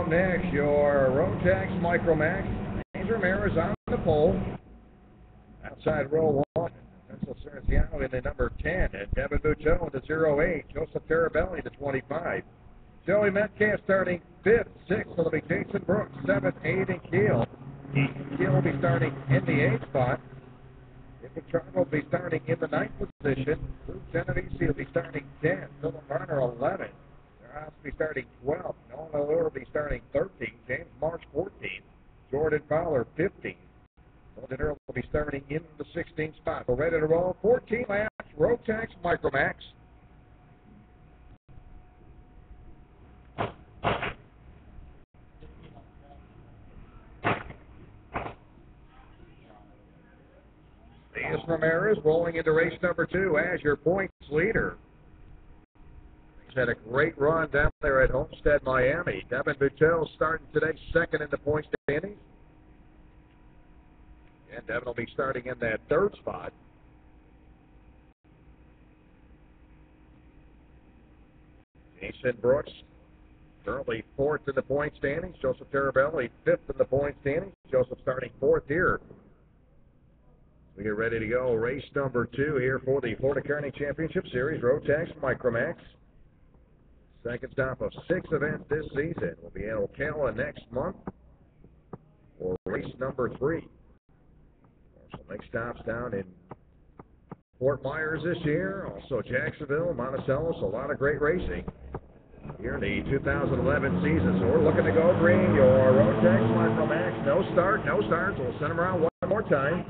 up next, your Rotax Micromax. James Ramirez on the pole. Outside row 1, Pencil Cerciano in the number 10, and Devin Buteau in the 08. Joseph Tarabelli the 25. Joey Metcalf starting 5th, 6th will be Jason Brooks, 7th, 8th, and Keel. Keel will be starting in the 8th spot. Chicago will be starting in the 9th position. Luke Genovese will be starting 10th. Philip Varner 11th. House will be starting 12th. Nolan Allure will be starting 13th. James Marsh 14th. Jordan Fowler 15th. Golden Earl will be starting in the 16th spot. We're ready to roll. 14 laps. Rotax Micromax. Diaz Ramirez rolling into race number 2 as your points leader. He's had a great run down there at Homestead, Miami. Devin Buteau starting today 2nd in the points standings. And Devin will be starting in that 3rd spot. Jason Brooks currently 4th in the point standings. Joseph Tarabelli 5th in the point standings. Joseph starting 4th here. We get ready to go. Race number 2 here for the Florida Karting Championship Series, Rotax Micromax. Second stop of 6 events this season. We'll be in Ocala next month for race number 3. So make stops down in Fort Myers this year, also Jacksonville, Monticello, so a lot of great racing here in the 2011 season. So we're looking to go green. Your Rotax Micromax, no starts. So we'll send them around one more time.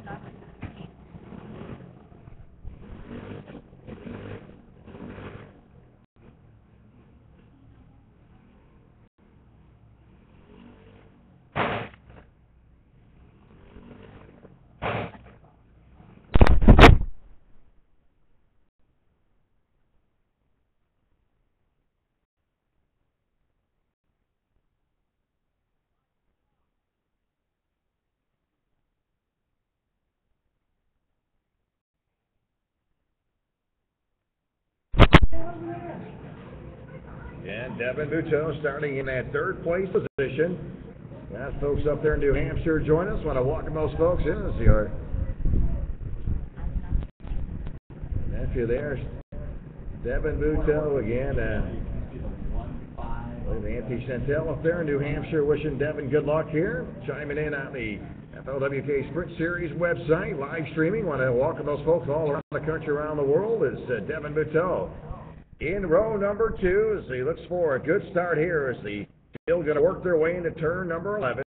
And Devin Buteau starting in that 3rd place position. Got folks up there in New Hampshire join us. Want to welcome those folks in as your nephew there. Devin Buteau again. Anthony Chantel up there in New Hampshire wishing Devin good luck here. Chiming in on the FLWK Sprint Series website, live streaming. Want to welcome those folks all around the country, around the world. Is Devin Buteau in row number 2 as he looks for a good start here as the field going to work their way into turn number 11.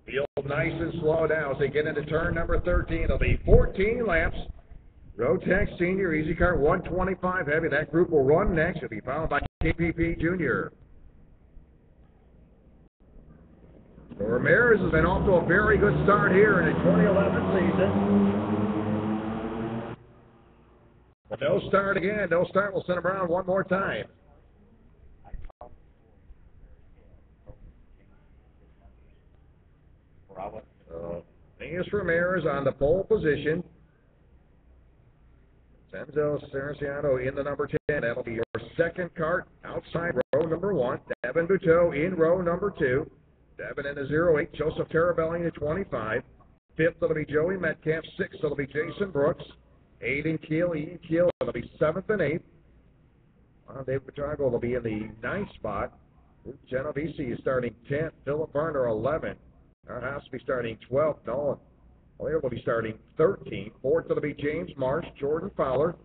Field nice and slow now as they get into turn number 13. It'll be 14 laps. Rotax Senior, Easy Car 125 heavy. That group will run next. It'll be followed by KPP Junior. Ramirez has been off to a very good start here in the 2011 season. But no start again. No start. We'll send him around one more time. Diaz Ramirez on the pole position. Senzo Cerciano in the number 10. That'll be your 2nd cart outside row number 1. Devin Buteau in row number 2. Devin in the 08. Joseph Tarabelli in the 25. 5th, it'll be Joey Metcalf. 6th, it'll be Jason Brooks. 8 in Keel. Ian Keel, it'll be 7th and 8th. David Petrago will be in the 9th spot. Luke Genovese is starting 10th. Philip Varner 11th. Our house will be starting 12th. Nolan Allure will be starting 13th. 4th, it'll be James Marsh, Jordan Fowler,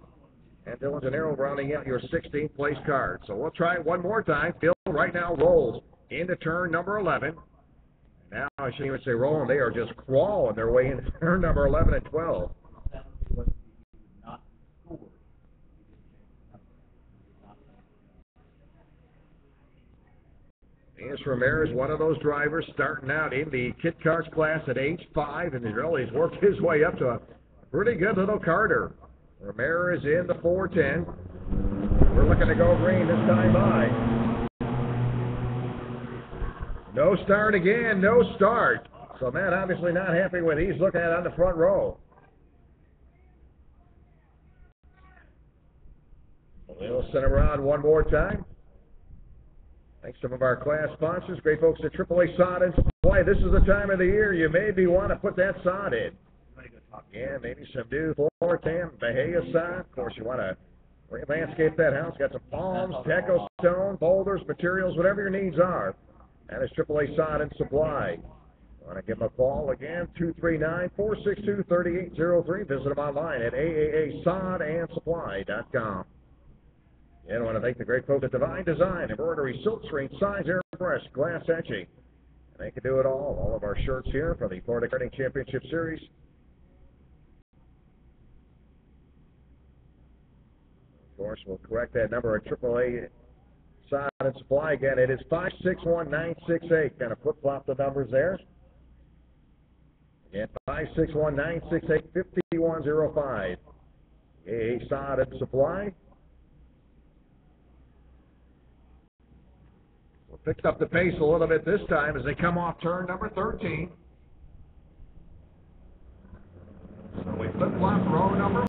and Dylan Gennaro rounding out your 16th place card. So we'll try it one more time. Phil right now rolls into turn number 11. Now I shouldn't even say rolling. They are just crawling their way into turn number 11 and 12. Diaz Ramirez, one of those drivers starting out in the Kit Cars class at age 5, and he's worked his way up to a pretty good little carter. Ramirez in the 410. We're looking to go green this time by. No start again, no start. So Matt obviously not happy with what he's looking at on the front row. We'll send them around one more time. Thanks to some of our class sponsors, great folks at AAA Sod and Supply. This is the time of the year you maybe want to put that sod in. Yeah, maybe some new floor tan, Bahia sod. Of course, you want to landscape that house. Got some palms, techo stone, boulders, materials, whatever your needs are. That is AAA Sod and Supply. Want to give them a call again, 239-462-3803. Visit them online at aaaSodandSupply.com. And I want to thank the great folks at Divine Design, embroidery, silk screen, signs, airbrush, glass etching. And they can do it all. All of our shirts here for the Florida Karting Championship Series. Of course, we'll correct that number at AAA Sod and Supply. Again, it is 561-968. Kind of flip-flop the numbers there. Again, 561-968-5105. AA Sod and Supply. We'll pick up the pace a little bit this time as they come off turn number 13. So we flip-flop row number